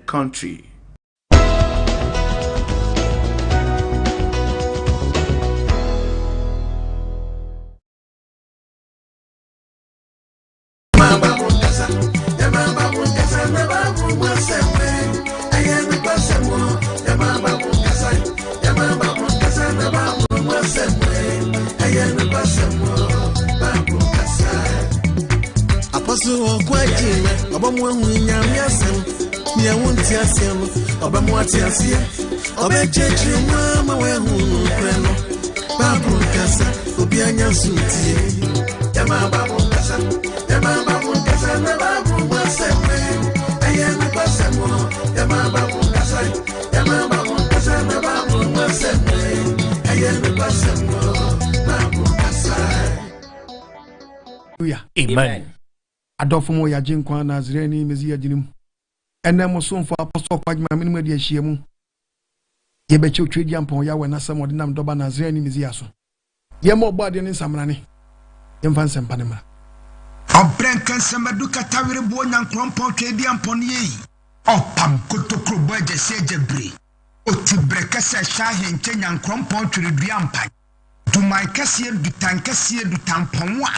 country. Apostle Kwajime, Obamwa Nyamyasem, Nyawuntiasem, Obamwatiasia, Obechechi Mama Wehu Krono, Babu Kasa, Obianya Suti, Yamababu Kasa, Yamababu Kasa, Nababu Waseme, Ayana Basemo, Yamababu Kasa, Yamababu Kasa, Nababu Waseme, Ayana Basemo, Babu Kasa. Amen. Adolfo ya jinkwa Nazareni mezi ya jinim ene mo somfo apostle kwagima minimum de ahyiemu ye be chotwedi ampon ya we na sam odinam doba Nazareni mezi aso ye mo gbade ne nsamrane ye mfa nsem panemra obrenkan semadu katawire bo nyankrompon twedi ampon yi opam kotokro bo agese ajebre otibreka se sha henche nyankrompon twedi ampan dumai kase dutan kase dutampon wa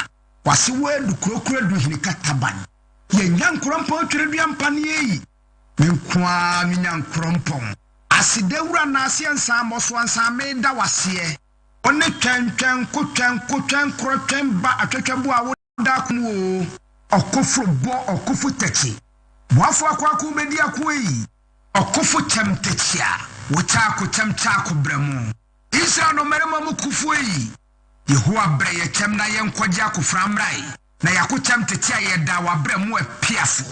wasi wedu krokro du hinika taban ye nyankrompon twedi ampan yi menkwa nyankrompon asidewura na asiensa amoso ansa me da wase one twentwen kotwen krotwen ba atwetwebo a woda kumu okofo bo okofo tachi boafo akwaku bedi akoi okofo chamtachia wuta ko chamcha ko bremu Israel no merema mu kufu yi Yehowa bre ye chem na ye nkwaje akoframrai na yakocham tete ayeda wa bremu apiafo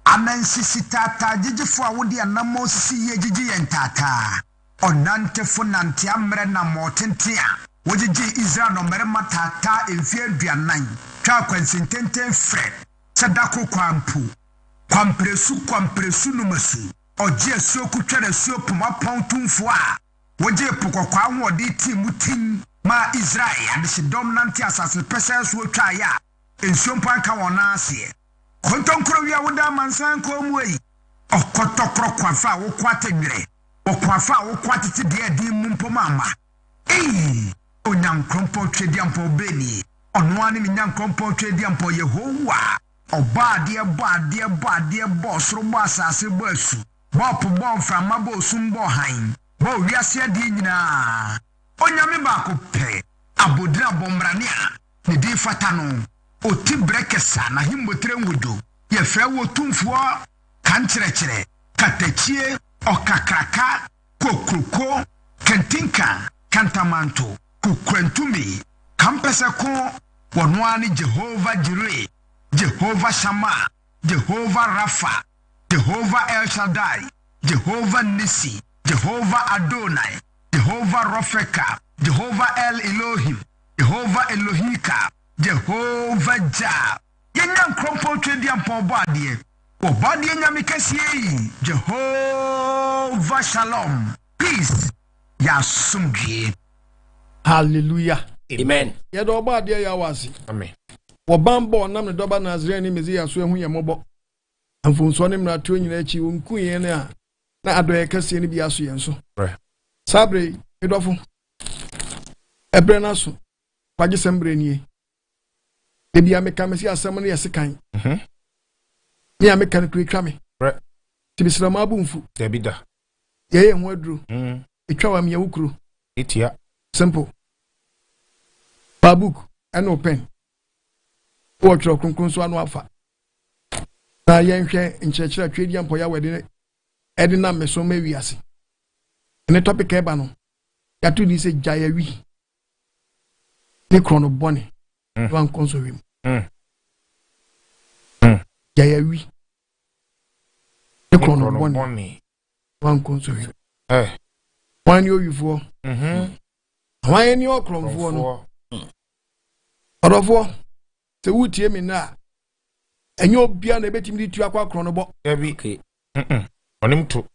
amensi tata jijifo a wodi anamo sisi ye jiji ye ntata onante fo nante amre na motente a wojiji Israel no merema tata emfi aduanan twa kwansintenten fre sadako kwampu kwampresu numasu oje asuo kutwere asuo pumapon tumfo a woje pokokwa ahodi timutin ma Israel adisi dominant asase pese so twa ya ensuo mpanka wona ase kontonkro wi awoda mansan ko muyi okotokro kwafa wo kwatedwere okwafa wo kwatete de adi mumpomama onyankrompo twedi ampo beni ono ani minyankrompo twedi ampo Yehowa obade bo soro bo asase bo asu bo bo mframa bo sumbo han bo wiase ade nyina onyame ba ko pe abodira bombrane a ne di fata no oti brekesa na himbotre ngudo ye fra wo tumfo kankyerɛkyerɛ katachie okakraka kokroko kentinka kantamanto kukrantumi kampese ko wonwani Jehovah Jireh Jehovah Shammah Jehovah Rapha Jehovah El Shaddai Jehovah Nissi Jehovah Adonai Jehovah Rofeka Jehovah El Elohim Jehovah Elohika Jehovah Jah yenyan krompo twedi ampo bade obade nyame kasie Jehovah Shalom peace ya sumdie. Hallelujah. Amen. Ye do obade ya wasi. Amen. Wo bambo nam ne doba Nazareni mezi ya so ehu ye mobo amfonso ne mra to nyina achi wonku ye ne a na adoye kasie ne bia so ye nso sabre edofo ebre na so kwaje sembre nie de bia meka mesi asem ne yesekan ni ameka ne kura me tibisira ma abumfu de bida ye ho aduro etwa wa me yawukuro etia simple babuk and open watch your conclusion anu afa na yenhwe nkyerɛkyerɛ twedi ampo ya wede edina meso ma wiase ne topic eba no ya to di se Gyae Awi ne Krono bone Wanko Nsohwe Gyae Awi ne Krono bone Wanko Nsohwe wani oyufo wani ni okromfo no odofo se wutie me na enye obia na ebetimi di tu akwa Krono bo ebi onim to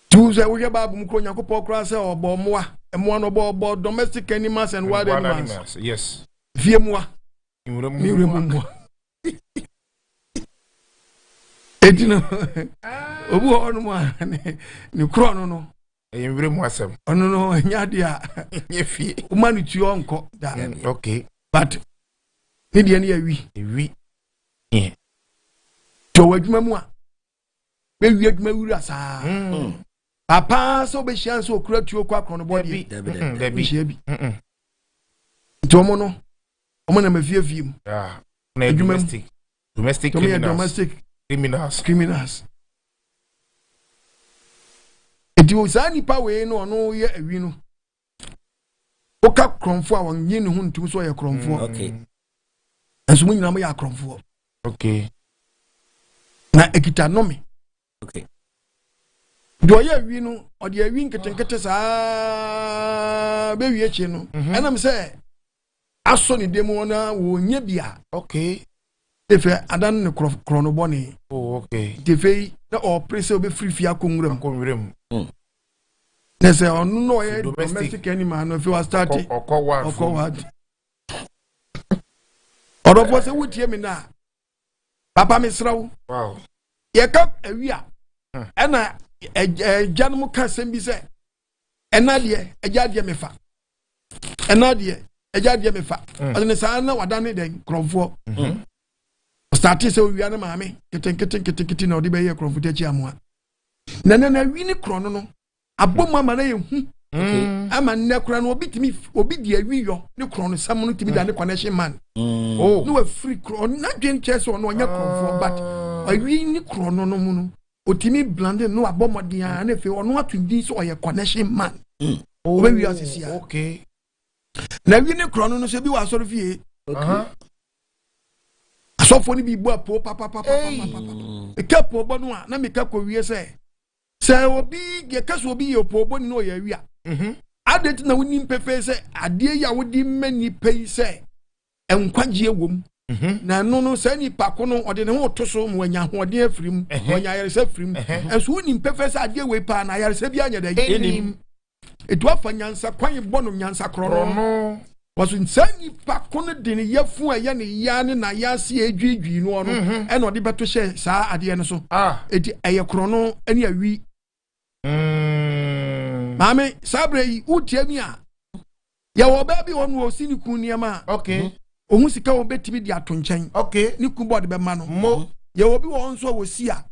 tu se wo hwe babu mu kro Nyankopɔ kra se obo moa emoa no bo domestic animals and wild animals. Yes. Vie moa. Ni moa. Edino. Obu ono ma ni Krono no. Eyimbre mu asem. Ono no nya dia. Nyefie. Umanu ti onko da. Okay. But ni dia ni awi. Ewi. Yeah. To wadwuma mu a. Be wi adwuma wura saa. Papa so be hia so okura tuo kwa Krono body. Debi. Tomo no. Omo na mafie mu. Ah. Na domestic criminals. Edi o sa nipa we no ono ye awi no. Oka kromfo a wonye ne hu ntum so ye kromfo. Okay. Enso mu nyina mo ya kromfo. Okay. Na ekita nomi. Okay. Do ye awi no, o de awi nketenkete saa be wi echi no. Enam se aso ni demo na wonye bia. Okay. Efe adan ne Krono boni. Oh, okay. Defe na o prese obe free fia konwuram. Na se onu no ye domestic animal no fi wa start. Okwa. Orofo se wutie me na. Papa me srawo. Wow. Ye ka awi a. Ena ejanum ka sembi se. Ena de ejade me fa. Ena de ejade me fa. Ozene sa na wadane den kromfo. Start say we na maame keten na odi be ye kromfo tachi amoa. Na wi ni Krono no. Abom ama na ye hu. Ama nne kura no obi di awi yo ni Krono sam no timi da ne connection man. Oh, no free Krono na dwen chese no onya kromfo but awi ni Krono no mu no otimi blande no abomodin a na fe ono atudi so oye connection man. Oh, we wi asisi a. Okay. Na wi ni Krono no se bi wa soro fie. Okay. So for ni bi bo apo papa. E ka po bo no a na me ka ko wie se obi ye ka so obi ye po bo ni no ya wi a. Adet na woni mpefe se ade ya wodi mani pei se enkwagye wom. Na no se ni pako no ode ne ho to so mo anya hode afirim, anya yare se afirim. Enso woni mpefe se ade we pa na yare se bi anya da enim. Etu afa nyansa kwan bo no nyansa Krono. Was in Sani Pakona din yafu a yan yan na yasi edwidwi no no e no de beto hye saa ade no so edi eye Krono ani awi mame sabre yi utie mi a ya wo ba bi wonu osini kun niama okay ohun sika wo betimi di ato nchen okay ni kun board be ma no mo ya wo bi won so wo si a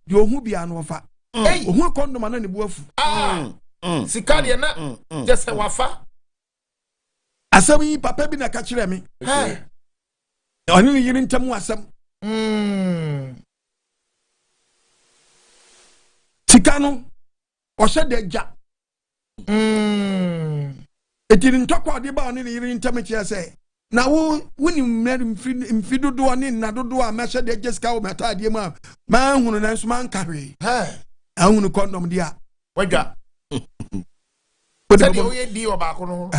de ohun bia no fa ohun kondom na ne bu afu sika de na just wafa asam yi papa bi na ka kire me oni ni yiri ntam asam tikano o se de ja etiri ntokwa de ba oni ni yiri ntam kire se na wo woni mfidodo oni na dodo a ma se de jeska o meta de ma hunu na nso man kahwe ahunu condom dia wadwa Sadi oye di obako no.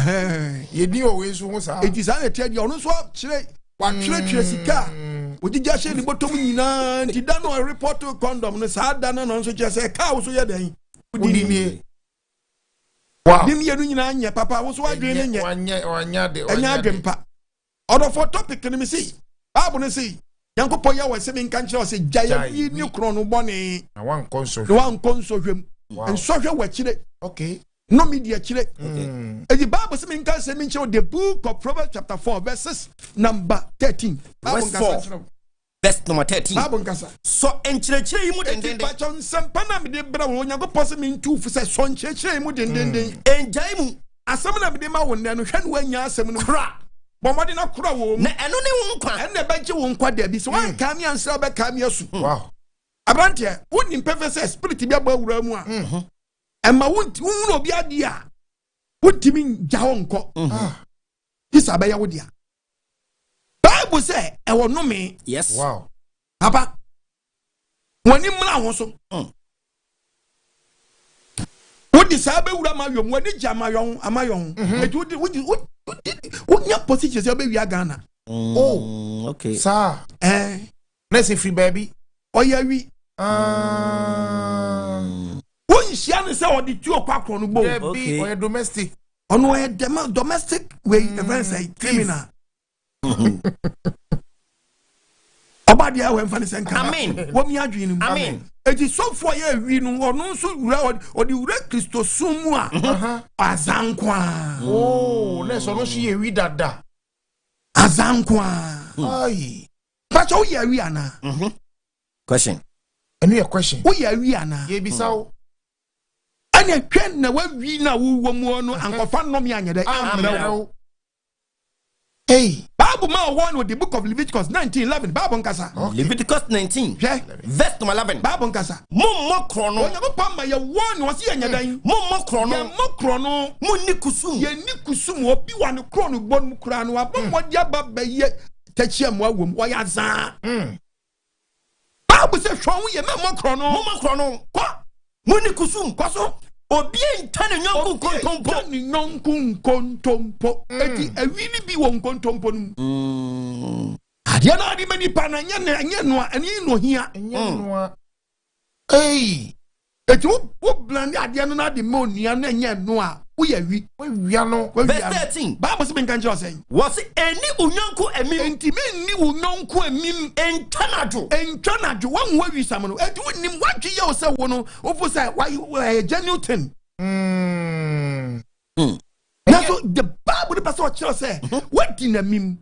Ye di owe so ho sa. Eti sa na tie di ono so kire wa kire sika. Ojija hye ni botom nyina nti da no report condom no sa da no so kire se ka wo so ye dan. Odi ni. Wow. Dim ye no nyina anya papa wo so wadwen ne nya. Wanya de. Anya adwempa. Odo for topic ni me see. Bible ni see. Yankopon ya wa se me kan kire se Gyae Awi ni Krono bone. Na Wanko Nsohwe. Na Wanko Nsohwe. Nsohwe wa kire. Okay. No media chile. And the Bible says in the book of Proverbs chapter 4 verses number 13. Verse 4. Verse number 13. So enchire mu den. Pachon sampana me de bra wo nyago pose me ntu fu se so enchire mu den. Enjai mu asam na me de ma wo ne no hwe no anya asam no kra. Bomode na kra wo mu. Na eno ne wo nkwa. En na beje wo nkwa da bi so wan ka mi ansa be ka mi asu. Wow. Abrante woni mpefe se spirit bi agba wura mu a. Emma won't obi adia wotimi jawo nko isa ba ya wodia Bible say e wono me yes wow papa woni mra ho so wodi sa ba wura ma yom woni jama yon amayon etu wodi position se ba wi agana oh okay sir let's see free baby oya wi Shia say or the two Krono bo. Okay. Or domestic. Or no domestic way events say criminal. Obadia when fan sen kan. Amen. Wo mi adwin mu. Amen. Eti so for ye wi no ono so wura odi wura Kristo sumu a. Azankwa. Oh, na so no so ye wi dada. Azankwa. Ai. Pacho ye wi ana. Question. Any question? Wo ye wi ana. Ye bisa wo. Anya twen na wa wi na wo mu no ankofa no me anyede. Amra. Hey, Bible ma one with the book of Leviticus 19:11. Bible nkasa. Leviticus 19. Yeah. Verse number 11. Bible nkasa. Mommo Krono. Onyankopɔn ma ye one was ye nyadan. Mommo Krono. Ye mo krono. Munni kusum. Ye ni kusum obi wa ne krono bon mu kura no abomodi aba ba ye tachia mo awom wo ya za. Bible say hwon ye mo krono. Mommo Krono. Kwa. Munni kusum. Kwa so. Obi entane nyonko kontompo. Ni nyonko kontompo. Eti awini bi wo kontompo no. Adia na adi mani pa na nya no ani no hia. hey. Eti wo blend adia no na de mo nia na nya no a wo ya wi. We wia no. Verse 13. Bible say ben kan je say. Was eni unyonko emim. Enti me ni wo nyonko emim Entanajo. entwanajo wan wa wi sam no. Eti wo nim wadwe ye wo say wo no. Wo fo say why genuine thing. Now so the Bible the pastor church say what in a mim.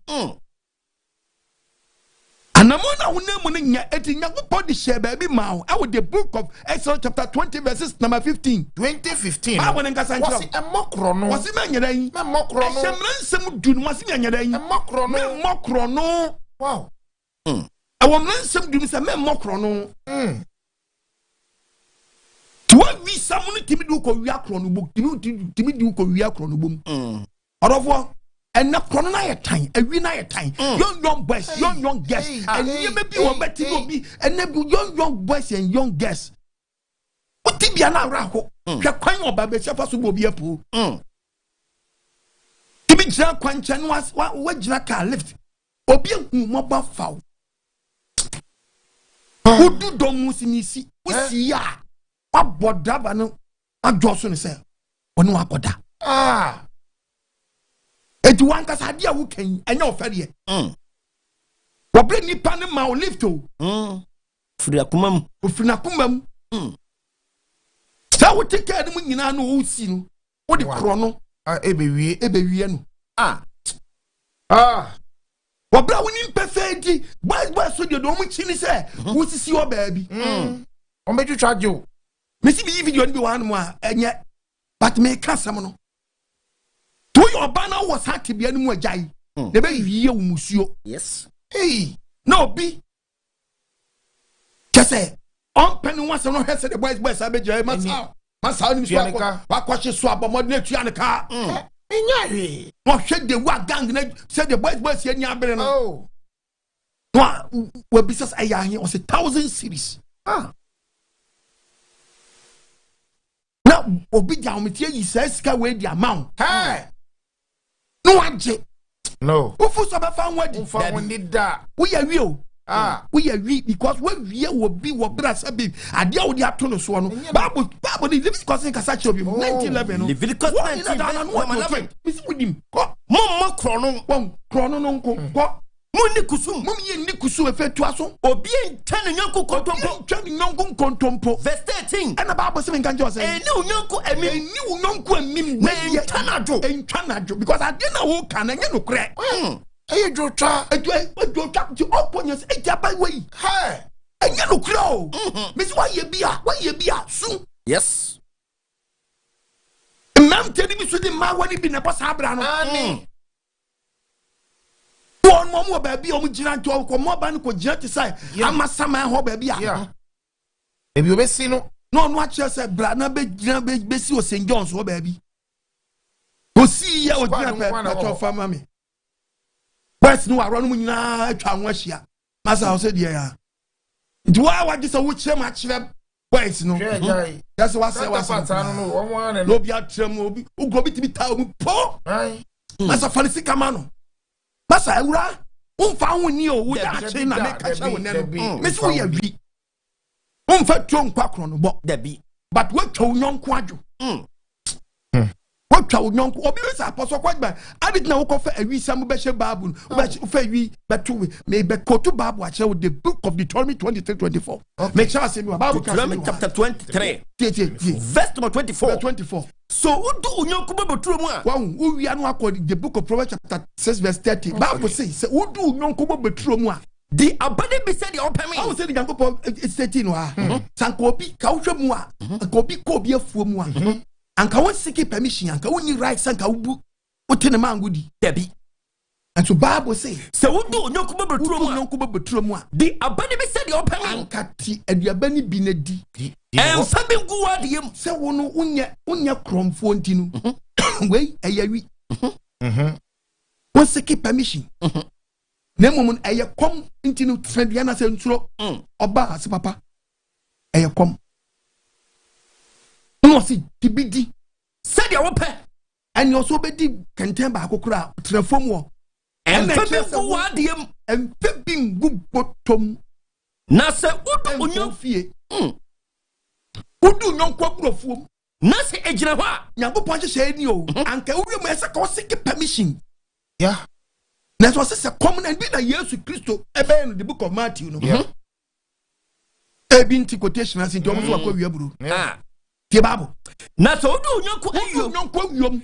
Anamona wonemu ne nya eti Nyankopɔn de share baby ma I with the book of Exodus chapter 20 verses number 15. 2015. Bible nka san Was a mokrono. Was it menyedan? Me mokrono. Ensem du no was menyedan. Mokrono. Me mokrono. Wow. Awon ensem du se me mokrono. Tuwa wi samunu timi du ko wi akrono bom. Timi du ko wi akrono bom. Orofo and krono na ye tan, awi na ye tan. Young boys, young girls. And you may be one better be and young boys and young girls. What did be an araho? Kwan oba be chafa so bobi apu. Timi jira kwanchan was what jira car lift. Obi hu mobile foul. Who do don musinisi? We see ya. What bodaba no? What Johnson say? Onu akoda. Eti wanka sadia wo kan anya ofere wo bre nipa ne ma o lift o Furi akumam. ofina kumam sa wo take ade mu nyina no wo si no wo de krono ebewie no wo bra wo ni mpefe di boy so de do mu chini se wo sisi o baabi o meju charge o me si bi video ni bi wan mu a enye but me ka sam no to your banner was hat to be any more jai. The baby ye musuo. Yes. Hey, no be. Just say, on penny once and no head said the boys I bet you masa ni so wa kwache so abomod na tua ne ka. Enya. What shake the wa gang na said the boys ye nya abere no. No, we business aya here was 1,000 cities. Now, obi down with you says ka we the amount. Hey. No anje. No. Who for some found what we need that. We are real. We are real because when we will be what brass a bit. I deal with the afternoon so on. Bible the Leviticus in Casacho 1911. Leviticus 1911. Miss with him. Mommo Krono. One Krono no ko. Munni kusum. Mummy ni kusu efe to aso. Obi entane nyonko kontompo. Twani nyonko kontompo. Verse 13. And the Bible saying can just say. Eni unyonko emim. Eni unyonko emim. Entanajo. Because I didn't know can and you no crack. Hey, Jota. I do talk to open your by way. Hey. And you no crow. Miss why you be soon. Yes. Ma'am telling me so the man when he been a boss abrano. One more baby, Omujina to our Moban could jet side. I'm a summer home baby. Yeah. Maybe you see no. No, what just said, Brana Bessie or St. John's, oh baby. Go see your family. Where's no around now? Tawashia. Massa said, yeah. Do I want this a witch match? Where's no? That's what I was. I don't know. No, be at Tremobi, who go to be town poor. Massa Falicamano. Massa Ura, found you with that chain and make a show never be. Miss we agree. Fat John Quackron, but there be. But what to young quadru? What twa nyonko obi be say apostle kwagba adit na wo ko fa awi sam be she bible wo fa awi beto me be koto bible a che the book of Deuteronomy 23:24 me cha say me bible chapter 23 verse number 24 so udu unyonko be beturo mu a wo wi anu akọ the book of Proverbs chapter 6 verse 30 bible say udu unyonko be beturo mu a the abade be said the open me I will say the Yankopon 13 wa sanka obi ka wo hwemu a ka obi ko obi afuo mu a anka won seek permission anka won ni right sanka wo tene mangudi debi and so bible say udu unyonko be beturo mu a the abade be said the open me anka ti aduaba ni bi na di emfa be ngu wa de yem se wo no unya kromfo ntinu wei ayawi won seek permission na momon eye kom ntinu trade na se nsuro oba ase papa eye kom no si tibidi said ya wo pe and you also be di kenten ba akokura trefom wo emfa be ngu wa de yem emfa bi ngu botom na se udu unyofie udu nyonko aburofuom na se ejina ho a Nyankopon hye ni o anka wo mu ese ka wo seek permission yeah. That's what says common and be that Jesus Christ in the book of Matthew. No, been quotation as in Thomas Wakaburu. Ah, the Bible. Not so do you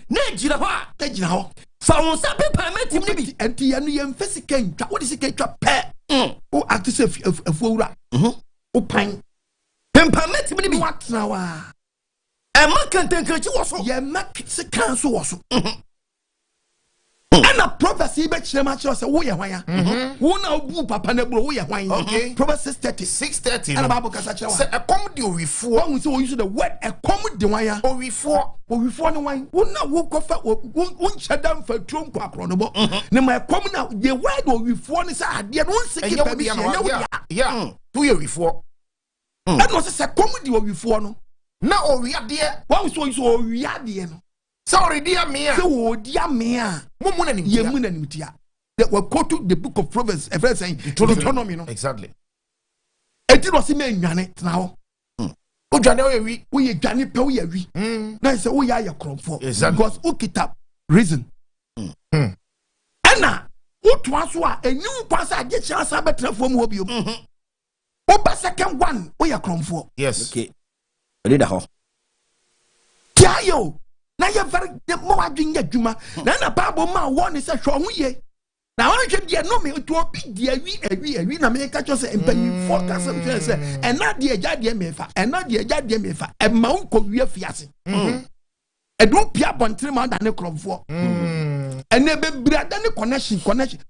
Nejira, Nejira. Found some paper met him and the Anian physical. What is it? Pair. Oh, act as if a fool. Oh, pine. Permit me what now? A man can take you also. Yeah, Mac, the council also. And a prophecy bet much as a way wire. One of Papa Nebro, we are wine. Okay, prophecy 6:30. And a Bible Casacha. Say a comedy before we so use the word a comedy wire or before the wine. Won't not walk off won't shut down for Trump Krono. No, my common now, the word or before is a dear one second. Yeah, 2 years before. That was a comedy or before no. Now we are there. One so we are there. Sorry, dear me. So, dear me, Mumunanimutia. That were quote to the book of Proverbs, a verse saying, Deuteronomy. Exactly. It was a man, Janet now. Oh, January, we Janet Powie. Now, so we are your crop for. Because Ukita reason. Anna, what was what a new pass I get chance I better from Wobium. Oh, second one, we are crop for. Yes. Okay. Read a ho. Tiayo. Now you're very more doing your juma. Now the Bible man one is a strong way. Now I should get no me to a big dear we na make catch and penny forecast and not dear Jadia Mefa, and not dear Jadia Mefa, and Mount Korea Fiasi. And don't be up on 3 months and a crop for. And never bread and a connection.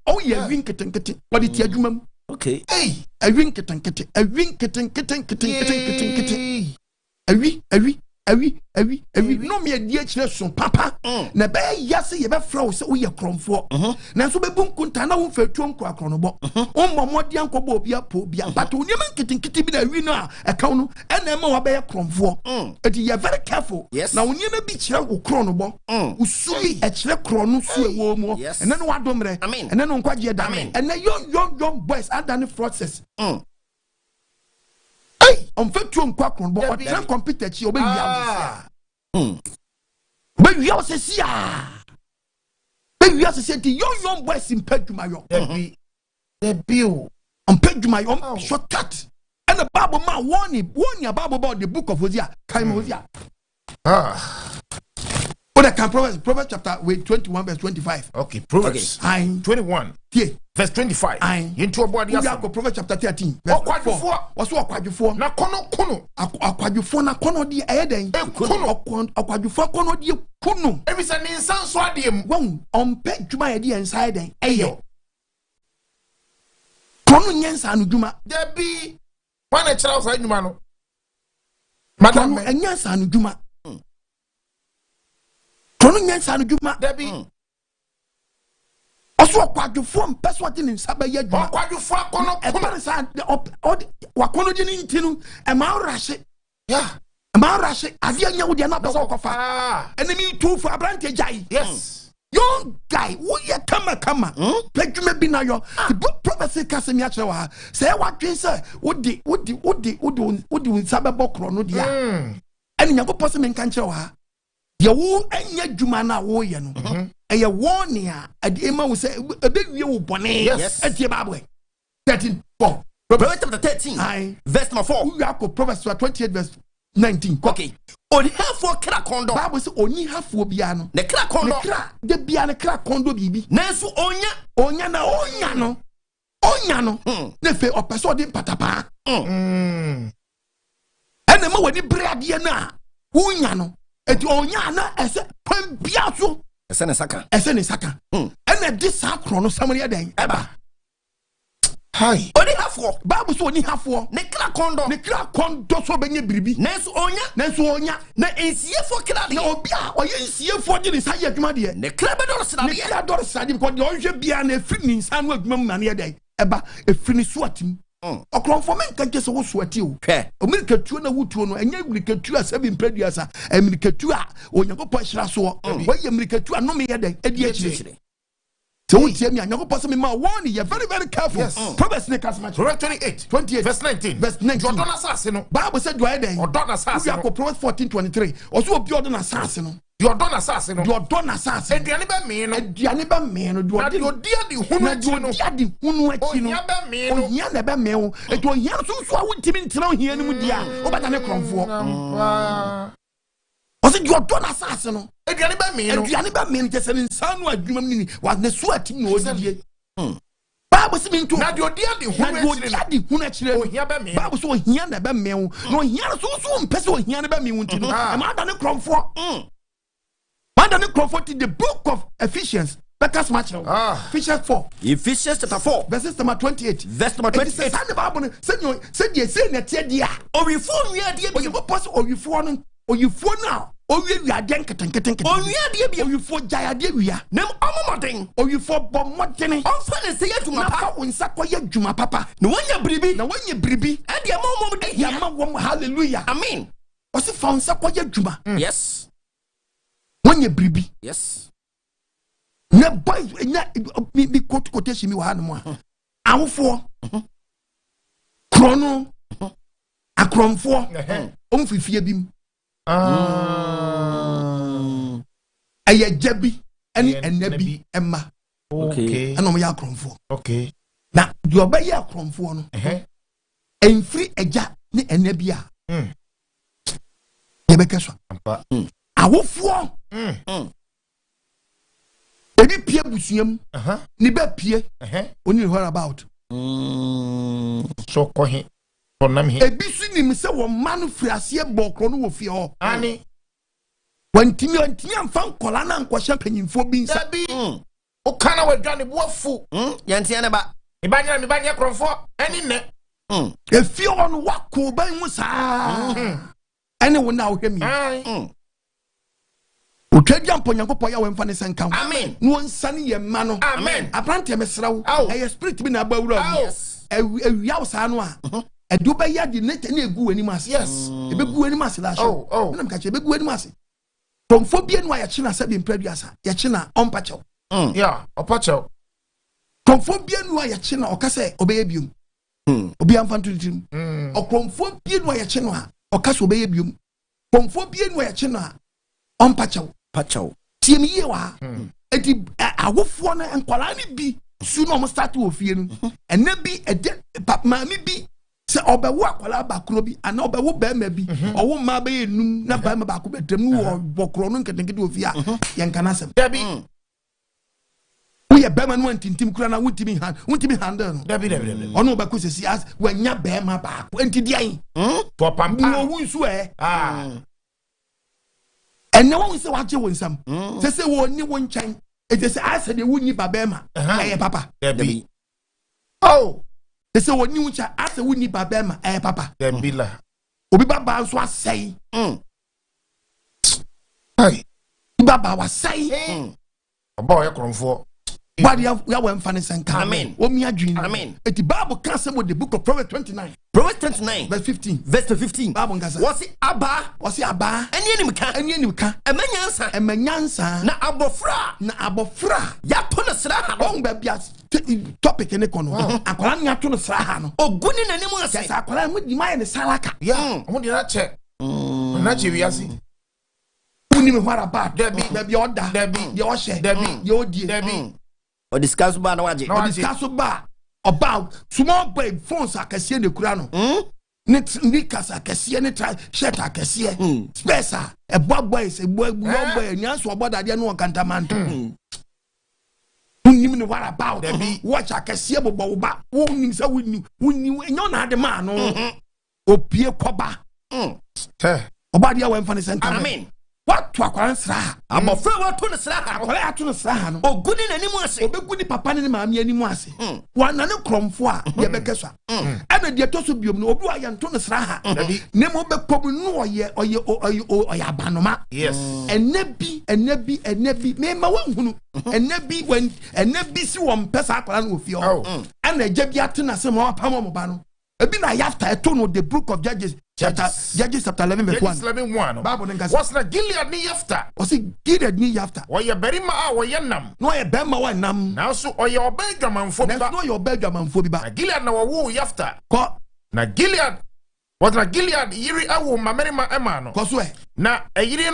Oh, yeah, wink it and kitty. What is your juma? Okay. Hey, a wink it and kitty, a wink it and kitty. Awi no me die kire so papa na be yase ye be fraw se wo ye kromfo na so be bunkunta na wo fatu nko akronobo ommo modi ankobo obi apo bia but onyem nkitinkiti bi na awi no a eka no na ma wa be ye kromfo eti you very careful na onyem bi kire wo kronobo usui e kire krono su ewo mu ene no wadomre ene no nkwaje da ene young boys adane process on fait tout quoi qu'on bon on compétit ci obe wi c'est si young boys in pedumayo the bill on pedumayo shortcut and the Bible man warning about the book of Hosea Hosea What can Proverbs chapter 21 verse 25. Okay, Proverbs 21 verse 25. Into a body. Proverbs chapter 13 verse 4. What's what akwadufo? Na kono. Akwadufo na kono di eden. Akwadufo kono di kunu. Every say ninsan so adem. Won ompe djuma ye di inside den. Eyo. Kono nyensa no djuma. There be one a child side djuma no. Madam nyensa no djuma. Krono nyansa no djuma Debbie oso akwadufo mpeso ati ni nsabe ye djuma akwadufo akono sa wakono di ni ntinu e ma rashe yeah e ma rashe ade anya wo de na pesa okofa enemy two for abrante jai yes young guy wo ye kama pledwuma bi na yo the book prophecy kase mi akere wa say wadwen say wodi nsabe bo krono dia eni Nyankopon se men kan kire wa ya wo anya dwuma na wo ye no eye warning a ema wo say ebewie wo bone etie Bible 13:4 Proverbs chapter 13 verse number 4 we are Proverbs 28 verse 19 okay oni hafo kra kondo Bible say oni hafo bia no ne kra kondo de bia ne kra kondo bibi nanso onya na onya no ne fe opeso de patapa ene ma wani brade na wonya no eti onya na ese pam bia so ese ne saka ene di sa Krono samria den eba hi oni hafo Bible so oni hafo ne kra kondo so benye biribi nanso onya na ensiefo kra de na obi a oye ensiefo de ne sa ye adwuma de ne kra be do sra de ne kra do sra de ko de onhwe bia na efiri ni nsa no adwuma mu na ne den eba efiri ni so atim okronfo men ka gese wo so ati o omirikatuo na wutuo no enya mirikatuo a sabi mpraduasa emirikatuo a onyakopo hira so wo ye mirikatuo no me ye den edi akire so wutie mi anyakopo se me ma warning you very very careful Proverbs ne kasma Proverbs 28 verse 19 Jodona sase no Bible said do I den Odona sase no Proverbs 14:23 oso obi odona sase no Jodona sase no aduane ba me no do odi adi hunu achi no ohia na be me o eto ohia so a wontimi ntira ohia no mu dia o bata ne kromfo o se jodona sase no aduane ba me no jese ne nsanu adwuma mu ni wa ne so atim no odie Bible se me nto na de odi adi hunu achi ohia ba me Bible so ohia na be me o no ohia so mpese ohia na be me wonti no e ma da ne kromfo Madam Crawford in the book of Ephesians. That's much. Ephesians 4. Ephesians chapter 4. Verses number 28. Verse number 28. Said the Bible said you say that dia. Or you phone we are dear. You pass or you phone now. Or we are den keten. Or we are dear. Or you for Gyae Awi we are. Name Omomoden. Or you for Bomotene. On say to my papa when Sakoya Juma papa. No one ya bribi. And your mom hallelujah. Amen. Was it found Sakoya Juma? Yes. When you bribi. Yes. Na boy me quotation me wa hanmo awofo Krono akromfo omfifie bim aya jabi ani enabi emma okay ana mo ya akromfo okay na do ba ya akromfo no enfri eja ni enabi a ye be keso awofo Ebi pie busuam ni be pie oni what about so ko he onam he ebi su nim se wo manu friase bokro no wo fie ho ani wantimi amfa nkola na nkwahye panyimfo bi nsa bi o kana wadwane boafu yantia ne ba me banya krofo ani ne efi on wako ban mu saa ene wo na wo hwemi Utredia mponyankopo ya wemfa ne senka amen no nsane ye ma no amen aprante mesrawo eye spirit bi na bawura yes ewia wo saa no a edu ba ya di nete na egu ani mas yes ebegu ani mas la so na mka che ebegu ani mas tomfo bi enu a ya china sabi mpraduasa ya china ompacho yeah opacho tomfo bi enu a ya china okase obeye biom obi amfa ntutim okromfo bi enu a ya china okase obeye biom tomfo bi enu a ya china ompacho pacho tiemi ye wa eti awofo na enkwala ni bi su no mo start wo fie no ena bi ede maami bi se obewo akwala bakro bi ana obewo ba ma bi owo ma ba enum na ba ma ba ko betrem no wo bokro no nketenkete wo fie a yen kana sem dabi we ba ma no antintim kura na wuntimi handle no dabi ono ba ko sesi as wanya ba ma ba ko enti dian to pampa wo hunsu ene won se waje won sam se woni won chan e se asa de woni babema papa dabi oh se woni won chan asa woni babema papa dabi la obi baba so asai ai baba wasai oba ye kromfo Wadi ya wemfa ne senka amen omi adwin amen eti Bible can say with the book of Proverbs 29 verse 15 Bible ngasa wasi aba eni enimka emanyansa na abofra ya to na sra ha on ba bia topic ne kono akwala nya to no sra ha no oguni na nemu ase yes akwala mu di mai ne salaka ya omo di na che na che wiase Uni me what about Debbie order the oshe the odie Debbie or discuss ba na waje or discuss about small boy phones akese ne kura no ni kasa akese ne shirt akese space a boy boy nyanso oboda de no kantamanto uni me what about watch akese bobo ba woni se woni enyo na de ma no opie koba obadi awen fani senta amen what to akwan sra abofra wa to ne sra akole ato ne sra no oguni nanimu ase obeguni papa ne maami animu ase wana ne kromfo a ye bekeswa ana de to so biom no obi wa ye to ne sra ha ne mo bekom no oye abanoma yes enabi me ma wanhunu enabi when enabi si wo mpesa akwara no ofie o ana agya bi atena se ma pam mo ba no ebi na yafta eto no the book of Judges chapter 11 verse 1 Bible what's na Gilead ni yafta what's Gilead ni yafta oye berima a oye nam no oye berima wa nam na so oye obedwamanfo bi ba no oye obedwamanfo bi ba na Gilead na wo yafta ko na Gilead what's na Gilead yiri awo mamerima ema no ko so na yiri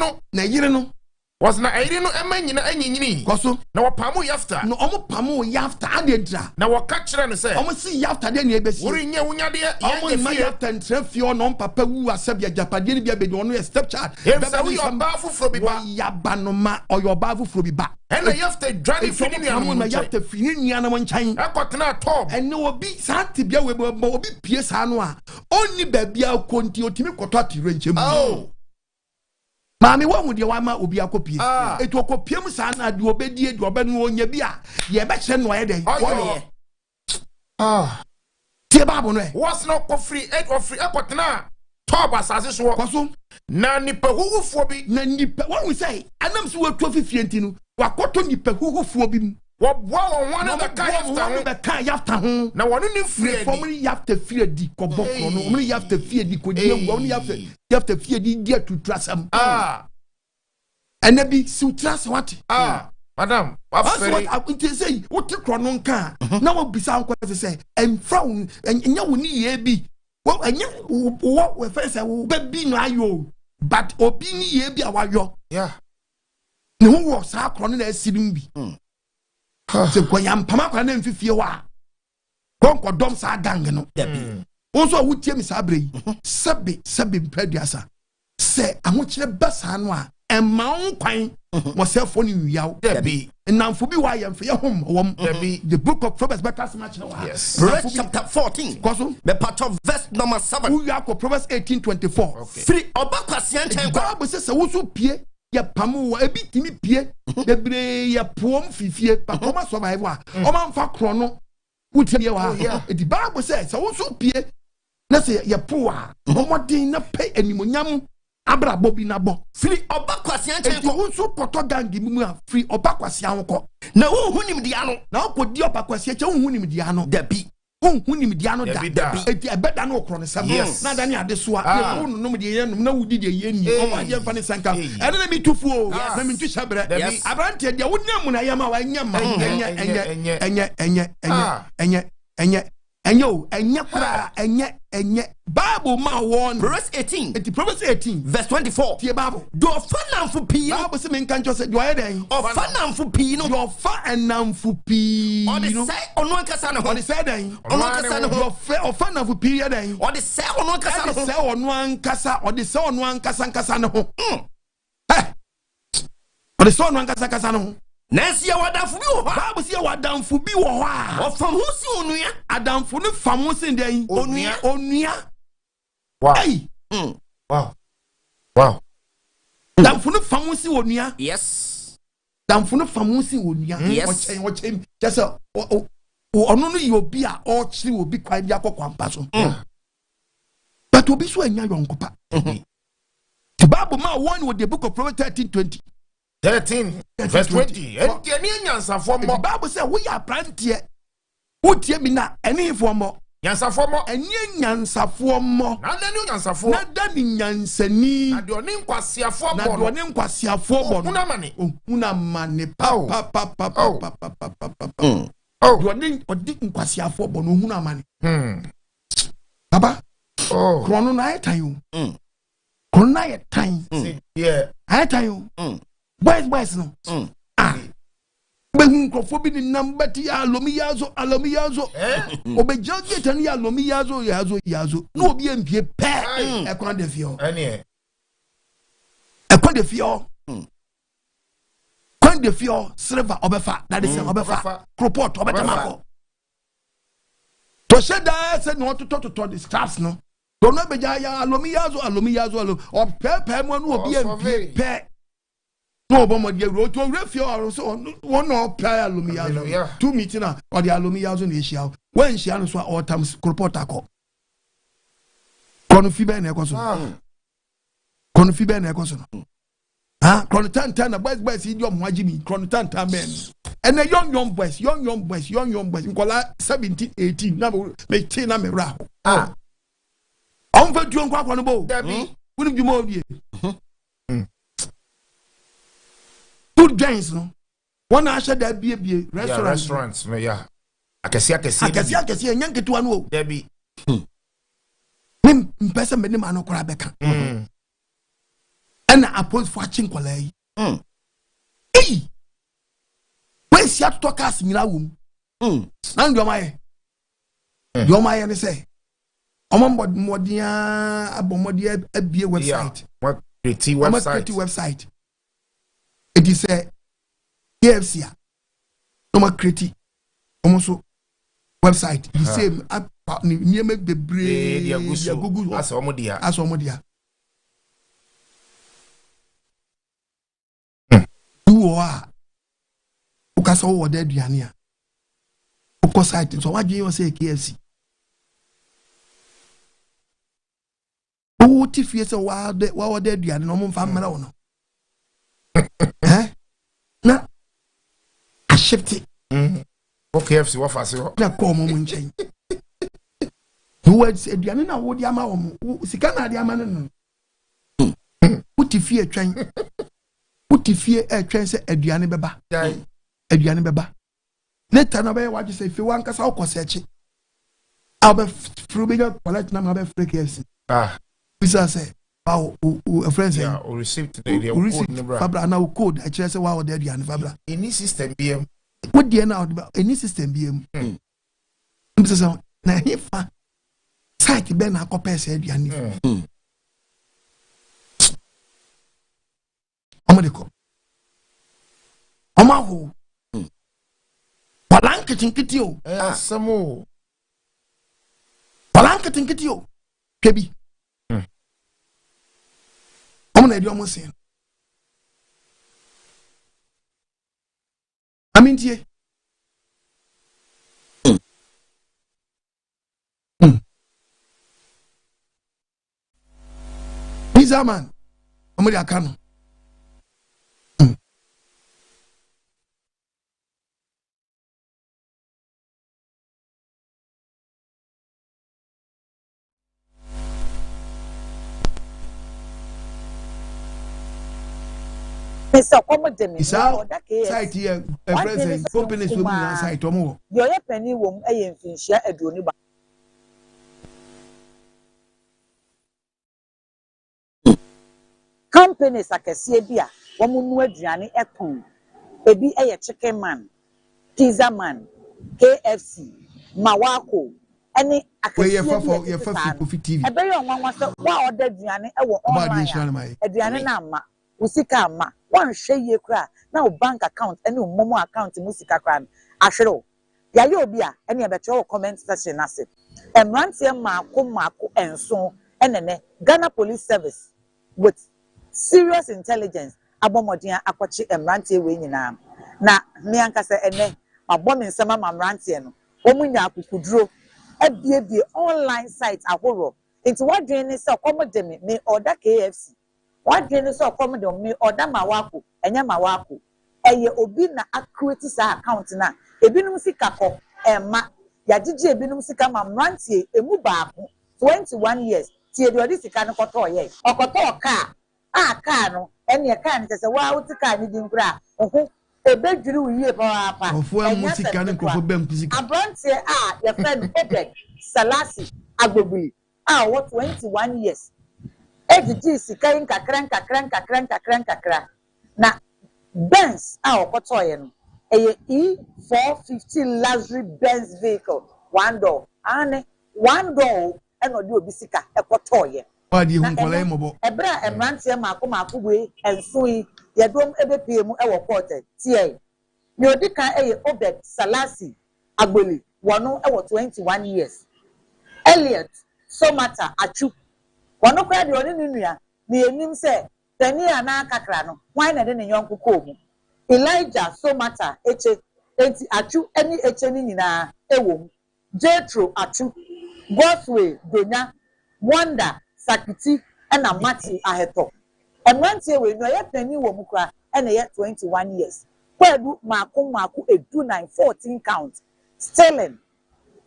no was na ayiri no ema nyina anyinyini koso na wapamu yafta no omo pamu yafta adedra na waka ne se omo si yafta de na ebesi wori nya wunyade ya omo ma yafta ntrefio no papa wu asabia japade ne bia bedi ono ye stepchild beba wi oba fufuro bi ba yabanoma oyoba fufuro bi ba ena yafta dwade fini ni anu na yafta fini ni anu nkan akotena top ene obi santi bia we obi pie sa no a onni ba bia konti otimi koto atire nchemu Mami wo de wa ma obi akopie etu okopie mu sa na de obedie de obenu onya bi a ye be hye no ye den tie Bible no was no kofri ekotena top asase so koso na nipa huhufo bi na nipa what we say anam so watu afifie ntinu wakoto nipa huhufo bi mu wo won ka yafta ho na wonu ni free di ni yafta free di ko bokro no omni yafta free di ko di wonu yafta free di dia tutrasam anabi sutrasa wati madam aferi what say what Krono nka na wo bisa nko say emfra enya woni ye bi wo enya wo we face wo baby no ayo but obi ni ye bi awayo ne wo sa Krono na asirim bi se kwanya mpama kwa na mfifie wa konko dom sa gang no wonso wutie mi sa abre sebe mpaduasa se ahokyere basa no a emma nkwan mo se fo ni wiaw namfo bi wa yemfe ye hom wom the book of Proverbs better smash wa Proverbs chapter 14 the part of verse number 7 we are Proverbs 18:24 free obakwase nchen kwa Bible say wusu pie ya pamu wa ebi timi pie bebre ya puom fifie pakoma survive wa o man fa Krono wutie wa the Bible says so wusu pie na say ya puwa omodin na pe animonyam abra bobi na bo free obakwase nchen kwa wusu poto gangi mu a free obakwase anko na wo hunim dia no na okodi obakwase che wo hunim dia no dabi hunim dia no da eti ebeda na Krono sam na da ne ade so a wo num de yenum na wudi de yeni o ma je fa ne sanka ene na mi tufuo na mi tu shabre abrante de wo nem na yama wa nyama enye kura enye Bible ma won Proverbs 18 Proverbs 18 verse 24 tie Bible do fa namfo pi Bible se men kan jo se do ayeden fa namfo pi no do fa enamfo pi no say ono ankasa ne ho on say den ono ankasa ne ho do fa namfo pi yeden on say ono ankasa ne ho say ono ankasa on say ono ankasa ne ho on say ono ankasa ne ho Nancy wadamfo bi wo ho Bible say wadamfo bi wo ho a ofam ho si onua adamfo ne fam ho si den onua wow hey wow damfo ne fam ho si onua yes damfo ne fam ho si onua ochem just ono no yobi a o chiri obi kwan bi akokwa so but obi so anya yonkopa the Bible ma one with the book of Proverbs 13 verse 20 and any nyansafo mo Bible say we are plantie wotie mi na eni fo mo nyansafo mo eni nyansafo mo na dani nyansafo na dani nyansani na de oni nkwasiafo bo na de oni nkwasiafo bo huna mane pa de oni nkwasiafo bo no huna mane baba Krono na etan Krono na etan I tell you. Boys no. Behu nkrofo bi ni number ti alomi yazo obeja get ani alomi yazo no obi empie pe ekwan de fio kwan de fio silver obefa that is obefa cropot obetamako to sheda say no to the stars no to no beja ya alomi yazo o pe mo no obi empie pe no obomo de ro to refio so one no pay alumia 2 meeting na or the alumia zo na ehia when shia no so all times cropot akọ kono fi be na ekoso kono tan na boys idiom wajimi kono tan men and a young boys nkola 17 18 na me teen na me ra on fa duon kwa no bo woni djuma odie food gains no one asha da bie restaurants no yeah akesi nyanketu anu o debi mpesa me ni ma no kora beka ana apos for chinkola yi when si ato cast nyina wom na ndo maye ne say omodia abie website what website it is a KFC no create almost website the same app near make the brain Google as omodia do ukasa wo de aduane a uko site so what you say KFC o ti fie se wa de aduane no mo mfa mra wo no na a shift okay FC what fast na ko mo nchen words aduane na wo di ama wo sika na di ama no uti fie atwen se aduane beba later na be what you say if you wan kasa ukose echi abe frubega collect na be free KFC bisa say wow a friend say yeah or receipt the code number fabra na code I say wow there aduane fabra any system bm what dey na any system bm bisa say na hifa site be na akopɛ say aduane omodeko omaho palanketin o asamo palanketin o kebi omona edi omosin amintie Bizaman omodi akano so come dem site here present companies will be site omo your penny wom mfinhia aduoni ba companies akese bia wo nu aduane ekon ebi chicken man pizza man KFC Mawako any akese ye fa fi TV ebe yo nwanwa se wa order aduane ewo online aduane na ama usika ama one share ye kra na o bank account any o momo account musika kra ahwere ya ye obi a ene e beto comment section na se emrantie maako enso enene Ghana Police Service with serious intelligence abomodin akwachi emrantie we nyina na me ankasa ene abom nsema mamrantie no omunya akukuduro ebie online site ahoro into what doing is so come dem me order KFC what doing is so come dem me order Mawako enya Mawako eye obi na accurate sa account na ebinum sika ko ema ya gigi ebinum sika mamrantie emu baako 21 years tie de odi sika no koto ye okoto ka aka no ene ka ne se wa utika ni dinkura ohu ebedwiri uye pa ofu amusika ne kofo bem kusika abrantie your friend Obed Salasi Agboguli what 21 years Ejiji sika nkakra na Benz a okotoye no eye E450 luxury Benz vehicle one door one door eno de obi sika ekotoye Wadi hu kwala imobo ebra emrantie mako we enso yi yedom ebepie mu ewo court tie ni odika eye Obed Salasi Agboli wono ewo 21 years Elliot Somata Achu wono kwa de oni nua ni enim se tani ana kakra no wan na de ne yonko komu Elijah Somata Eche enti Achu eni Eche ni nyina ewo Jetro Achu Godway Donya Wanda Sakiti ena Matthew Aheto emrantie we no ye tani wo mu kra ena ye 21 years kwadu mako edu 914 count stealing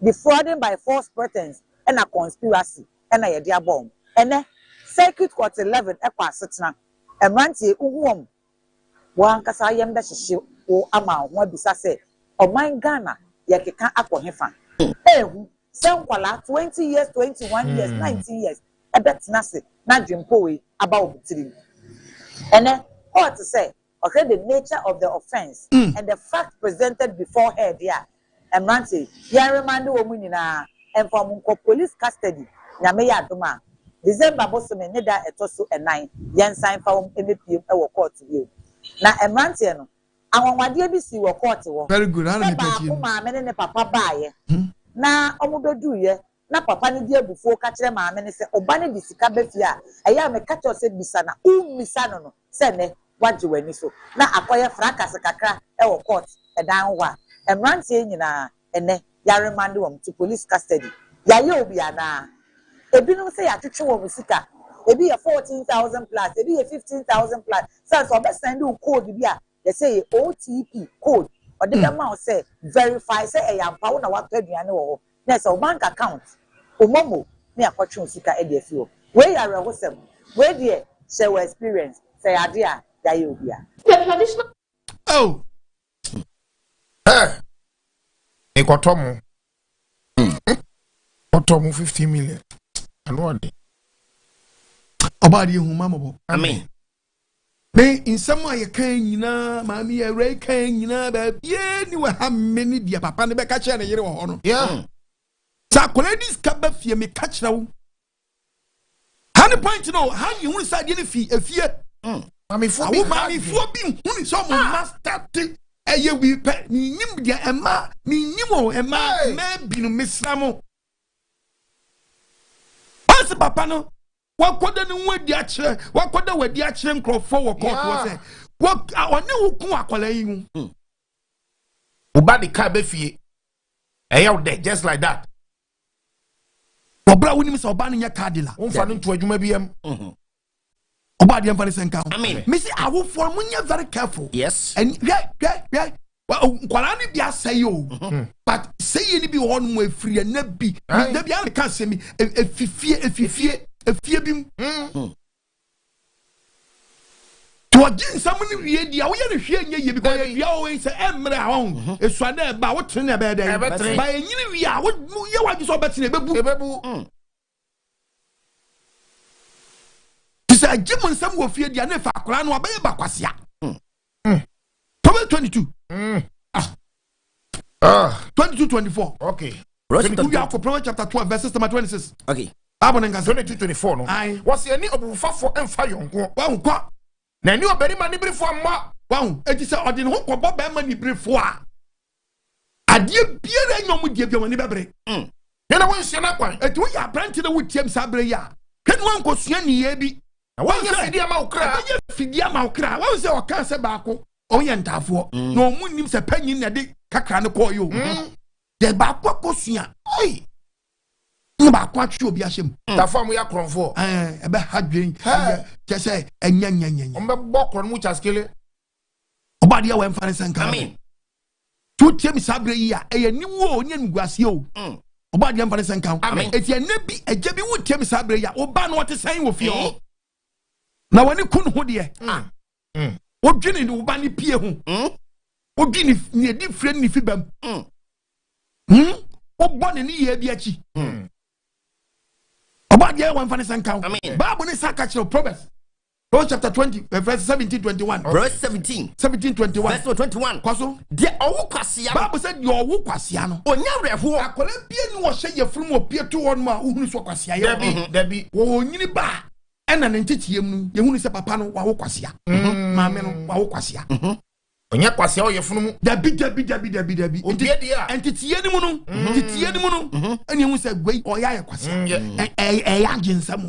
defrauding by false pretense ena conspiracy ena ye dia bomb ene circuit court 11 ekwa asetena emrantie uhuom wan kasa yembe hyehye o ama ho abisa se oman Ghana ye keka akohefa ehu senkwala 20 years 21 years 19 years ebetena se na dwempo we aba obitiri ene court say okay the nature of the offense and the fact presented before her there emrantie ya remind wo mu nyina inform police custody nyame ya adoma December bosome ne da etoso enan yen sign fa wo emepiem e wo court bi na emrantie no anwanwade bi si wo court wo very good ana me peki ma me ne papa baaye na omobedu ye na papa ne di abufuo ka kire ma me ne se oba ne di sika befia eya me ka cho se bisa na umisa no se ne waje wani so na akoye fracas kakra e wo court e dan wa emrantie nyina ene ya remand wom to police custody ya ye obi ana ebi no say ya twetwe wo musika ebi ye 14,000 plus ebi ye 15,000 plus so obe send you code bi a they say OTP code or the amount say verify say e yampa wo na wa aduane wo ho na say bank account omomo me akotwe musika e de fi o we ya rehosem we de share experience say ade a ya ye obi a oh Ekotomu 15 million. And what day? Obadi hu mamobo. Amen. Me in some way kan nyina mami e re kan nyina ba bie ni we ha many dia papa ne be ka kire ne yire wo hono. Yeah. Sa koledis ka ba fie me ka kire wo. How point no how you hu sa die ne fie efie. Mami fo bi hu ni so mo master ti eye wi pe ni nim dia ema ni nim o ema me binu mesramo. Pas papa no wakoda ni wadi akire wakoda wadi akire nkrofo wo court wo say one wo kun akola yi hu Uba the car be fie eya there just like that obra woni mi say oba no nya cardila unfa no to adwuma biem oba de mfa senka Amen. me say awo for munya very careful Yes. and yeah kwala ni bia say o but say ni bi won mo afiri na bi na bia na kan say mi efifie bim to agin samuni wie dia wo ye ne hwe nya ye bi ko ye bia wo say emre ahon esu na ba wo tene na be da ba enyini wie a wo ye wa gi so betene bebu say agim nsam wo fie dia na fa akora no abaye bakwasea 22 22-24 okay Proverbs chapter 12 verses 26 Okay. 22-24 no was any obufa for emfa yonko wankwa na ni oberi ma ni brifo amma wan enti se odi ne ho kwobo ba ma ni brifo a ade biere nyom die bi ma ni bebre na won hye na kwan enti wo ya branch na wutiem sabre ya hwenu wanko sua ni ye bi na won ye fidi ama ukra wan se o kan se baako o ye ntafo na o munnim se panyin na de kakra ne ko yo de baako kosua oi ni baako atwe obi ahyem da fam ya kronfo ebe hadwen je se enya o me bokro no mu chaskele oba de we mfa senka Amen. tu tiem sabre yi a eye ni wo onye nguase o oba de mfa senka eti enabi eje bi wo tiem sabre ya oba no wote san wo fie o na wani kun ho de odwini ni oba ni pie ho odwini ni edi fre ni fi bam obone ni ye bi achi oba Oba dia one fan san count. Bible ni sa catch Proverbs. Proverbs chapter 20 verse 17-21. Verse 17. 17-21. Verse 21. Kwaso. Dia owo kwasia. Bible said your owo kwasia no. Onya reho. Akole bia ni wo hye yefrum opie to won ma uhunu so kwasia ye. Dabi. Wo nyini ba. Ena ne ntitiem nu ye hunu se papa no wa wo kwasia. Maame no wa wo kwasia. Onya kwasia o yefunu mu. Dabi. Obie dia. Entitie ni mu no. Entitie ni mu no. Eni hu se gwei oya ye kwasia. Ya ginsam.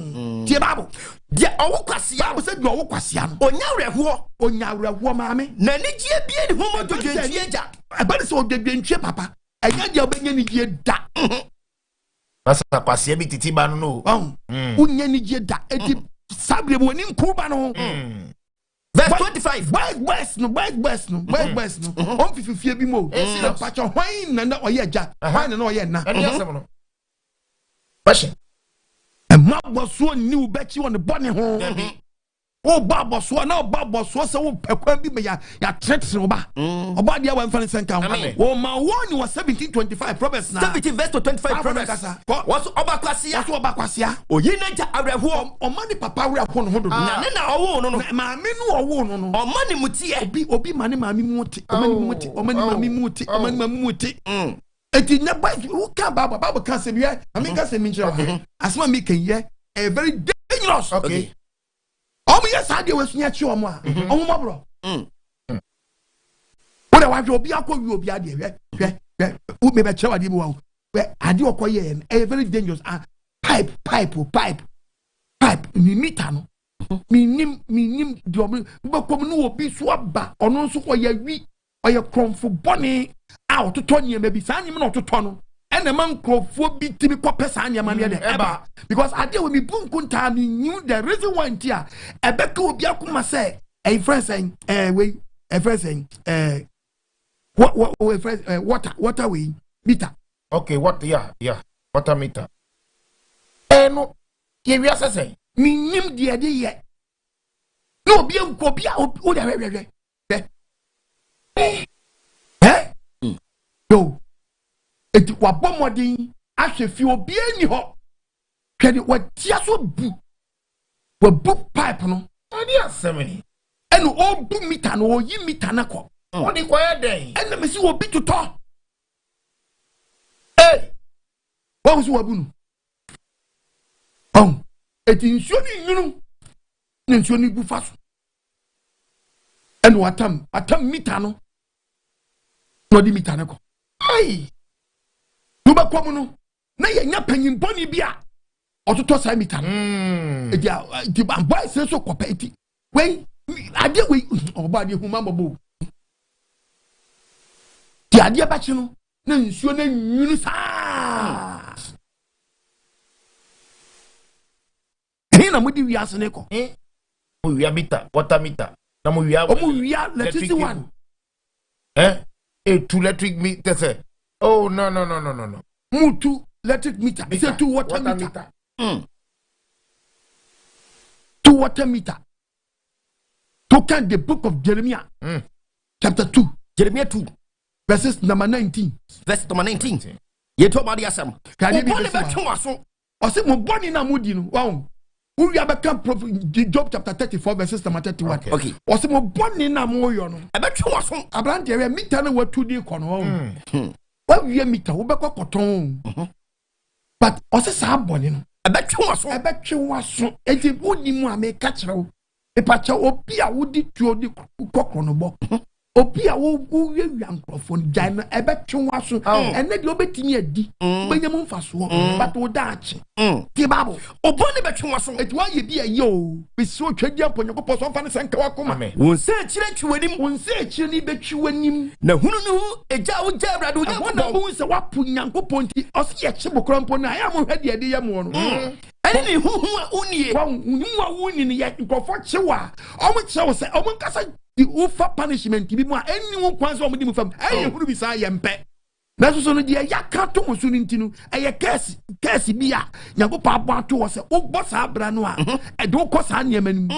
Tie Bible. Dia owo kwasia. Bible said your owo kwasia no. Onya reho maame. na ni gie bie ni homo to dwentie ja. Ebade se odedwentwe papa. Enya dia obenya ni gie da. Basa kwasia bi titi ba no. Unya ni gie da. Edi sabre bo ni nkuba no. Verse 25. West no. On fifie bi mo. Na pacho hwan na oye ja. Hwan na oye na. Eni asem no. Passion. Maboso ni ubechi won bone ho. O baboso na baboso se wo pekwa bi me ya tretre oba. Oba dia wan fan sen kan. O ma won was 17-25 Proverbs na. 17 verse 25 Proverbs. What's oba kwasia? Oyi na ja areho. O ma ni papa areho no ho do. Na ne na owo no. Ma me no owo no. O ma ni mutie. Obi ma ni ma mi muti. O ma ni ma mi muti. Eti na ba who can Bible can say yeah. I mean can say me nchira. Asma me can yeah. Very dangerous. Okay. Omo yes ade we sunya chi omo a. Omo mabro. Wo da wa hwe obi akọ obi ade hwe. Wo me be chewa de bi wa. We ade okoye very dangerous. Pipe. Ni meter no. Minim di omo be kom no obi so aba. Ono nso koye wi. Oye kromfo bone a ototo niam bi sa niam na ototo no ena man krofo bi timi kopesa niam na de eba because ade we mi bunku nta mi knew the reason why ntia ebeka obi akoma say a friend saying what friend water we meter. Okay, what yeah water meter. No ye wi asese mi nim de ye no obi enko bia o de hwehwe yo eti wa bomodin ahwefi obi ani ho kwede wa tia so bu wa bu pipe no ani asemeni eno o bu meter no o yi meter na ko oni kwa eden ena me si obi tuto wa wo so wa bu no eti nsuo ni nyunu ni nsuo ni bu fa so eno atam meter no no di meter na ko no ba kom no na ye nya panyimboni bia ototo sa meter no di ba boy se so ko peti we ade we oba de huma bobo di ade ba chi no na nsuo na nyunu sa hina mudi wi asene ko mo wi meter water meter na mo wi electricity one two electric meter say oh no mutu electric meter say two water meter two water meter to can the book of Jeremiah chapter 2 Jeremiah 2 verses number 19 verse number 19 ye to ma dia sam can you be so o se mo boni na mudi no wow we are back Job chapter 34 verses number 31 okay o se mo boni na mo yo no e be twa so abrante we meter na watu di kono wa wie meter wo be kokoton but o se sa boni no e be twa so enti woni mu ameka kire e pa cha obi a wodi tuo di kokono bo obi a wo wie nkrofon jan na e be twa so ene de obetimi adi benyam mfaso but wo daachi ti babo oboni be twa so eti wa ye bi aye o be si o twadi amponyo ko so mfa ne senka wa koma won se kire twanim won se kire ni be twanim na hunu no eja wo ja brado ja ko na won se wa pu nyankopon ti o se ye che bokrampo na ya mo hwade ade ye mo no ene ni huhu a unie wa hu a uni ni ye nkofo chewa o mo chewo se o mo nkasa di ufa punishment bi mu a eni wo kwanso o mo di mu fam aye hunu bi sa ye mpe na so no dia yaka to mo so ntinu eye case bi a nyankopon abo ato wo se wo bo sa abra no a e do ko sa niam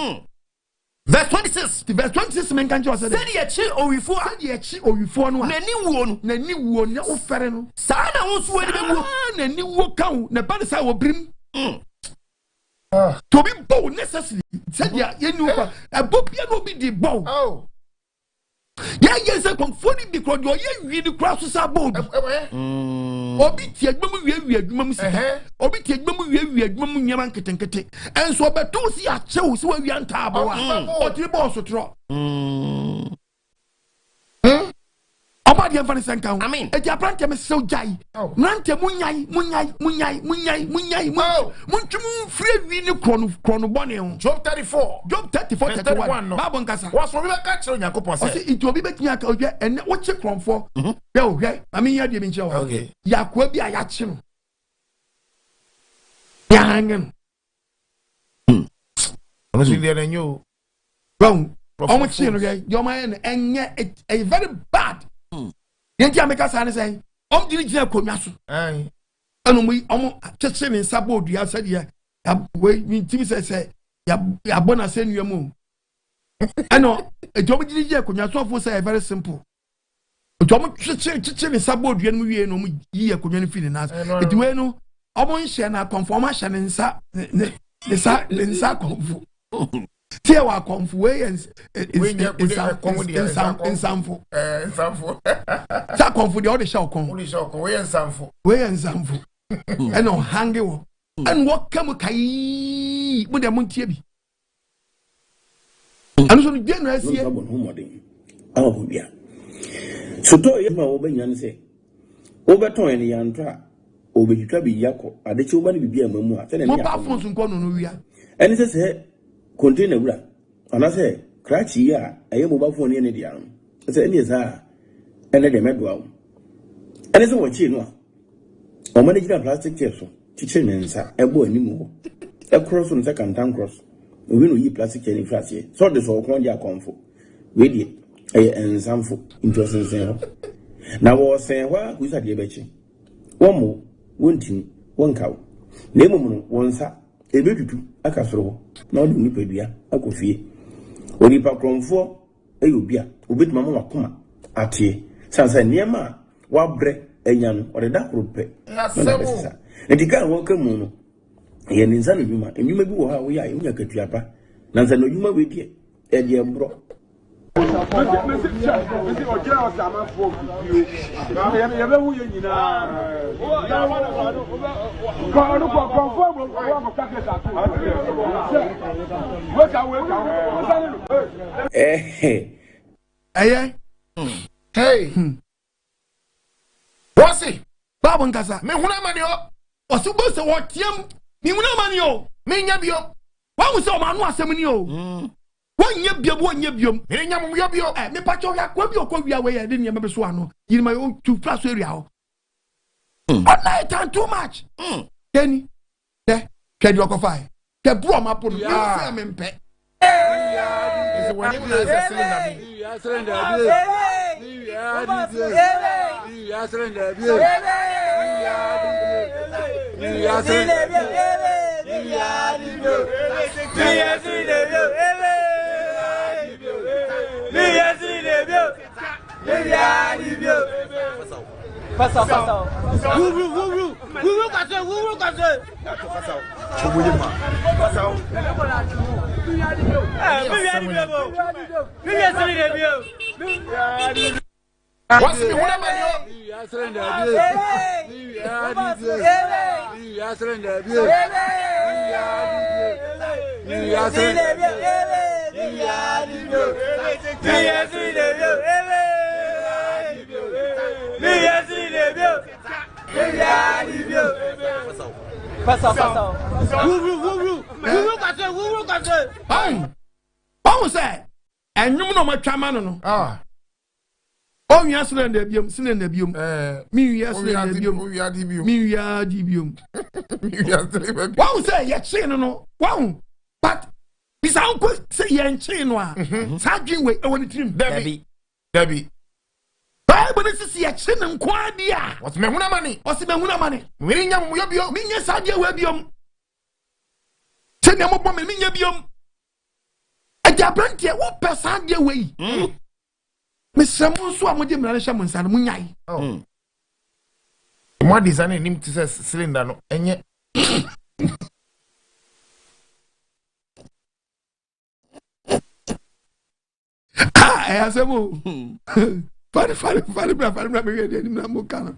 verse 26 men kan jo se de ye chi owifo no a nani wuo ne wo fere no sa na wo so ani be wuo nani wuo kan na ba sa wo brim To be bow necessary. Said ya, you know, a book no be the bow. Oh. Yeah, yes, I'm confounding because you're really crosses our boat. Obi tiag mamu we adwuma sika. Obi tiag mamu we adwuma nyama nketenkete. Enso obeto si a chew si we anta abawa. O ti boss tro. Obadi enfani senka. Amen. E dia plante me so jai. Nante munyai. Muntwum free wi ni krono bone ho. Job 34. Job 34:31. Bible nkasa. Was we ka kire Yakobon say. O say it obi betimi aka oje ene wo che kronfo. Be o hwe. Ami ya de bi nche o. Okay. Yakwa bi a ya che no. Ya hangen. Ono si le nyo. Bon. Omo che no ge. Yo ma enye a very bad. Yenti ameka sa ne say. Diri gina konwa so. Anu mu omo cheche ne sabo dua said ya we timi say ya bona se nua mu. Ano ejomo diri gina konwa so for say very simple. Ejomo cheche ne sabo dua mu wie no mu yi konwa no feel na. Eti we no omo nhye na conform ahye ne nsa ne nsa konfu. Tie wa konfu we nsamfo. Sa konfu de o de show kon. We nsamfo. We nsamfo. Eno hange wo. En wo kam kai mu de mun tie bi. Anu so de no asie. Awo bia. So to ye ma wo banya ne se. Wo beton ene yantra. Obejitwa bi yakọ adechi wo ba ne bibia mamu a. Mo ba fon so nko no wia. Ene se container wura ana se krachi ya aye mobile phone ne dia no se ene za ene de medoa wo ene se wo chi no a o manage plastic chair so chiche ne nsa ebo animu ho e cross on second time cross we no yi plastic chair ni frase so de so kon dia konfo we die aye ensamfo interesting sen ho na wo sen wa ku sa de be chi wo mo wontin wonkaw na emu no wonsa ebedudu akasoro na odi nipadua akofie onipa kronfo eyobia obetuma ma wakoma atie sansa niema wabre enya no ode da krope na edika wo kamu no ye ninsa no dwuma enwuma bi wo ha wo ya ye nya katuaba na nsa no dwuma we die e die bro Hey. What's it? Babu nkasa. Me huna mani o. Osubo se wotiam. Me huna mani o. Me nya bio. Wa hu se o ma no asem ni o. Wonye biom. Me nya mu bio. Me pacho ya kwa bi okwa we ya de niam be so ano. Yiri ma to plus area ho. Online time too much. Kenny. Kedi okofai. Ke bro ma po no. Se me mpe. Is when you say cylinder me. What's the one man Oh, yes, cylinder bium. Me, yes, cylinder bium. Wow, say, yes, no. Wow, but this uncle say, yan chain one. Sajin way, I want to trim. Debbie. Bible is a chin and quadia. What's me money? What's the money? We young Yobio, Minya Sadia Webium. Send them up on Minya Bium. A Jabrantia, what person your way? Miss Samuel Swamudi Malashaman San Munyai. Oh, what designing him to say cylinder and yet asemo. Fari bra me hear ni na mo kana.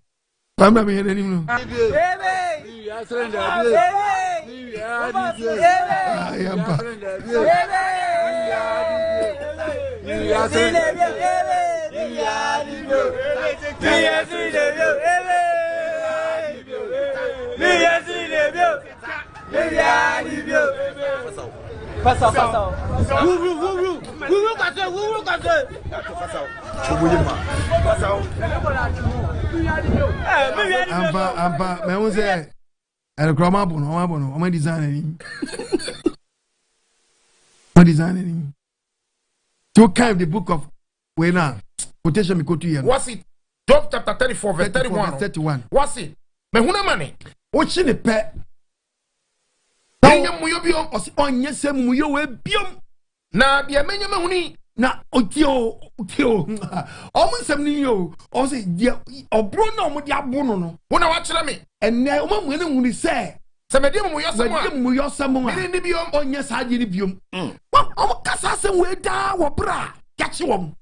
Fari me hear ni no. Ya surrender. Ampa, me won say el kroma bono, o ma design ni. What design ni? To kind the book of we now quotation me go to here. What's it? Job chapter 34 verse 31. What's it? Me huna mane. O chi ne pe. Enya muyo biom o si onye se muyo we biom. Na bia menye me huni. Na otio. O mu nsem ni yo. O se dia obro na o mu dia bono no. Huna wa kire me. Enne o mu ne huni se. Se me dia muyo semo. Me dia muyo semo. Ni biom onye sa agi ni biom. O mu kasa se we da wo bra. Yachi wom.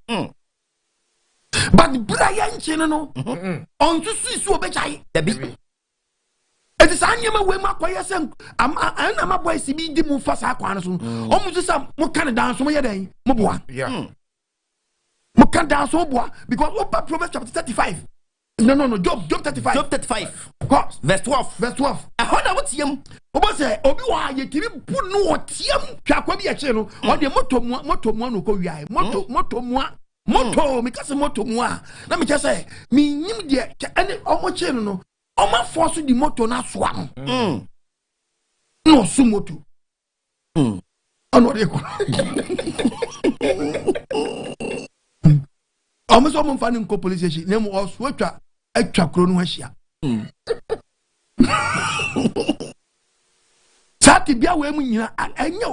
But Brian Chino on to Swiss obey. It is Anyama Wema Quayasem. I'm a boy CB Dimu Fasa Quanason. Almost some Mukan dance from your day. Mobua. Yeah. Mukan dance Mobua because what Proverbs chapter 35. No, Job 35. Job 35. Verse 12. I heard about him. Oba say Obi-Wa ye tiri put no tiam twakwa bi a no or the moto no ko wiai moto me kase moto mu a na me say me nyim de ene omo che no omo force di moto na soa no no su moto ono de ko omo so mo fani nko police station na mo oso atwa Krono ahia Sati bia we mu nyina enye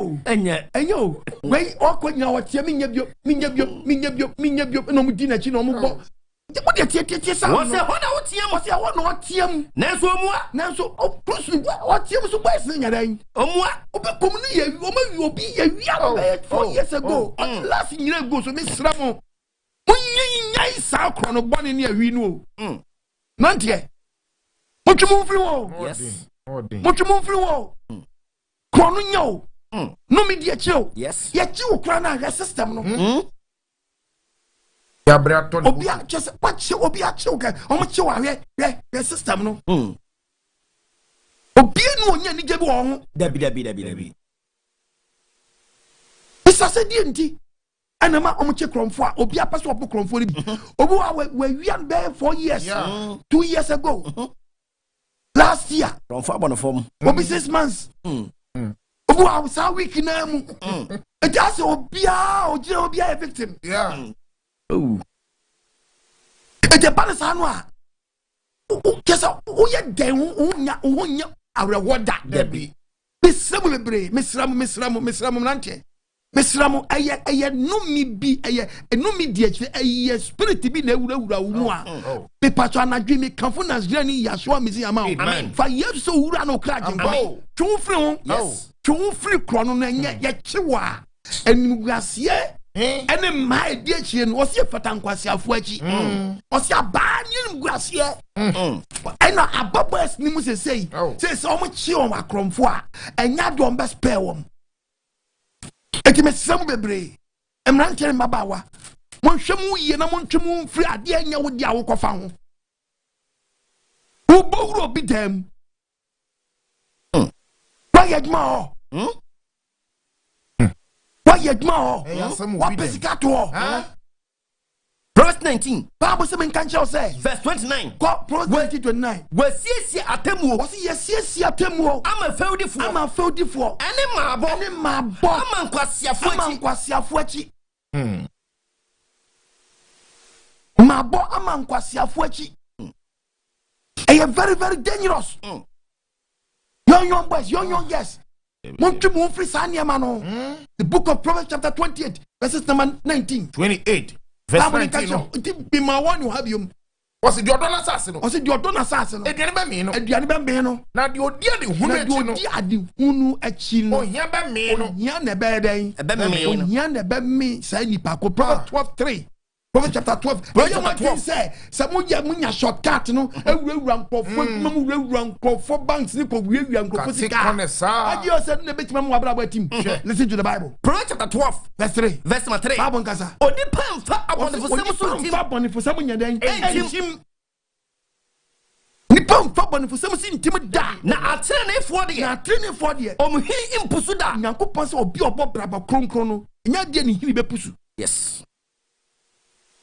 o we okonya wotie minya bio no mu di na chi no mu bo mo de tie sa wo se hona wotie mo se hona wotie mu nanso omua nanso oprusu wotie mu so boys nya dan omua obekom ni ye obi ye wia 4 years ago last year ago so me sra mo nyai sa Krono bone ne awi no nantie mo free wo yes mo free wo Krono nyo no me dia chill yes ya chill krana ya system no ya braton obi a just watch obi a chill ka o mo chill ahwe ya system no obi no onya ni jebi wo ho dabi isa se die nti ana ma o mo che kromfo a obi a paso opo kromfo ni bi obi wa wian be 4 years 2 years ago last year kromfo abono form obi 6 months obu a sa week na mu e just obia a victim e je balance anu a o kesa o ye den o nya arewoda debi misramu bebre misramu nante misramu eye numi bi numi di eye spirit bi na ewura mu a pe patwa na dwi mi kanfo na zira ni yaswa misi ama fa yeso wura na okra jimba twufri ho yes twufri Krono na ye chiwa enugase ene mai di achie no osie fata nkwase afo achi osie aba ni ngwase ena ababas ni mu sesei se o mo chi o akromfo a enya do mbe spare wom eti mesam bebre emran kere mabawa mo hwemu ye na mo ntwemu mfiri ade anya wo di awokofa ho wo bowro bi dem Wayedma what pescato Verse 19 Bible say men can't say verse 29 God Proverbs 29 wasiesie atemu was yes atemu ama feudifo ene mabo ama nkwasiafo achi mabo ama nkwasiafo achi very very dangerous young boys young girls Montu free sanya mano. The book of Proverbs chapter 28 verses number 19 28 verse 19 be my one you have you Was it your donor assassin? Was it your donor assassin? It never mean. Now you dear the Hunu a chino. Oh, Yaba me, Yana Bede, Yana Bemi, say Nipaco, Proverbs 12:3. Proverbs chapter 12. But you might say, some young shortcut, no, a real run for banks, Nico, real young for you said the bit about him. Listen to the Bible. Proverbs chapter 12, verse 3. Verse 3. Babon Casa. Oh, the palm upon the for someone you're then. Him. Nippon for some timid da. Now, I turn it for the year, training for the year. He impusuda. Yanko pass or be a bob braba Krono. Not getting Hilibepusu. Yes.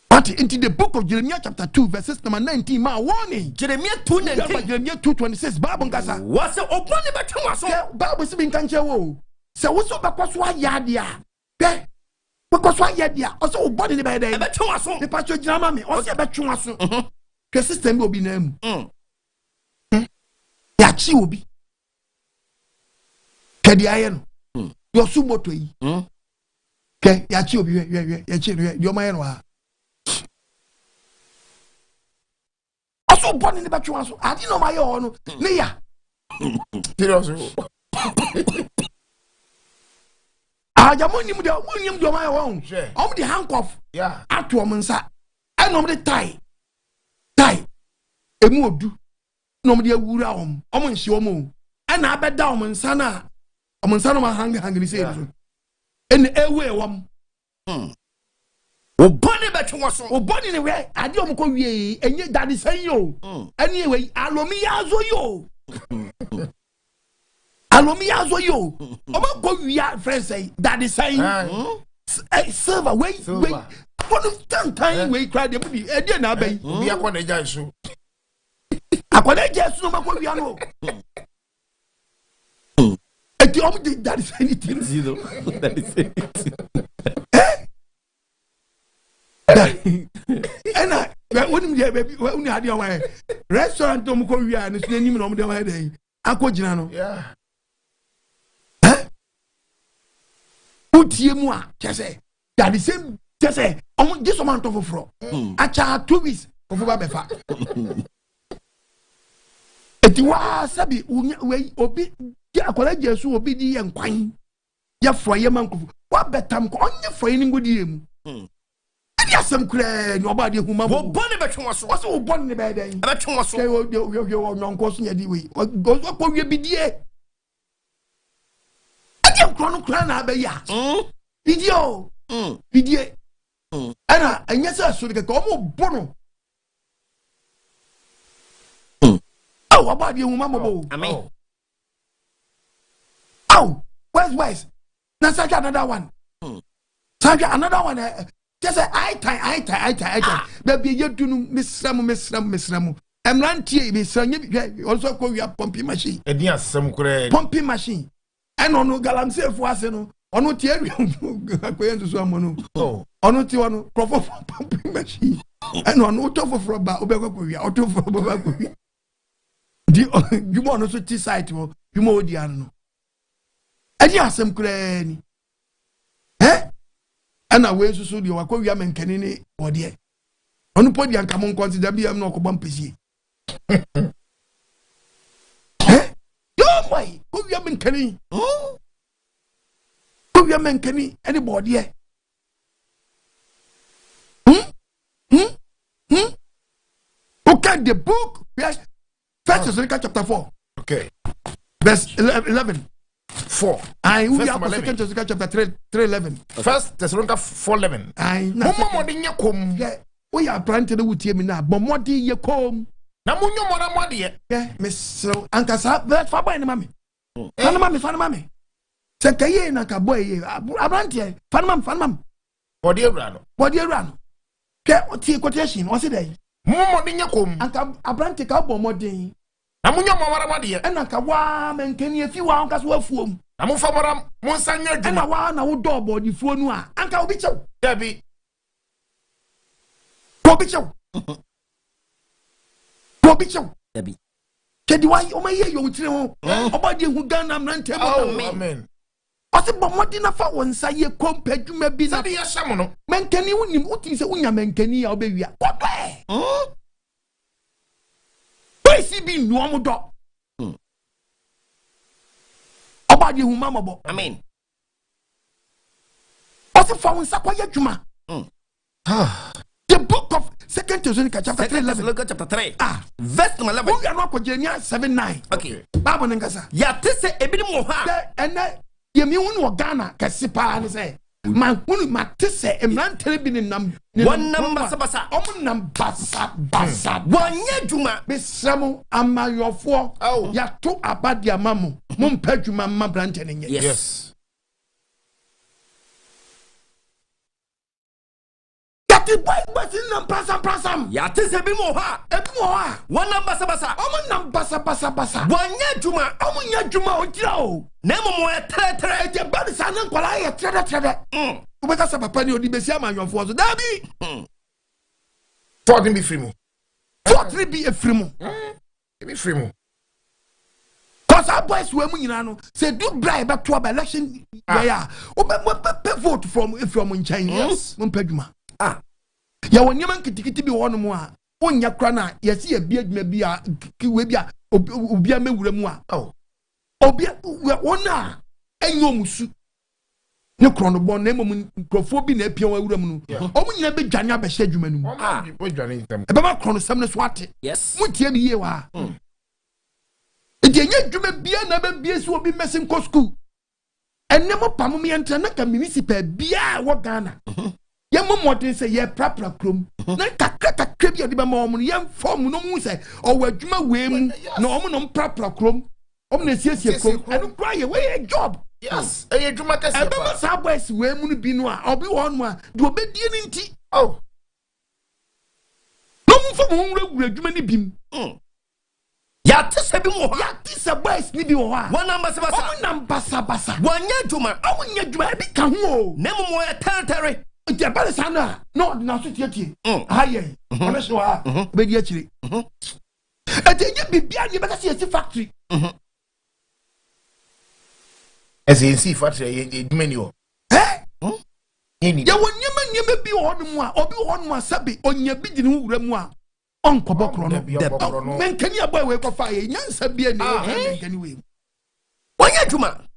But into the book of Jeremiah chapter 2 verses number 19, my warning. Jeremiah 2:19. Jeremiah 2:26. Babon Casa. What's the open about Bible saying can't so what's up because why yadia? Because why yadia? Also, body in the bed. The pastor drama me. Also, about you. Your system will be named. Yachi will be. Kedi iron. Your sumo to yi. Okay, Yachi will be. Yachi, your man. Also, born in the back. I didn't know my own. Nia. Jamonium, do my own. I'm the handcuff. Yeah. At woman, sir. I know the tie. A more do. Nobody would on. I'm sure more. And I bet down on Sana. I'm on Sana, my hungry say. In the airway, one. Oh, bunny, but you was oh, bunny, anyway. I don't go ye, and yet that is say yo. Anyway, Alomiazo yo. Alomiazo yo. I'm going to your friends say that is saying. Server, wait. For the time we cried the movie, and then I be a one issue. I want just no matter what we know. That is anything. That is anything. And I wouldn't be baby when you had your way. Restaurant Tom Korea and it's name on the way. Uncle Giano. Yeah. Put you more, just say. That is same, just say. On this amount of a fro. I charge 2 weeks of Babefa. It was Sabi, we obi, ya college, so obedi and quine. Ya for your man. What better on your friend good him? Yes, some clear nobody who my bonnet was also born in the bed. I bet you was your non costing a way. What goes up on your BDA? I can't Krono clan abeya. Video. BDA. Anna, and yes, I should get almost bono. Oh, about you, Mamma. I mean, oh, where's now, such another one. Such another one. Just say I tie. Baby, you do Miss Ramu. I'm ranty, Miss Ramu. Also call your pumping machine. And yes, some pumping machine. And on no galam self was no. On no theory, going to someone. Oh, on no theory, proper pumping machine. And on no top of rubber, Obegoria, out of Obegoria. You want to see site, you more the animal. And yes, some cranny. And I went to so you are called Yaman Canini or dear. On the point, come on, consider me, I'm not a bumpy. Yo, my, go Yaman Canny. Go Yaman Canny, anybody. Okay, the book, yes. First Thessalonians chapter 4. Okay. Verse 11. 4. I we are Second Thessalonians chapter 3:11. First Thessalonians 4:11. I Mama dinya kom. Yeah, we are planted with you now. But more di ye kom. Na munyo mora modie. Yeah, Miss Ankasa that for boy mami. Fan mami. Se kaye na ka boy ye. Abrantie. Fan mam. Body rano. Ke oti quotation, what's it there? Momo dinya kom. Anka abrantie ka bo modin. Amunyo mawara modie. Ena ka wa menkani afi wa anka so afuom. Amufa mora monsanya djuma. Ena wa na wo do body fuo nu a anka obi chew. Dabi. Obi chew. Dabi. Kedi wa o maye yo tire ho. Obadi hu Ghana mrante mo. Amen. Ose bo modi na fa wonsa ye kompadwuma bi na. Sadi ya shamu no. Menkani wonim utin se unya menkani ya obewia. Kodwe. boys bi nuomo do obadi huma mabo Amen. also for nsakwa yadwuma the book of 2 Thessalonians chapter 3:11 chapter 3 verse number 11 we are not Jeremiah 7:9 okay Bible ngasa ya tese ebi mo ha ene yemi hu no Ghana kase pa ne say man hunu matese emrantere bi ne nam one number sabasa nam basa wanya dwuma besramo amayofo ya to abade amamu mo mpa dwuma ma brante ne nye yes the boy was in them prasam ya tese bi mo ha one number sabasa nam basa wanya dwuma nya dwuma ogira o na mo e tre e bad san nkwala ye tre ubeka sa papa ni odi besi amanyofo so dabi Forty be free mo. 43 be a free mo. Be free mo. Cause our boys we mu nyina no say do bribe back to our election yeah. Vote from nchen yes. Mo paduma. Ya wonyema nkitikiti bi wono mu a onya kra na yesi ya bi adwuma bi a we bi a obi a mewura mu a. Obi wona enyo musu. Ne Krono bon na emom nkrofo bi na apia wa wura mu no omu nyina be dwane abehye adwuma nu mu We dwane ntam. e be ma Krono sam ne so ate yes mutie ne ye wa enti enya adwuma bia na be bia si obi mesin ko school enemo pam me entra na ka municipal bia wo Ghana ye momodin se ye prapra krom na kakra bia de be ma omu ye form no mu se o wa adwuma we mu na omu no prapra krom omu na siesie krom enu kra ye we job. Yes, e dwuma kase. Ebe ma sa boys we mu no bi no a obi won mu a de obedie ni nti. Oh. No mu fo mu nwura dwuma ni bim. Ya tese bi mo ha. Ya tese boys ni bi wo ha. One number sabasa. Omo nam basa. Wanya dwuma. Omo nya dwuma bi ka ho o. Na mo e territory. Nti abale sa na no na so tietie. Aye. Ono so ha. Obedie akire. Ate nya bibia ni be ka se factory. As you see, factory, many of ya wonyema bi wonum a obi wonum asabe onya bi dine wura mu a onkobo Krono menkani aboy we ko fa ye nyansa bia ne menkani we wanya dwuma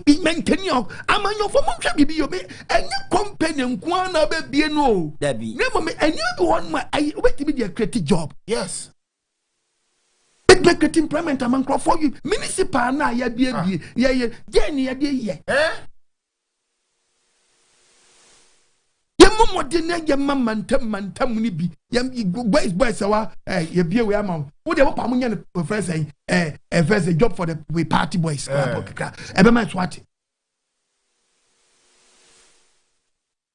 bi menkani o amanyofo mo hwa bibi yo me enye company nko na ba bie no dabi ne mo me enye bi wonum a obetimi dia create job yes. Make employment among for you municipal na ya bie ye ni ya de ye ye momode na ye mantam ni bi ye boys wa ye bie we am wo de wo pa mo nya no friends first a job for the we party boys e be man swat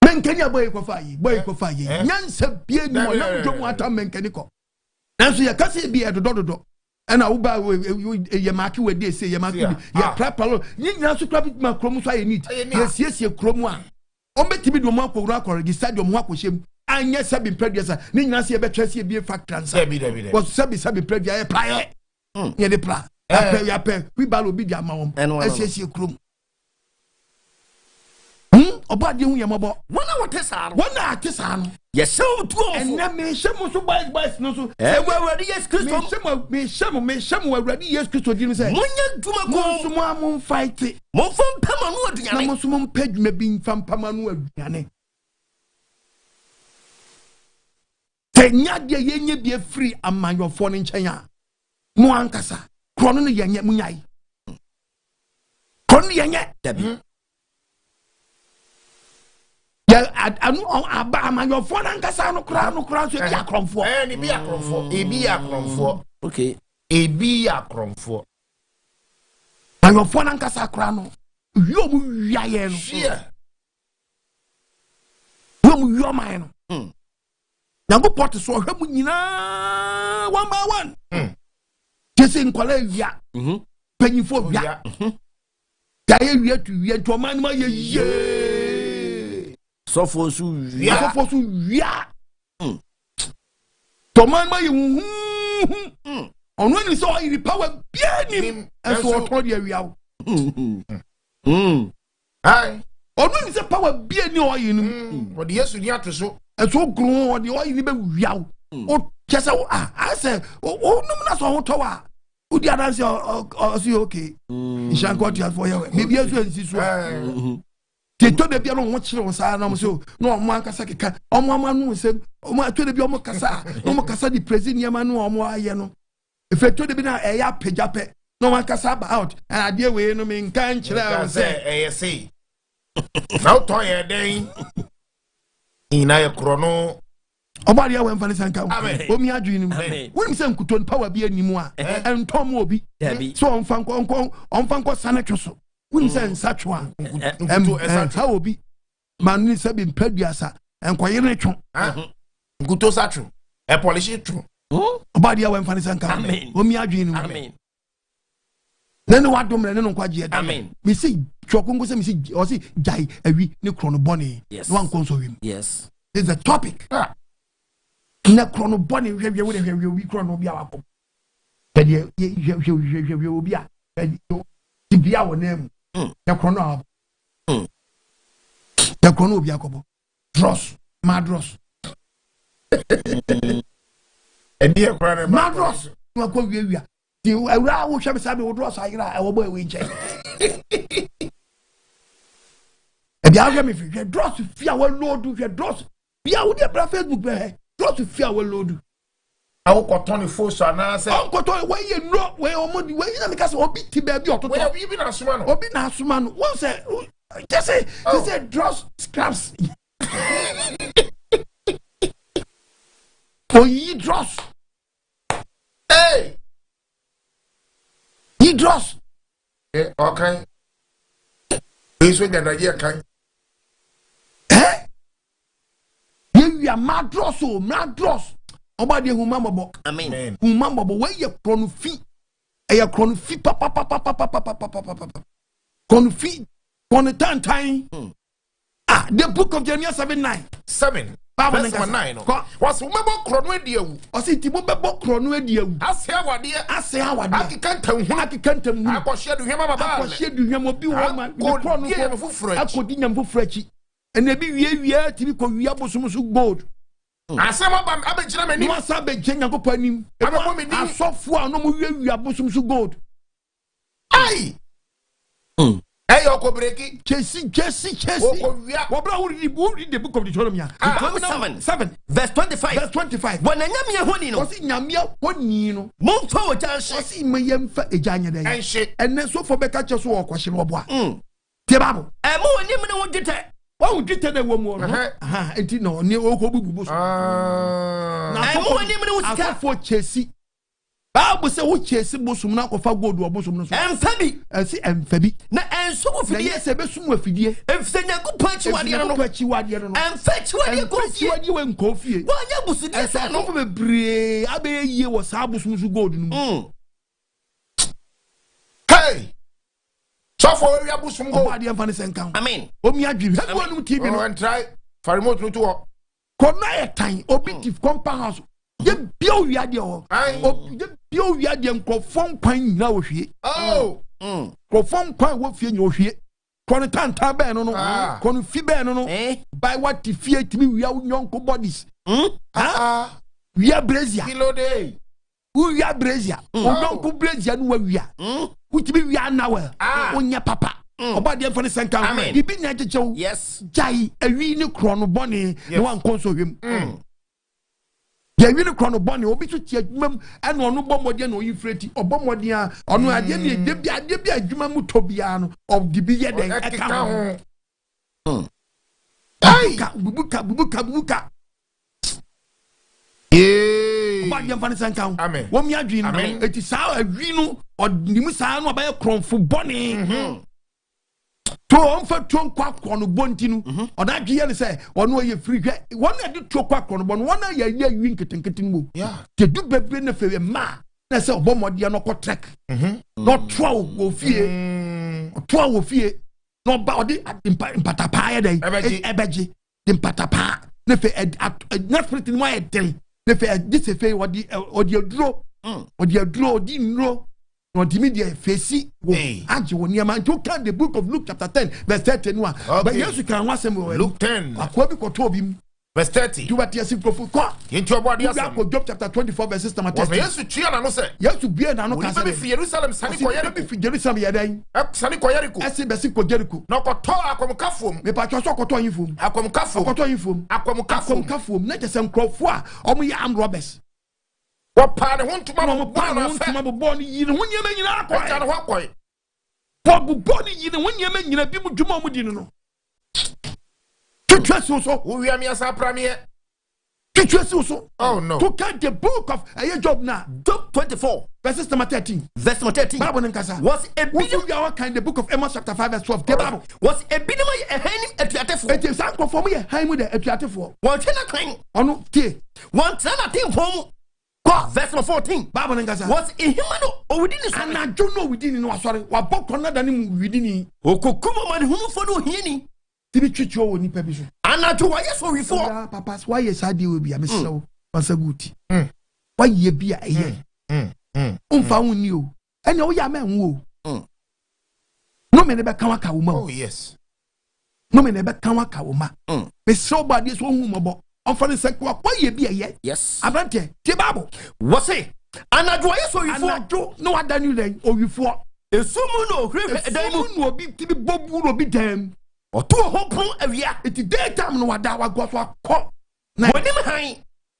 men kenya boy ko fa yi nyansa bie ni mo na dwo mo ata men kani ko nanso ye kase bi e dodo and I will ye mark we dey say ye mark ye prapalo ni nyina so krap ma krom so aye need yes krom a o betimi do mo akowura akor register do mo akoshem anya sabi producer ni nyina se ye betwa se bi factory answer was sabi producer ye ply ye de pla ya pe we balo bi dia ma won yes krom obade hu ye mobo wona wote sa no yes so to and na me shemu so boys no so e awurade yes Kristo me shemu awurade yes Kristo di no say munya dwuma ko so mo am fight mo fam pama no aduane na mo so mo padwuma bi fam pama no aduane tenya de yenye bi free amanyofo no nchen a mo ankasa Krono no yenye munyai Krono yenye dabi ya anu aba amanyofo na nkasa no kra so bi akromfo ni bi akromfo okay ebi akromfo amanyofo na nkasa kra no yo mu wiaye no yo mu yo man no nango pot so hwa mu nyina one by one jese nkola wia panyifo wia daye wia tu wia to man ma ye so for so wia to man ma ye onu ni so yi power bia ni eso oto de wia wo hi onu ni se power bia ni o yi ni o de yesu ni atoso eso gro o de o yi ni be wia wo just I say oh no na so ho to wa udi adanse o see okay nshanko to for here maybe azu ansi so to de bia no ho kire won sa na mo so no mo ankasa keka omo amanu nsem omo to de bia omo kasa di president ma no omo aye no if to de bi na eya pejape no one kasa about and ade we no me nkan kire say say now to ye den ina ye krono obari ya wemfa sanka omi adwi ni woni se nkuto power bi animu a entom obi so onfanko sanetwo so woni se nsatwo a nkuto esatwo obi manu se bi mpaduasa enkoyere two nkuto satwo e polish two obari ya wemfa sanka omi adwi ni amen nene wadomre nene nkwaje amen mi si chokungu se mi si o si Gyae Awi ni Krono boni Wanko Nsohwe yes is the topic na Krono boni hwe wi Krono bia wako pede hwe obi a di bia wonam na Krono na Krono obi akobo dross madros edi e Krono madros wako wi ti awura wo hwe sabe wo dross ayira e wo boy we nche e bia hwe me hwe dross fia wo load hwe dross bia wo dey bra Facebook be dross fia wo load awo koton fo so na say koton we ye no we omodi we na me ka say obi ti ba bi ototo we bi na asuma no obi na asuma no won say just say dross scraps for you dross hey he dross okay we so that year kan you are madros o madros obade huma mobo amen huma mobo we ye Krono fi e Krono fi papa Krono fi Krono tantan the book of Jeremiah 7:9 verse 9 was remember Krono ediawu o si ti mo bebo Krono ediawu ase awade akikantam akohye duhwema baba akohye duhwema obi wo ma Krono akodi nyam fufurachi ene bi wie ti bi ko wie abosomso gold asema bam abegyina mani no asa begye nyakopa nim asofo a no mo wie abosomso gold ai ayo ko breki chesi wobra who read the book of Deuteronomy 7 verse 25 when nyame honi no osi nyame honi no momfa wo janhye osi mayemfa ejanye den enhye enne so fo beka che so okwhye no boa tie babo mo woni me no dwetɛ wo dwetɛ na wo mu no enti no ne okobubu so na mo woni me no sika afo chesi Bible say wo chesi bosum na kofa gold obosum no so emfabi asi emfabi na enso wo fidie se besum afidie emfa nyankopɔn chiwade no emfa chiwade kofie we nkofie wanya busudie sa no fo bebre abeye wo sa bosum so gold no hey so for we abusum gold obade emfa ne senkan amen omi adwiri he no TV no and try for remote no to Krono etan obi tif compound house ye bio wiade ho ye bio wiade nkofon kwan nyina wo hwie nkofon kwan wo fie nyina wo hwie Krono tanta be no Krono fi be no by what fie timi wia nyonko bodies wia brazier kilo day wia brazier nyonko brazier no wia utimi wia na wa onya papa obade emfa ne senkan ibi na jechew yes Gyae Awi ni Krono boni no Wanko Nsohwe Gyae Awi ni Krono boni obi to tie adwumam ene ono bomode na oyi freti obomode a ono ade na ade bi adwuma mu tobia no of the bi ye den eka ho ai bubuka obade emfa ne senkan wo mi adwi no eti saa awi no odimu saa no obaye kronfo boni to on fa to kwa Krono bonti no ona dwe ne say ono ye free hwe wona de to kwa Krono bon wona ya ya wi nketenkete mo te du bebre na fe ma na say obomode no ko trek no tro wo fie no ba odi impatapa ya dai ebeji de impatapa na fe na spirit ni mo ya den na fe this fe odi aduro odi nro no the media face wo age wo niam and you can the book of Luke chapter 10 verse 30 no but Jesus can wasem Luke 10 akwa bi koto obi verse 30 do what yes profo kwa Into your body. Job chapter 24 verses number 10. Yes, to cheer and say. Yes, to be an answer. Jerusalem, Sani Koyariku. Jerusalem, Yaday. Sani Koyariku. I say, Bessico Jericho. No, Kotoa, Akomkafum. Me Pachoso Kotoyifum. Akomkafum. Let us Crofwa. Or me armed robbers. What part of one to my born in when you mean Walkway. For body in when you mean you have been Jumamudino. To we are Mias Premier. Oh no. To cut the book of a job now. Job 24. Verses number 13. Verse number 13. Bible and Casa. Was a bit of kind the book of Amos chapter 5 verse 12. The Bible. Was a bit of a hand at the it is uncle for me a hand with a theater. One ten a claim. Oh no, tea. One ten a thing home. Verse number 14. Bible and Casa. Was a human or within the and I don't know we didn't know. Sorry. What book on that than within Okokuma man who follow Hini. To be treated with any permission. And I do why so before. Papa's why yes, I will be a miss. Was a good. Why ye be a year? Unfound you. And no yaman woo. No man ever come a cowma. Oh, yes. No man ever come a cowma. Be so bad this one about. On for the second, why ye be a year? Yes. I don't tell. Tibabo. What's it? And I do why so before. No, I done you then, or before. If someone will be to be Bob will be damned. Or to a whole pro area. It is daytime no ada wa go to call. Na woni me han.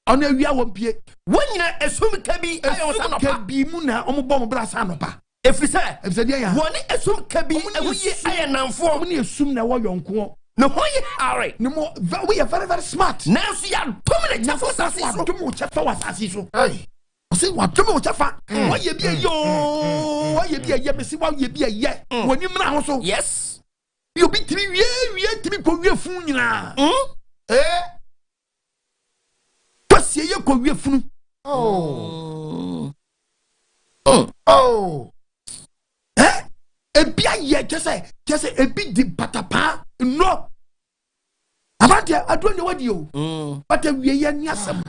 On area won pie. Wonyina esum ka bi ayo sa no pa. Bi mu na omo bom bra sa no pa. Efise dia ya. Woni esum ka bi ehuye ayenamfo. Woni esum na wo yonko. No hoye are. No more we are very very smart. Now see ya dominate na for sasi so. To mo chefa wa sasi so. Hey. I say what to mo chefa. Why ye bi yo. Why ye bi ye me see why ye bi ye. Woni mna ho so. Yes. You be three years to be Korea Funia. What's your Korea Fun? Oh, a beer yet, just say a big deep patapa. No, I don't know what you, but we are near some.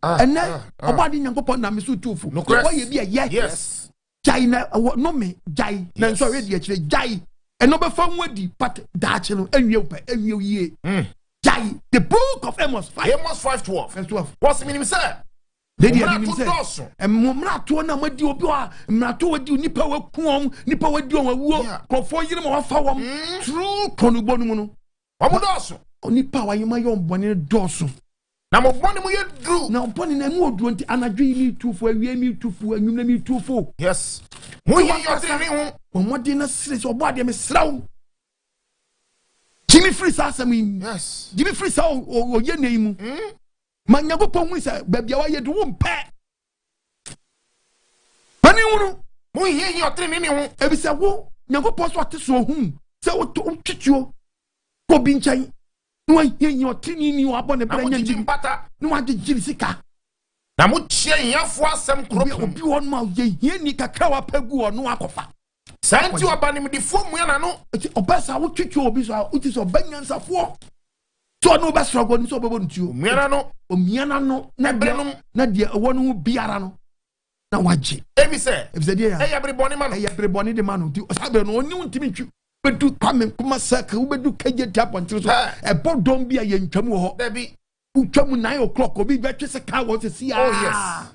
And now, about in your papa, Namisu Tufu. No, why you be a yes. China, what no me, Gyae, then sorry, Gyae. And number 4 word but that and you ye. Gyae, the book of Amos 5:12. What's the meaning, sir? Lady and Mumra to an amadio, Mrato would do Nippa Kum, Nippa would do a walk for 4 years more for true Conubono. What would also? Only power you my own one in dorsum. Now, one we drew. Now, putting a more 20 and I dream me 2 for me 2 for and you name me 2 for. Yes. When what dinner says or body is slow. Jimmy Freeze asked me. Yes. Jimmy Freeze or your name. Man, you go pon with baby, why you do pet. Money, we hear your training. Every say, whoa, you go post what is so whom. So what to teach you? Go bin chai. No, I hear your training you upon the brain and butter. No, I did Jessica. Na mo chia nya fo asem kropom obi won ma ye hie ni kakra wa pagu ono akofa santi obanim di fo mu na no obasa wo twetwe obi so uti so banyansa fo so no be struggle ni so bebo ntuo omiana no na de wonu hu biara no na waje ebi se dia ya everybody man everybody de man nti osabe no oni ntimi twi bedu kwame kuma saka wo bedu kaje tap on so e bodom bia ye ntwam ho dabi Uchamu 9 o'clock, obi betwe se car was see. Oh yes.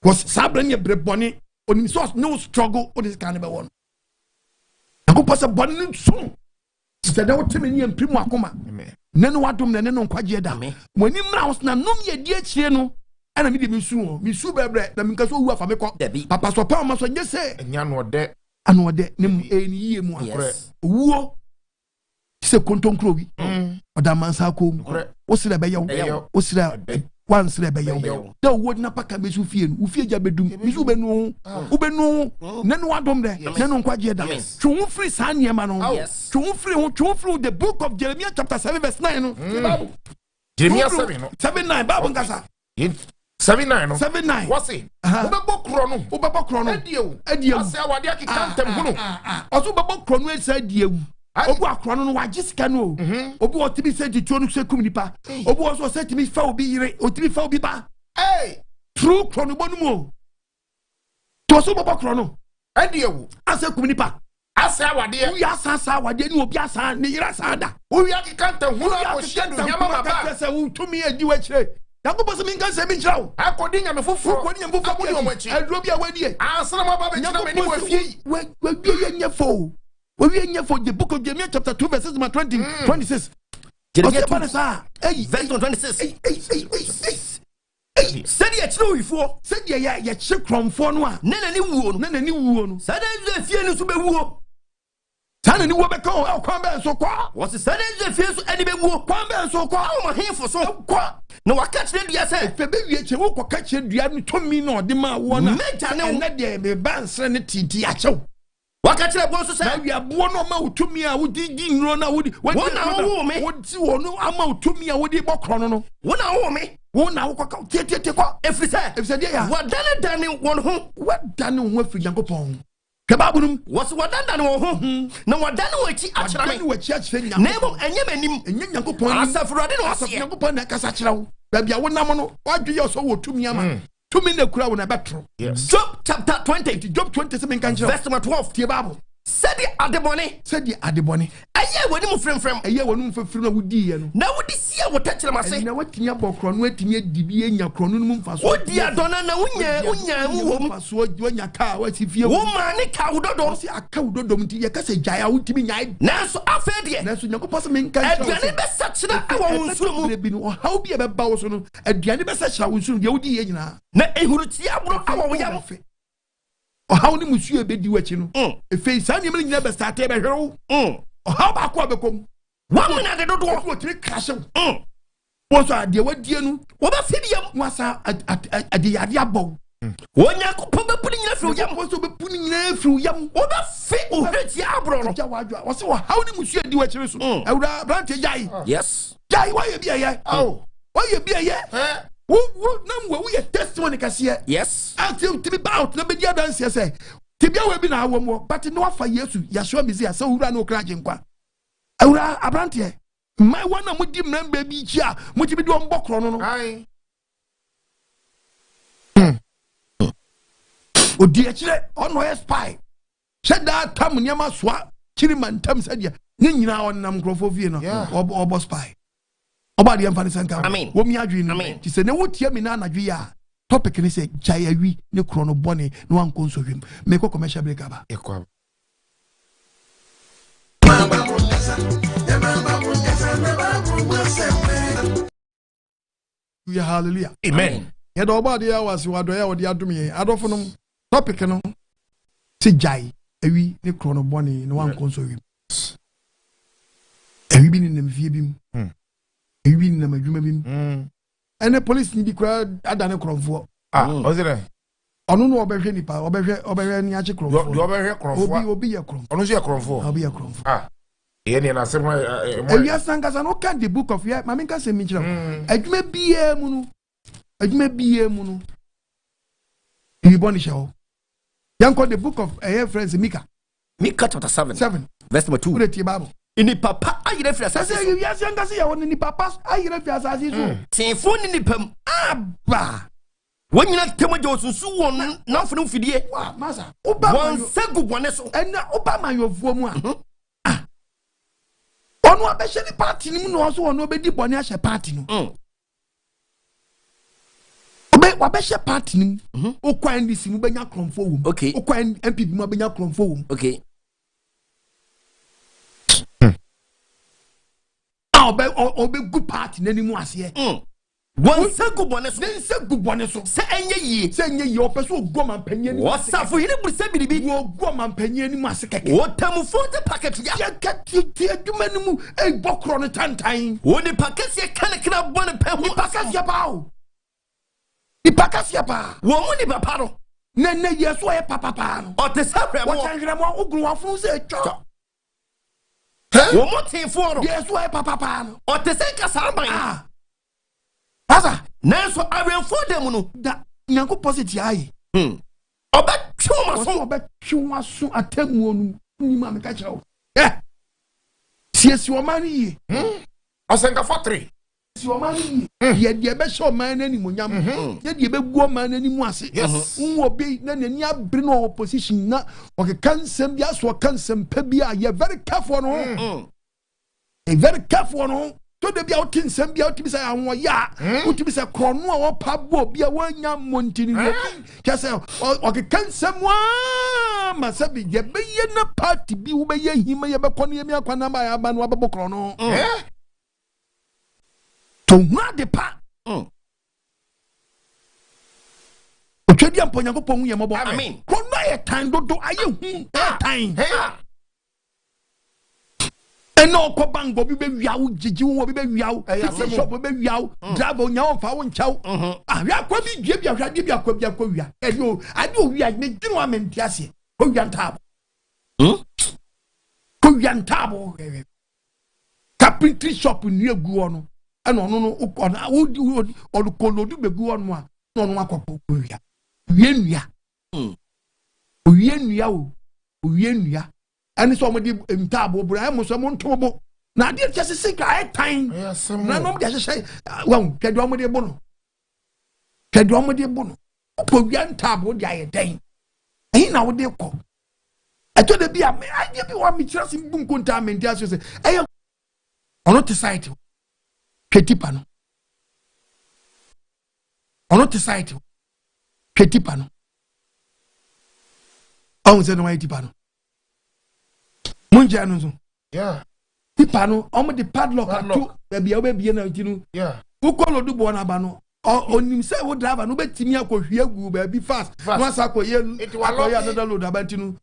Was sabren ye breboni on so no struggle on this kind of one. I go pass a bonny soon. Said what to me and primu akoma. Neno wadom na neno nkwaje da. When him house na nom ye die chie no. Ana mi de mi su bebre na mi nka so wu afa me ko. Papa so pa ma so nye se. Enya no de. Ano de nem eni yie mu akore. Wo se kontonkro bi. Odamansa ko mu. Osira be yaw osira once le be yaw da wod na paka be su fie no fie ja bedum misu be no ubenu nenu adom de nenu nkwaje da twu free sa niema no twu free the book of Jeremiah chapter 7 verse 9 no Bible Jeremiah 7 no 7:9 Bible ngasa 7:9 no 7:9 what's it ubebo krono adiewu ase awade akika ntem hunu oso ubebo krono ese adiewu obu akrono no waje sika no obu otimi se dituo no se kum nipa obu oso se timi fa obi yire otimi fa obi ba true krono bonumo to so baba krono adiewu ase kum nipa ase awade wi asa awade ni obi asa ni yira sa da wi akika ntem hunu ko shedu nyama baba se utumi edi wa kire Yakobos mean can say me chow. I could ding me for when you move from I drove your way. Answer my baby. When we are in your foe. When we are in your for the book of Jeremiah chapter 2 verses 26. Verse 26. Said ye true before. Said ye check from for no. Nana ni wuo. Said ye fear no so be wuo. Tana ni wo be ko kwamba so kwa. What said ye fear so any be wuo. Kwamba so kwa. O ma hin for so kwa. No wa catch the dua say. Fe be wie che wo kwa catch dua no to mi no de ma wo na. Meja ne na de be bansre ne titi a chew. Waka kire bo so say. Na wi abo no ma utumi a wodi di nro na wodi. Wona wo me. Wodi wo no ama utumi a wodi bokro no. Wona wo me. Wona wo kwa tie kwa. Efrise dia ya. Wadane won ho. Wadane wo afiri Nyankopɔn. Kebabunum was wadane wo ho. Na wadane wo chi achira me. Wadane wo chi achira Nyankopɔn. Na ebo enye manim. Enye Nyankopɔn. Asafurade no ase. Nyankopɔn na kasa kyerɛ wo. Ba bia wo nam no, wadwe ye so wo tumi ama. Tumi na kura wo na betro. Job chapter 20. Job 27 kan kyerɛ. Verse 12. Tie Bible. Said the adebone. Aye woni mu frem. Aye woni mu frem na wodi ye no. Na wodi sia wo tachere mase. Na watimi abokro no atimi adibi enya krono no mu mfaso. Wodi adona na unya mu wo mfaso wonya ka wati fie. Wo ma ne ka wododo. Si aka wododo mti ye ka se Gyae Awi timi nyai. Na so afa de. Na so Nyankopɔn se menka. Aduane be sachira awo nsuru mu. Bi no how bi e be ba wo so no. Aduane be sachira wo nsuru de wodi ye nyina. Na ehuruti abro awo yam. How ni musu ebedi wachi no efe sa ni nyina be start e be hwerew how ba ko abekom wa mu na de dodo wo tiri crash wo so ade wadie no wo ba fidiam wasa ade yade abɔ wonya ko be puni nyina fru yam wo so be puni nyina fru yam wo ba fi ohweti abro no ja wadwa wo so how ni musu edi wachi so awura brante Gyae yes Gyae why ye bia ye why ye bia ye wo nam wo ye testimony kase yes until to be bout na be dia dance say tibia we bi na awom but no afa Yesu Yahshua Messiah say wura na okra genkwa awura abrante my one na mudi mramba bi chi a mudi bi do mbokro no ai odi akire ono ye spy sheda tam nyama soa kiri mantam sadia ni nyina onam krofo vie no obo spy oba de mfa ne sanka wo mi adwi no ti se ne wotia mi na anadwi ya topic ni se Gyae Awi ne Krono bone no Wanko Nsohwe me ko commercial break aba ekwa hallelujah amen ye do oba de ya wase wado ya wode adom ye adofo no topic no se Gyae Awi ne Krono bone no Wanko Nsohwe awi bi ni na mfie bi ewi na madwuma bi ene police ni bi kra adane kromfo ozire onu no obehwe nipa obehwe ni ache kromfo do obehwe kromfo obi ye kromfo onu je kromfo obi ye kromfo ye ni na se mo ewi asangasa no kan the book of ya mama nka se mi kira adwuma biye mu no ni boni shawo yanko the book of friends Mika chapter 7 verse number 2 read the Bible ini papa ayire fi asase so you yasi angasi ya woni ni papa ayire fi asase so tinfo ni pam aba wonyina temaje osunsu won na mfunu mfidie wa masa oba won segu bone so ena oba mayofuo mu a onu abehye ni party ni mu no so onu obedi bone ahye party no wabehye party ni okwan ndc mu benya kromfo wo okwan MPP mu benya kromfo wo okay obe good party nani mu ase won segu bone so nen segu bone so se enye yi opeso ogwo mampanye ni wasafo yire burse biribi wo ogwo mampanye ni mu ase keke wo tamfo de packet ya kati aduma ni mu bokro no tantan wo ni packet ye kanekra bone pe hu packet ya bawo ni packet ya ba wo mu ni papa no ne yeso e papa no o te sapre mo wo tanhire mo ogru wafun se cho wo mo tinfo no yeso e papa no o te se kasa ban asa nanso awenfo dem no da Nyankopɔn se ti aye oba twuma so atamu onu ni ma me ka kira siesi o man yi asenga for3 si o man yi ye de be hye o man nani monyam ye de be gu o man nani mu ase nwo bi na nani abre no opposition na o ke kansem bia so kansem pa bia ye very careful no very careful no so de bia otin sem bia otimi say anwo ya otimi say krono a opabo bia wanya montini wo kese o ke kansem wa ma sabi je beye na party bi wo beye hima ye be kono ye mi akwana ba ya ba no ababo krono to na de pa otwedi ampo Nyankopon ye mobo amen krono ye tan dodo aye hu tan eno ko bango bi be wiawo jiji wo bi be wiawo shop be wiawo driver nya wo fa wo nchawo ya kwa bi due bi ahwade bi akwa bi akwa wia eyo ade o wia ne dinu amenti ase o wia ntabo ko wia ntabo carpentry shop ni egu ono eno no o kolodu be gu ono a no no akwapo wia wienua o wienua o wienua ani so mo di ntabo bra mo so mo ntobo na de chese sika ai tan na no de hye wa kedo mo de bo no kedo mo de bo no ko wi ntabo de aye den ehin na wo de ko eto de bia me aje bi wa mi kira sim bu nkonta me ndia so se eyo ono te site kwetipa no ono te site kwetipa no on se no wa tipa no munja no so yeah tipa no omo de padlock atu bia obebie na ntinu yeah wo kolo du bo na ba no onim say wo driver no betimi akohwie gu ba bi fast no asa koye akoye another load aba ntinu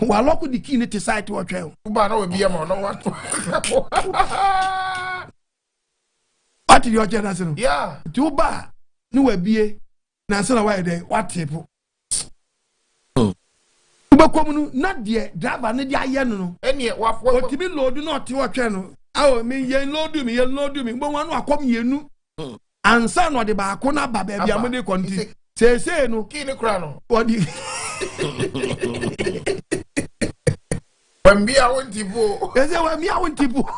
wa lock the key ne te site wo twen ba na we bia ma no what ati yo je na se no yeah tu ba ni wa bie na se na wa dey what tip Ubekomunu na de driver ne de aye no no enie wa otimi load no te wo twen no awo me ye load mi gbo wan akom yenu ansa no de ba ko na ba ba bia mo de konti se no kini kra no odi wambia wontipo eze wambia wontipo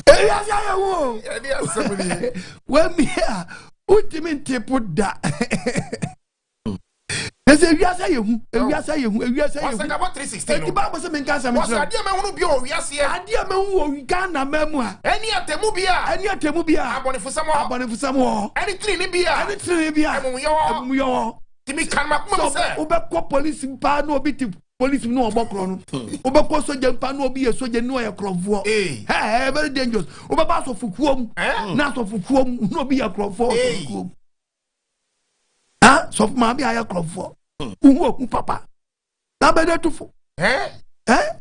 ya ya wo ya asabuni wambia ultimate tipo da ese wiasa yehu wiasa yehu wasaka ba 316 ti ba bo se men kan sa me wasa dia me hunu bi o wiase e adia me hu o Ghana mamu a eni atemu bia abonefusamo eni trini bia emu yo timi kan makuma se o be ko police pa na obi ti police no obokro no o be ko soja pa na obi ye soja no ye krofo very dangerous o be ba so fukuom na so fukuom no obi ye krofo fukuom so ma bi aye krofo uhu papa na be detufo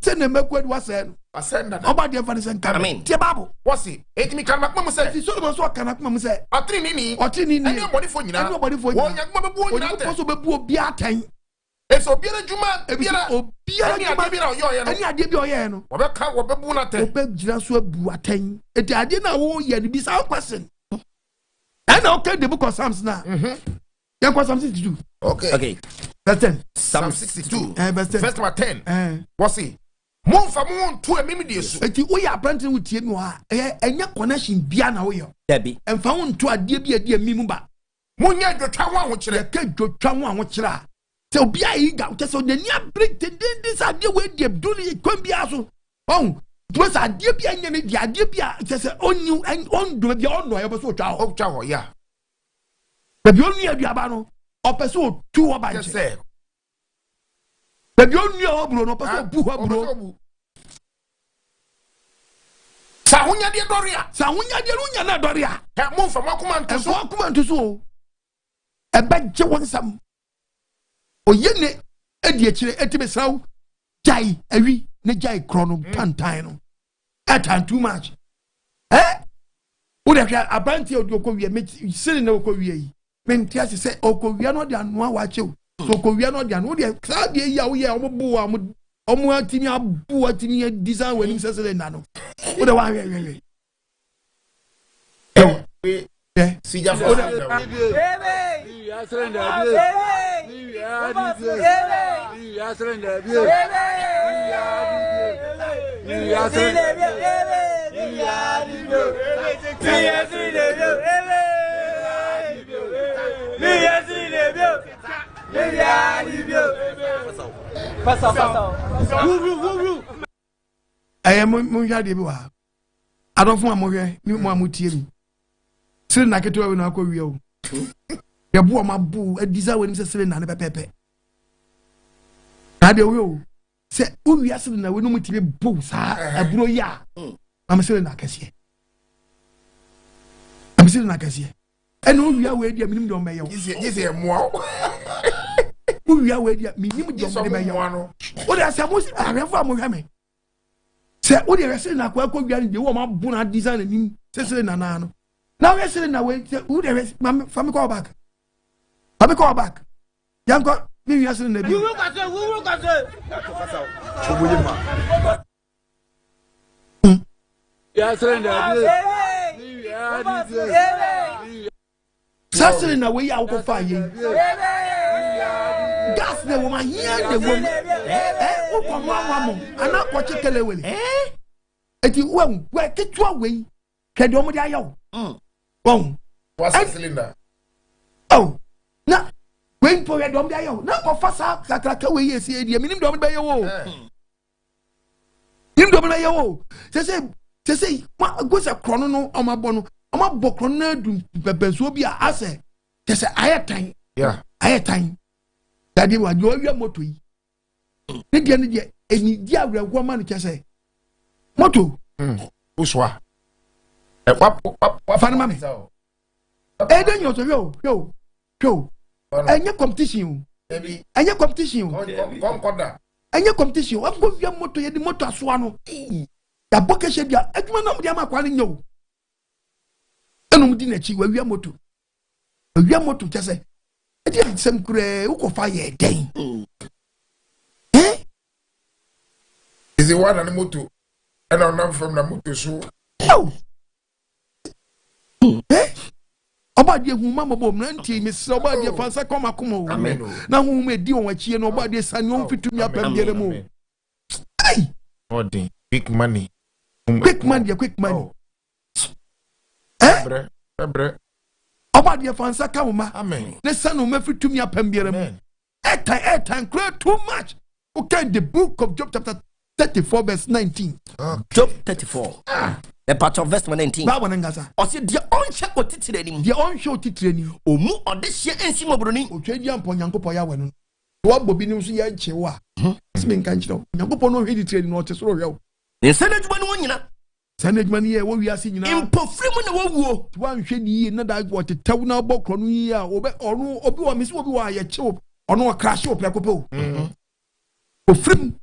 se ne mekwa du asen asenda oba de fa sen kan tie babo wasi etimi kan makuma se ti so so kan makuma se atrini ni eni body fo nyina wo nyagma be bu nyina te so be bu obi atan eso biara juma biara eni ade bi oye no wo be bu na te obe gira so abu atan eti ade na wo ye ni bi sa question na okay the book of Psalms na ya kwa Psalm 62 okay verse 10 Psalm 62 verse 10 verse 10 wasi monfa mo nto emimi de so eti wo ya apprentice wo tie mi wa enya connection bia na wo yo dabi emfa wo nto ade bia de emimu ba munya dwotwa ho ahokire ka dwotwa ho ahokire se obi ayi ga te so nani abreak den sa de we de duli kon bia so to sa de bia nya ne de ade bia te se onyu on do bia on do ya so twa ho ya bebi onu aduaba no opeso tu ho banche se bebi onu obro no opeso bu ho bro sa hunya de runya na doria he monfa makuma nto so ebeje wonsam oyene edi akire etibe saw Gyae Awi ne Gyae Krono pantan no atan too much wo de hwa abanti okowie me siri na okowie yi mentia se okowia no de anoa wa chew so okowia no de ano de kra de ya wo ye omobu wa omo atimi abu atimi design wani sesele na no wo de wa hwe sija fo I am Munjadi. I don't want more. You want to still na keto we na akọ wiye o ye bo ma bu adisa we ni se na ne pepepe na de we o se o wi ase na we no mutibe bu sa aburo ya am se na kase am se na kase ene o wi a we dia minim de o meyo yese mo o wi a we dia minim de o meyo o de ase mo arefo amhwe me se o de rese na akọ wi an de wo ma bu na adisa na nim se na na no. Now we're sitting away. Who there is? Family call back. Family call back. Young got me. You're sitting there. We will get it. Sitting away. I'll go fire you. Gas the woman here. The woman. Oh, come on, I'm not watching Kelly. It is one where get you away. Can you do your oh, what's the cylinder? Oh, now, when for a dom dia, now for fast out that away, yes, the minimum dom by your him dom by your say, what goes a chrono on my bono, on my book on Bebezobia, I say, just I had time, yeah, I had time that you are your motor. Any dear woman can say, Moto, Uswa. What family? Eh, then yo. And your competition, and your competition, and your competition. What go your motor? The motor swano. The bucket shed ya. Edman of the Amaquani no. And we didn't achieve where we are motor. We are motor just say. I did some gray who fire day. Eh? Is it one and the motor? And I'm not from the motor show. No. About the woman of Nanti, Miss Soba, the Fansa Comacumo. Now, who may do what she and nobody san you fit to me up and get a move. Hey, quick money. Quick money. Eh? About the Fansa Coma. Amen. The son who may fit to me up and get a move. Airtime, clear too much. Okay, the book of Job chapter 34, verse 19. Job 34. The part of verse 19. Or see the on-show titring. The on-show titring. Omu or this year and Simobroni. O trade upon Yanko Poyawan. What Bobinus Yanchewa. Smin Cancho. Yanko really trading not as royal. The Senate one. Senate money, what we are seeing now. In Pofriman, one shady, another what the town of Bokronia, or no, or Miss Wobua, your chop, or no crash up like a po. Pofrim,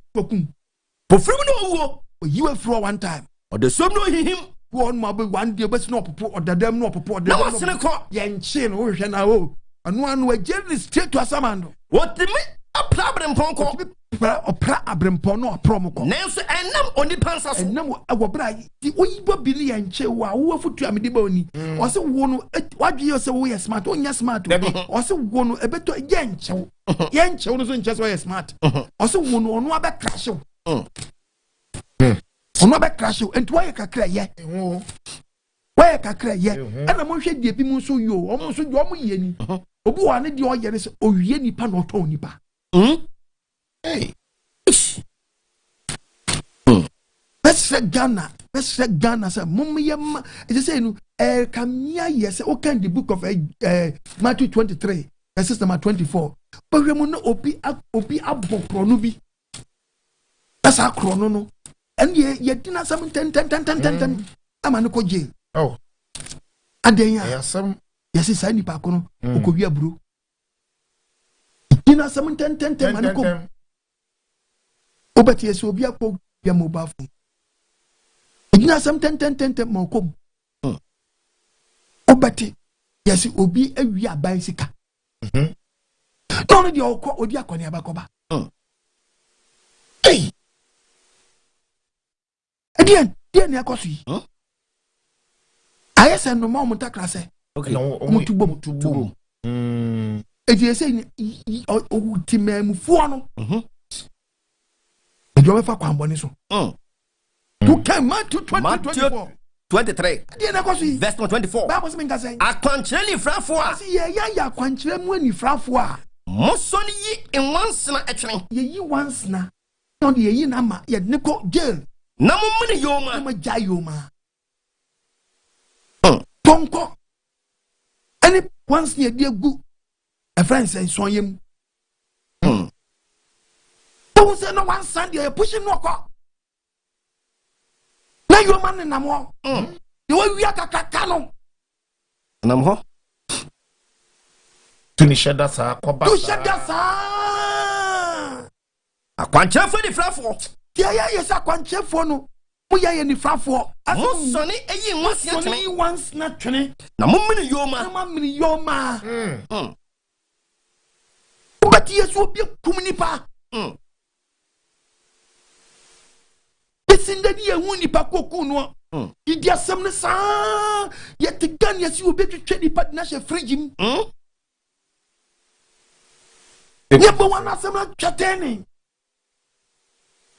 Pofriman, you were for one time. Or the son know him. One mob, one dear, but no purport, or the damn no purport. Now what's in a court? Yan chin, ocean, and one way generally straight to a samando. What the me? A problem ponko. A problem pono, a promo. Nancy and them on the pansas. And no, our bride, the Oiba Billy and Chewa, who are for Tammy Boni, or so one, what do you say we are smart, on your smart, or so one a better yancho. Yancho doesn't just wear smart. Also, one on one back crash. On no back crash and why a cry yet. Why a cry yet? And I'm going to say, people so you almost so you are Obu ane di oye ne se owie nipa na oto nipa. Hey. Let's say Ghana say mum yem it say no kamia yes o kan the book of Matthew 23 verse number 24. But we no obi abo Krono bi. That's a Krono no. And ye dina some 10 amane ko jail. Oh. Adenya. Yeah, some yes is any pa kono okowi aburo. Dina some 10 mane ko. Obati yes obi akọ ya mobile phone. Dina some 10 mo ko. Obati yes obi awi aban sika. No di okọ odi akọ ne abakoba. Hey. Edian ni akosu yi. Ayese no ma omuta klase. okay. Mutubo. Edi ese o timemfo no. Ejo me fa kwamboni so. To come Matthew 24. 23. Edian akosu yi. Verse 24. Bible say me nka say. Akwankyere ni frafo a. Asi ye ya akwankyere mu ani frafo a. Mosoni yi in once na etwene. Ye once na. No de ye na ma ye ne ko jail. Na mo mene yoma. Na ma ja yoma. Tonko. Any once ye de gu. A friend say so yem. Don't say no one Sunday you pushing no ko. Na yoma ne na mo. You we akaka no. Nam ho. Tuni sheda sa koba. Tu sheda sa. Akwanchefo ni frafo. Ya yes akwanchefo no. Mo ya ye ni frafo. Mosoni eyi once na twene. Once na twene. Na mo mene yoma. Na mo mene yoma. But yes obi kumnipa. Besinda ni ehun nipa koku no. Idi asem ne sa. Ye tigan yes obi twetwe nipa na she fridge mu. Ye bo wana asem na tweteni.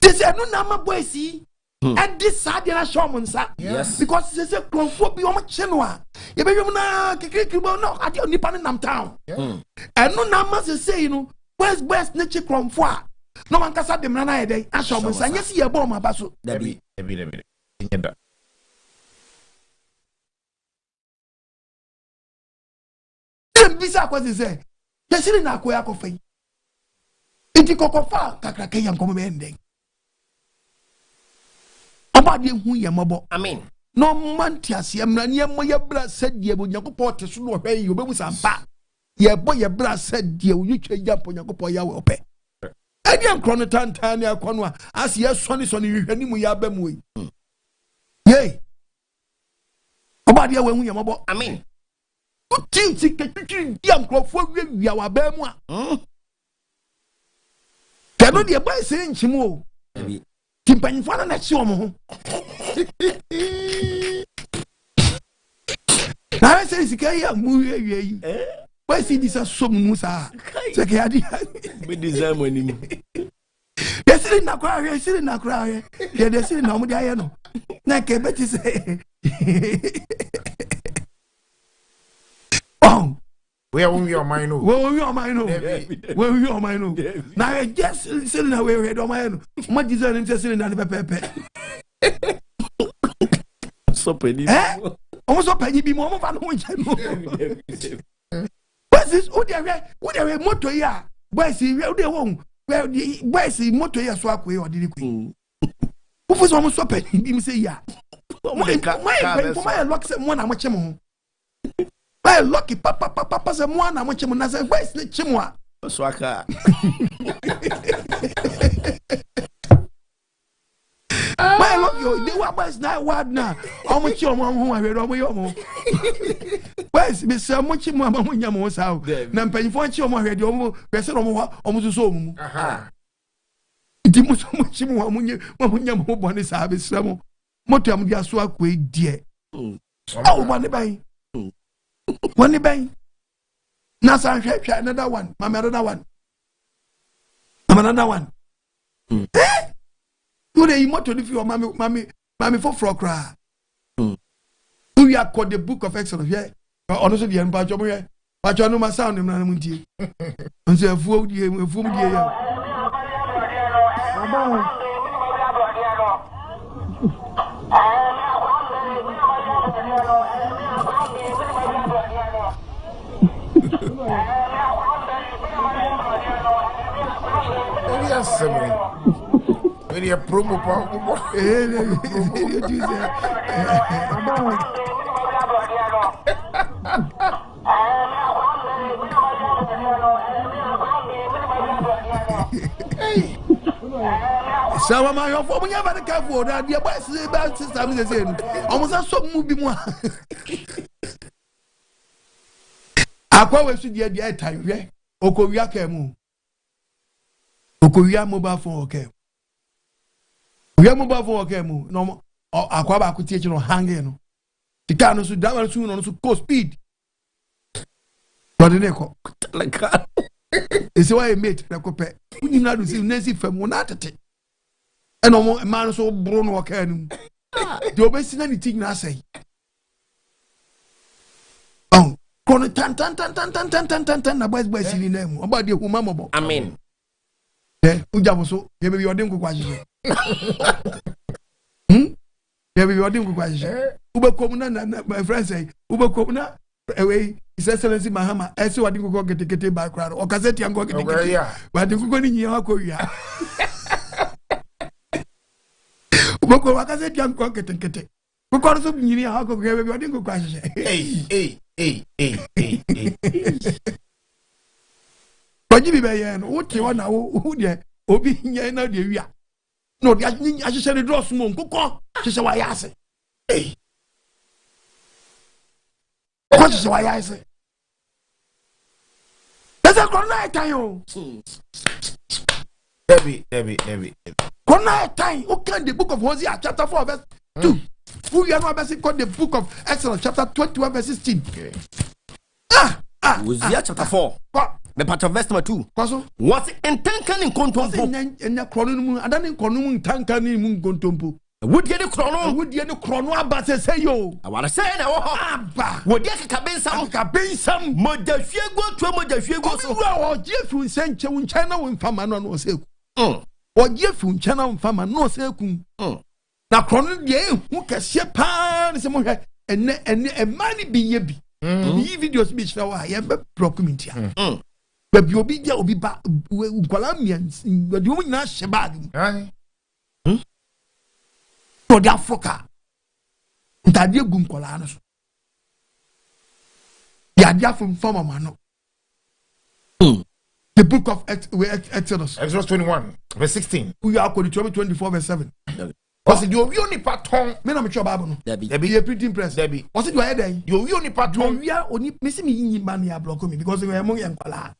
This no na ma boysi. And this sad na show monsa. Yes. Because they say Krono bi o cheno a. Ye be yom na kekeke bo no ade nipa ne nam town. And no na ma say you know best na chi Krono a. No man kasa dem na ye dey a show monsa. Yes ye bo ma ba so. Dabi. Nyeda. Dem bisa kwa say. Yesiri na akoya kofa. Iti kokofa kakrake yankomo be ndeng. Abade hu yamabo. Amen. No man tiase amra ne mo ye bra sadie bo Nyankopɔ te so no hwe yi obebu sampa. Ye bo ye bra sadie wo yitwa jampo Nyankopɔ ya we opɛ. Adi Krono tantan ne akono a ase ye sɔne hwehwani mu ya ba mu yi. Yey. Abade ya hu yamabo. Amen. Utim tiketwitwi di ankrofo wiawia wa ba mu a. Kano de ba se nchimo o. Timpanyfo na chi omo ho. Na se sika ya mu yi. Why see this so mu sa? Se ke adi. Be design money mu. Yesiri na kwa ye. Ye de siri na omo de aye no. Na ke beti se. Oh. Where will your mind know? Where your mind know? Now just sitting away with your mind. What design interested in that pepe? So penny. Almost a penny be more than one. What's this? Would there motor ya? Where's he? Where they won't? Where's the motor ya swap way or did he queen? Who was almost so penny? Didn't say ya. My locks at one amateur. Well, lucky papa se mo na mo chemo na se where's the chimwa swaka. Well, look you they were boys na word na o mo chi o mo ho ahwe o mo yo mo where's me se mo chi mo ama mo nya mo sa na mpanyifo chi o mo ahwe de o mo pese no mo o mo so mu Aha. Di mo so mo chi mo nya mo bo ne sa be se mo to am dia so akwa die oh mo ne ban One bang. Nasa another one. Another one. Eh? You the immortal if you mommy for frog. We are called the book of Exodus. Yeah. Honestly, the empire. But you know my sound. And say fool. Very a promo Sama my your former never careful that the best system is the same. Almost so movie more. Akwa we su dia time hwe okowia ka mu okowia mobile phone okay we mobile phone okay mu no akwa ba ko tie chi no hang no tika no su da su no su go speed but ne ko like ese why mate na ko pe unim na do si na si fam na tete e no mo man so bro no okay no de obesi na ni ti na sei Krono tan na boys in name about the humamo. Amen. Eh, ujaboso, ye be odin ko kwaje. Ye be odin ko kwaje. Ube komuna na my friend say, ube komuna away His Excellency Mahama, ese odin ko kete background. O kaseti yango kete. But ko ni nyi ko wia. Ube ko kaseti yango kete. Ko ko so nyini ha ko ye be odin ko kwaje. Hey. Bajibi be ye no wote wa na wo de obi nya na de wia no de ahyehyɛ ne dross mo nkokɔ hyehyɛ wa yase ko hyehyɛ wa yase ese Krono etan o Debbie. Krono etan o can the book of Hosea chapter 4 verse 2 who you know verse called the book of Exodus chapter 21 verse 16 Hosea chapter 4 me part verse number 2 kwaso what intenkan in kontompo enya Krono mu adane Krono mu tankan ni mu kontompo wodie ne Krono aba se yo awara say na wo aba wodie kaka bensam modahwiego to modahwiego so wo jefu nsenche unche na wo mfama no se ku wo jefu nche na mfama no se ku na Krono de ehu kese pa ne se mo hwe enne emani bi ye bi yi videos bi shira wa ye be document ya baby obi dia obi ba ukwala mians de omu nyina hye bag to dia foka ntade gu nkwala no so ya dia from mama no the book of Exodus 21 verse 16 we are called 24 verse 7 What's it? You only patron. Me na me chọ Bible no. Debbie. You pretty impressed. Debbie. What's it you are there? You only patron. We are only missing me in man ya block me because we are among young kwala.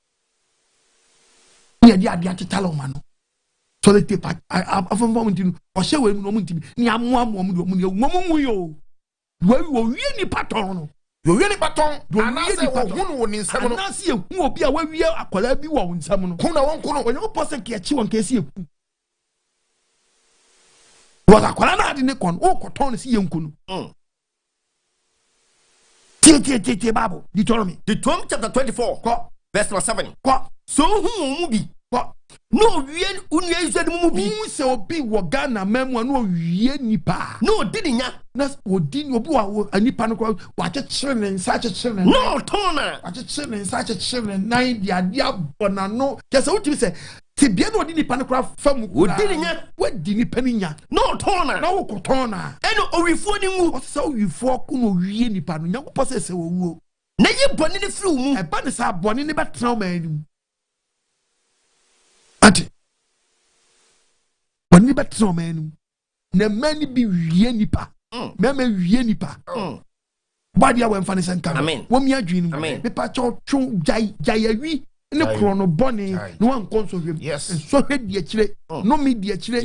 Ni adi atitalo man. So the tape afon fo mutinu o hye we no mutimi ni amoa mo mu yo. We ni patron no. You really patron. Anase wo hunu wo ni nsam no. Anase ehu obi a wawie akwala bi wo nsam no. Kuna won kuno. Onye person ke chi won ke si eku. Waga kwala na adi ne kon o koton si yenku no. Tie Bible Deuteronomy chapter 24 verse 7 so hu mu bi no wie unu Israel mu bi se obi wo Ghana memu no wie nipa no didi nya na odi obi wa anipa no kwa wa chechire ne nsa chechire no tona wa chechire ne nsa chechire nine dia bona no kese utimi se ti bia no odi nipa no kwa fam odi nya wadi nipa ni nya no tona na wo kotona eno owifo ni ngu o se owifo ko no wie nipa no nya ko se wo wuo na ye boni ni firi mu e ba ne sa boni ni betra o manim ati boni betra o manim na mani bi wie nipa mema wie nipa badia we mfa ne senka wo mi adwini me pa cho Gyae Awi ne Krono boni no Wanko Nsohwe so hwe die kire no mi die kire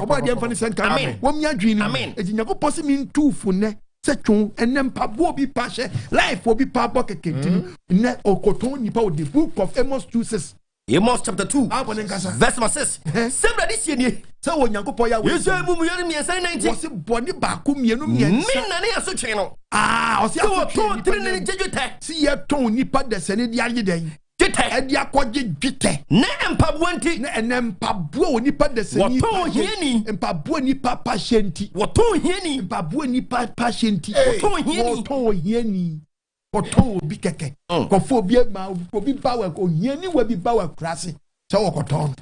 badia mfa ne senka wo mi adwini eti Nyankopɔ se mi ntufu ne se twon enem pa bo bi pa hye life obi pa bo kekenti ne okoton nipa o the book of Amos 2:6 Amos chapter 2 verse 6 sembra dis ye ni se wo Nyankopɔ ya we yesu mu mu yeri mi 19 wo se boni ba ko mienu mi na ne aso twen no o se aso twen tiri ne jejuta si ye ton nipa de se ne di aye den jete e di akɔgye jete ne mpabuo nti ne enempabuo nipa de se ni woton hieni mpabuo nipa pa hyenti woton hieni mpabuo nipa pa hyenti woton hieni woton obi keke kofo obi ma obi bawa ko hieni wa bi bawa krase se wo koton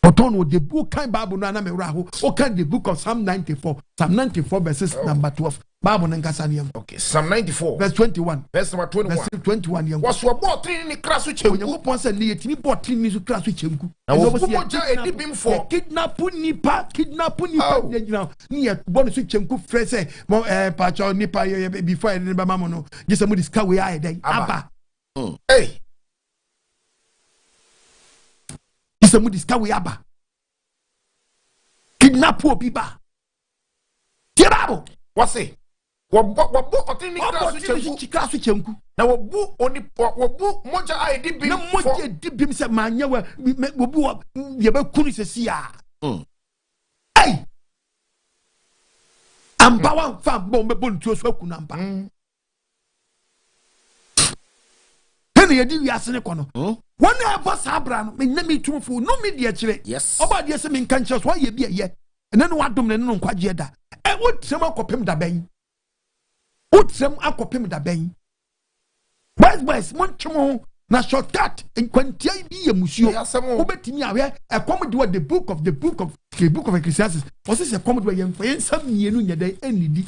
woton the book kan Bible no na me wra ho o kan the book of Psalm 94 verses number 12 Bible nkasa ne okay Psalm 94 verse 21 verse number 21 verse 21 yam was wo botrin ni kraso chenku Nyankopɔn sɛ ne yɛtimi bɔtrin ni so kraso chenku na wo boja edibim for kidnap nipa nyina ne yɛ bɔ ne so chenku frɛ sɛ pacho nipa before ne ba mamo no gisa mu diska we aye den aba hey gisa mu diska we aba kidnap obi ba tie Bible what's it wo otrin ni kraso chenku na wo moja edibim na moja edibim sɛ manya wa obi wo ye ba kunu sesi a hey amba wa fa bo me bo ntuo so akunu amba Send you do as an econo. One day, boss Abram, me name me two for no media chile. Yes. About the same conscious why you be a year. And then what do no quajeda. And what some copim da bang. What some akopim da bang. Boys, Monchamo, na shortcut, and quantia be a monsieur. Who bet me away a comment with the book of Ecclesiastes. Was this a comment where you find some year day any day?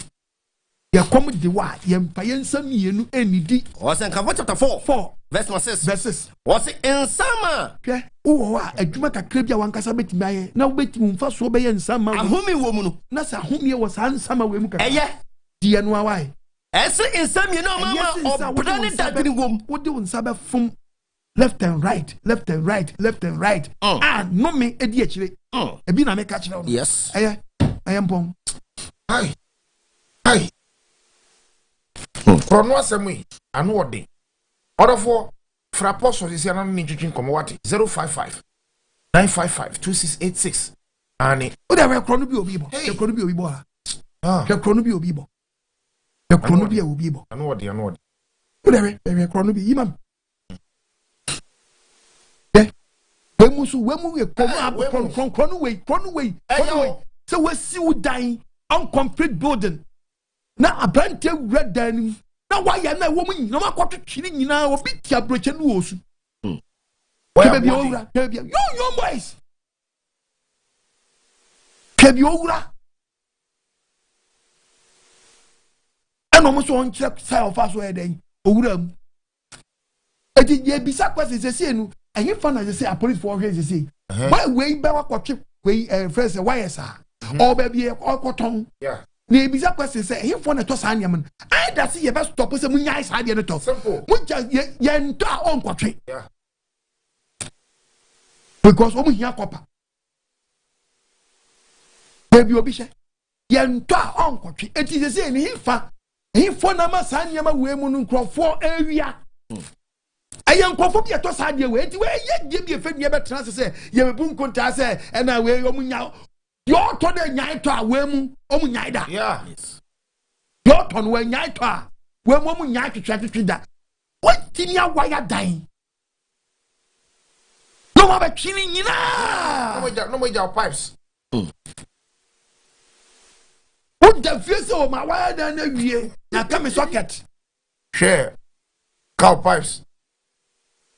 You comment the why, you find some year any day. Was in chapter 4, verse 6. Verses. Was it in summer? Oh, a Jumaka Crabia one Casabet Maya, now waiting for so bay and summer. A homey woman. Nasa whom was handsome with Muka. Dear, no, why? As in some, you know, Mamma, or planet that room. What do in Sabbath from left and right. Ah, no, me, a dear chili. A bin I make catch. Yes, I am born. Hi. Krono asemi anu ode. Order for Fraposo is an ninjin komowati 055 955 2686. Ani. Whatever Krono be obibo. The Krono be obibo. The Krono be obibo. The Krono be obibo. Anu ode. Whatever Krono be imam. Wemu from Krono way. So we see you dying on complete building. Now a brand new red dining. Now why am I woman? No matter what killing you now, or beat your broken woes. Baby, you boys. Kebiora. And almost one check side of us where they Uram. I did ye be sacrificed as a sin, and you found as I say a police for his say. Why way back what chip way first a YSR or baby or cotton. Yeah. Ne bisa question say he for na to san yam I da see ye best stop say mun yai sa de no to simple mun just ye ento a on kwatwe yeah because o mun hia kopa baby obi she ye ento a on kwatwe eti say ni he for na ma san yam we mu no nkrofo awia ayen nkofo bi to sa de we eti we ye de bi efe ni e betra say ye bebu nkonta say e na we o mun nya your to the nyai to a wemu omu nyai da. Yes. Your ton we nyai to a wemu omu nyai to da. What tinia wire dying? No more chilling nyina. No more your pipes. What the face of my wire than a year? Now come a socket. Share. Cow pipes.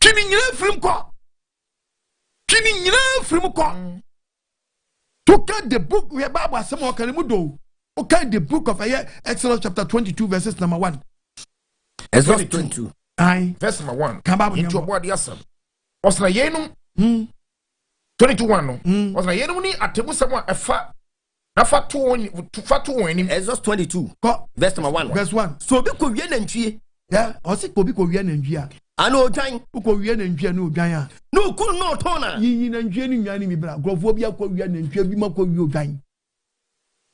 Chilling from co. Chilling from co. To get the book where Baba Samuel Kalimudo. Okay, the book of Exodus chapter 22, verses number 1. Exodus 22. Aye. Verse number 1. Come back into a body asam. Was na yenum 22 no. Was na yenum ni atemu sama efa. Na fatu woni. Exodus 22. Verse number 1. Verse 1. So be ko wie nantwie. Yeah, o si ko bi ko wie nantwie. Ano odwan ko wie nantwie no odwan a. No kun no tona. Yin nantwie ni nwan ni mi bra. Grofo bi akwa wie nantwie bi ma ko wie odwan.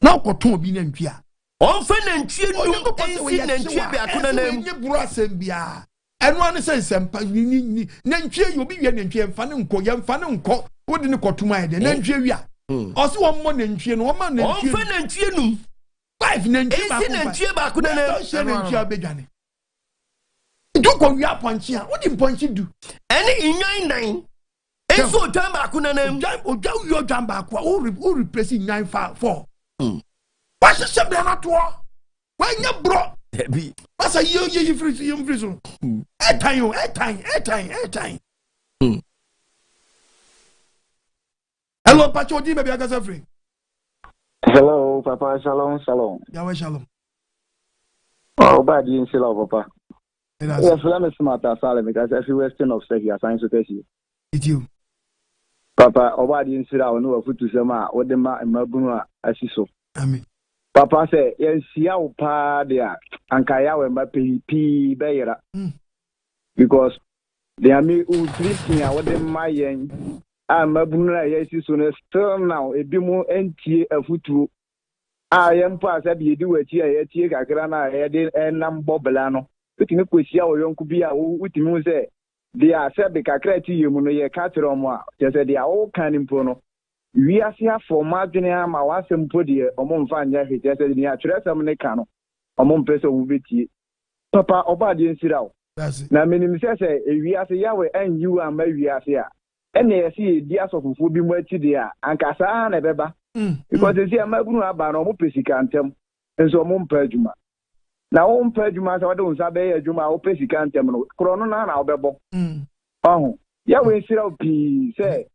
Na ko ton bi nantwie a. On fe nantwie no ensi nantwie be akona nam. Nye buru asem bia. Eno ane se sempa ni nantwie yo bi wie nantwie mfa ne nko ye mfa ne nko. Wo de ne kotuma ye de nantwie wi a. O si wo mo nantwie no wo ma nantwie. On fe nantwie num. 5 nantwie ba ko. Ensi nantwie ba akona nam. O se nantwie abedwane. Do ko wi aponchi a. Wo di ponchi du. Ene inwan nan. Enso odwan ba akona nam. Odwan yo odwan ba ko. O replace inwan 4. What's the same na to? When you bro. Be. What's a you free so. Airtime. Hello, Pacho, di maybe I got free. Hello, Papa. Shalom. Yahweh shalom. Oh, bad you say Papa. Yes, let me smart Salem because every Western of Sehi assigns to test you. It's you. Papa, Obadi in Sira, no foot to Sama, what the ma and Mabuna as so. Amen. Papa say, yes, ya pa there, and Kaya and P. Bayera. Because they are me who drinking what the Mayan. I'm Mabuna, yes, soon as turn now, a bimo NT a foot to. I am past that you do it here, a tea, a grana, a number Belano. Putting a question or young could be a with me say. They are said the Cacreti, you know, your catcher on one. Just they are all kind of pono. We are here for Martinia, my was some putty, among Fanya, he just said, near Teresa Menecano, among person who beat you. Papa, Obadian sit out. na minim say ewiase yawe anyi wa ma wiase a ene yesi di asofofo bi mu ati de a anka saa na beba because esi amabunu aba na omo pesika ntem enso omo mpa adwuma na wo mpa adwuma sa wode unsa be adwuma wo pesika ntem no krono na obebo oho yawe nsira opi say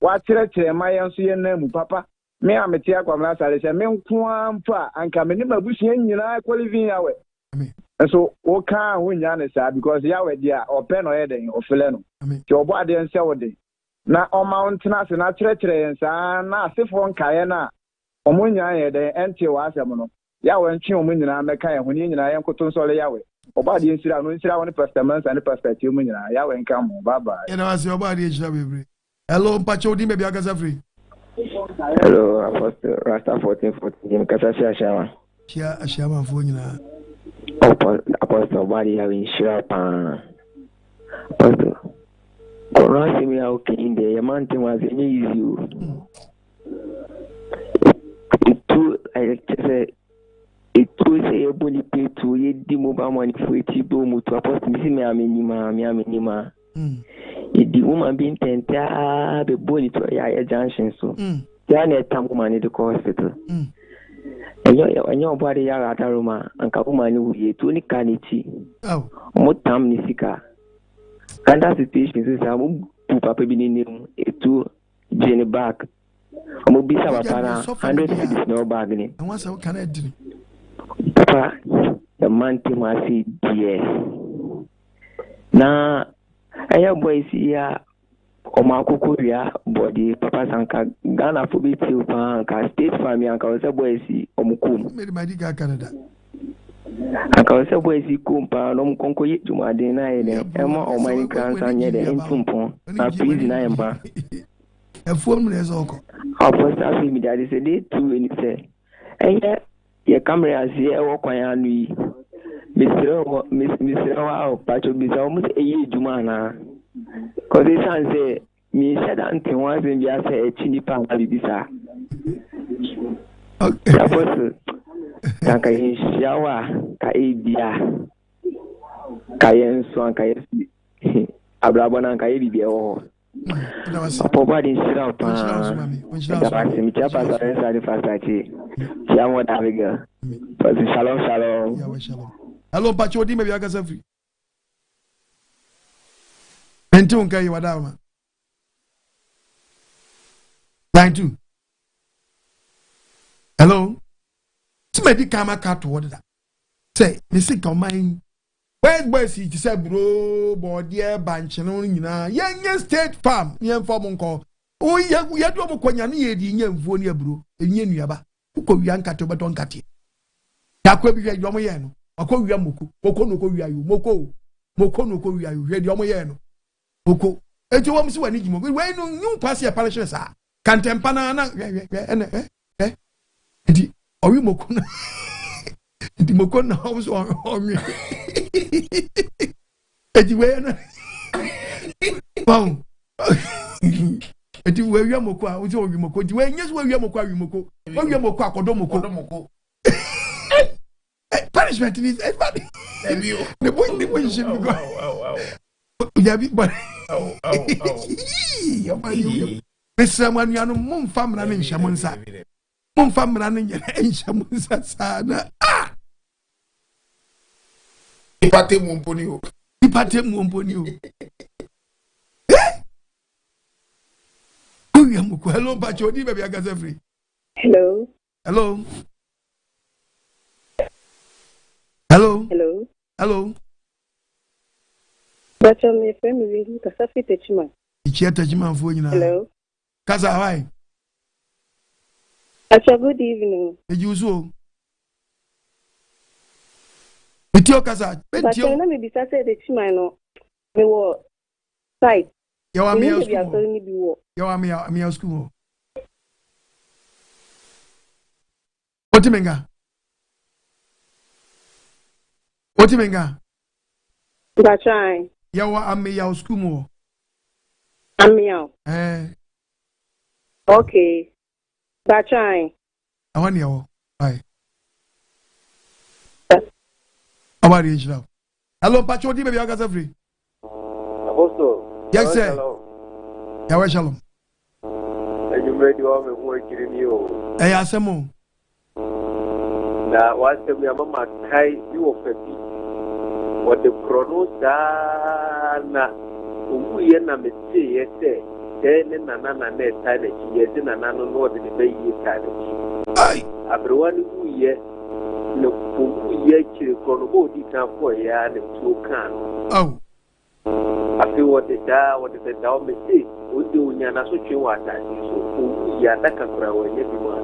wa kire ma yenso ye na mu papa me amete akwamra sare se me nko ampa anka me ne mabusu nyina qualifying yawe so wo kan ho nya ne sa because yawe dia open no yeden ofele no ti obo ade nse wode na o mountain ase na kire yensa na asefo nkaye na omo nya yeden ente wa asem no yawe ntwe omo nyina meka ye ho ni nyina ye nkoto nsole yawe obo ade nsira no nsira woni pastaments and perspective mu nyina yawe nka mo bye bye ena wase obo ade nsira bebre hello mpacho di me bia gaza free. Hello, Apostle Rasta 1414. Jim Kasasi Ashama. Kia Ashama Fonyina. Apostle Body having share pan. Apostle. Krono see me okay in there. Your man was easy. It was a bully pay to ye the mobile money for a tibo to Apostle me aminima. The woman being tenta be bully to a junction so. Yana tamumani the hospital. And your body at Aroma and Kapumani with to any canity. Oh, what time Nisika? And that situation is a papa being a two Jenny back. I'm a bit of a pana, 100 cities no bargaining. And what's how can I do? Papa, the man to my feet, dear. Now, I have boys here. Omakukuria body papa sanka Ghana for be till panka state family anka wose boy si omukum me di ga Canada anka wose boy si kumpa no mkonko yituma de na ene ema o mani kansa nye de entumpon na please na emba e phone me so ko apostle afi mi daddy say dey two any say eye ye camera si e wo kwan anu yi misro wa pacho bisa o mu eye juma na because they say me said until once in the say a chini pan bisa. Okay. Apostle, kanka inshawa ka ibia ka yenso ka yesi abrabona ka ibia o. Apo body inshawa pa. Da mi chapa sa sa di fasachi. Chiamo daviga. Shalom. Yeah, shalom. Hello, Pacho di me bia ka free. Enti unka yi wadama 92 hello smedi kama kat word that say me sick on mine where boys it say bro body banch no nyina yenye state farm yen form nko o ye do mo kwanya ne ye di nya mfuo ne bro enye nuaba ko wia nkate obeto nkate yakwa bi hwe yomo ye no akwa wia moko no ko wia yo moko no ko wia yo hwe di omo ye no oko eti wo msi wani gimo we no nyu kwase ya parish sa kantempa na edi owi moko na edi moko na o so onwi edi we na bon edi we wi moko a o so owi moko edi we nyesu we wi moko a wi moko o wi moko akodo moko punishment is everybody the boy should go Yabi but Mr. Manuano Mum Famra in Shamunsa. Mum Famra in Shamunsa Sana. Ah! Ipate Mumponio. Hello, Pacho, baby, I got every. Hello. But my family will Kasafi Techman. Techman for you now. Hello. Kaza, why? Good evening. The usual. Betio Kaza. But I know maybe Saturday the Chimano. We were side. You are me. You are me. School. What do you mean? That's right. Yawa ame ya school mo. Ame ya. Okay. That's right. Awani yawo. Bye. Awari ejira. Hello, Pacho, di baby, I got free. Apostle. Yes, sir. Yawa shalom. And you made your own work in you. Hey, Asemo. Now, what's the Mama Kai you of a bit? What the Krono Dana, who we are not say, then and Nana net time, yes, and Nana know the baby time. Everyone who yet no yet Krono did not for a yard and 2 can. Oh. I feel what the down mistake would do in an associate water. So, we are not a crowd and everyone.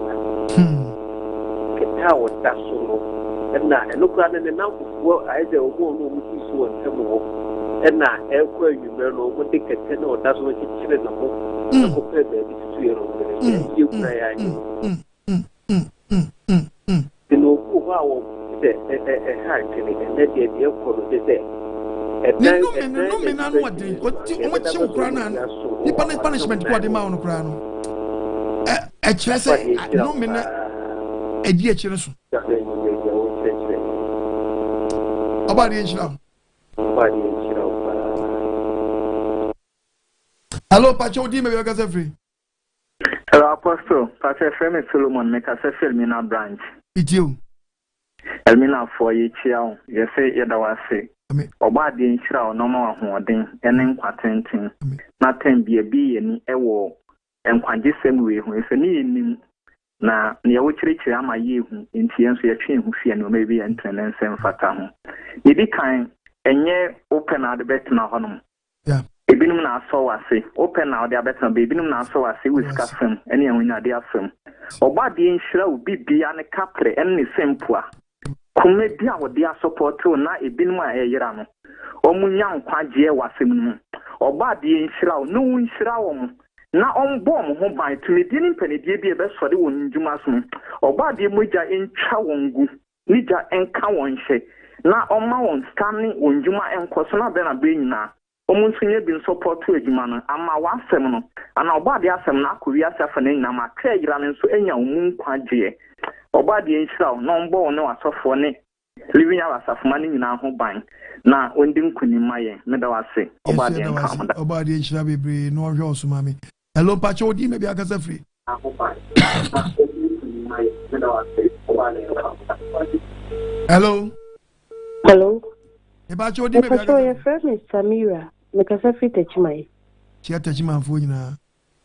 How was that so? And now, and look at the number of what I say, oh, no, we see one temple. And now, everywhere you know, what they can tell, that's what it's children of the compared to you. You know, who are the hard and then the airport of the day. Punishment for the Mount Crown. A chessy, no minute, a dear children. About the Islam. Hello, Pacho, Dima, you got free. Hello, Apostle. Pastor Femi Solomon, make us a Filmina branch. It's you. Elmina for each year, you say, Yadawasi. Oba di nhyira onoma ahoden ene nkwatenten na tan bia bi yeni ewo enkwagye we hu efe ne yenim na ne yawo kyerɛkyerɛ ama yehu enti enso yɛtwe hu fie no maybe entene nsem fata ho ebi kan enye open ad betna honom yeah ebinum na aso wase open na ode abetna be ebinum na aso wase we sika fam ene enwunya de afam oba di nhyira obi bia ne kapre ene sempua Kumedia would dia support na ebinum a eyira no omunya nkwagye wasem no oba de nhyira no nhyira wo na ombo mo ho ban to medie ni mpanedie bi ebesode won ndwuma so oba de mogya entwa wongu nija enka won hye na omma won stanning won ndwuma enkoso na be na be nyina omunsunye bi support edwuma no ama wasem no ana oba de asem na akowi asafa na nyina ma ka eyira no so enya omu nkwagye oba de nhyira no mbo no asofo ne living our safmani nyina ho ban na ondi nkunima ye meda wase oba de nkamda oba de nhyira bebre no hwe osumami hello Pacho di me bia kasa free hello e Pacho di me bia kasa your friend is Samira me kasa free techimai chia techima fo nyina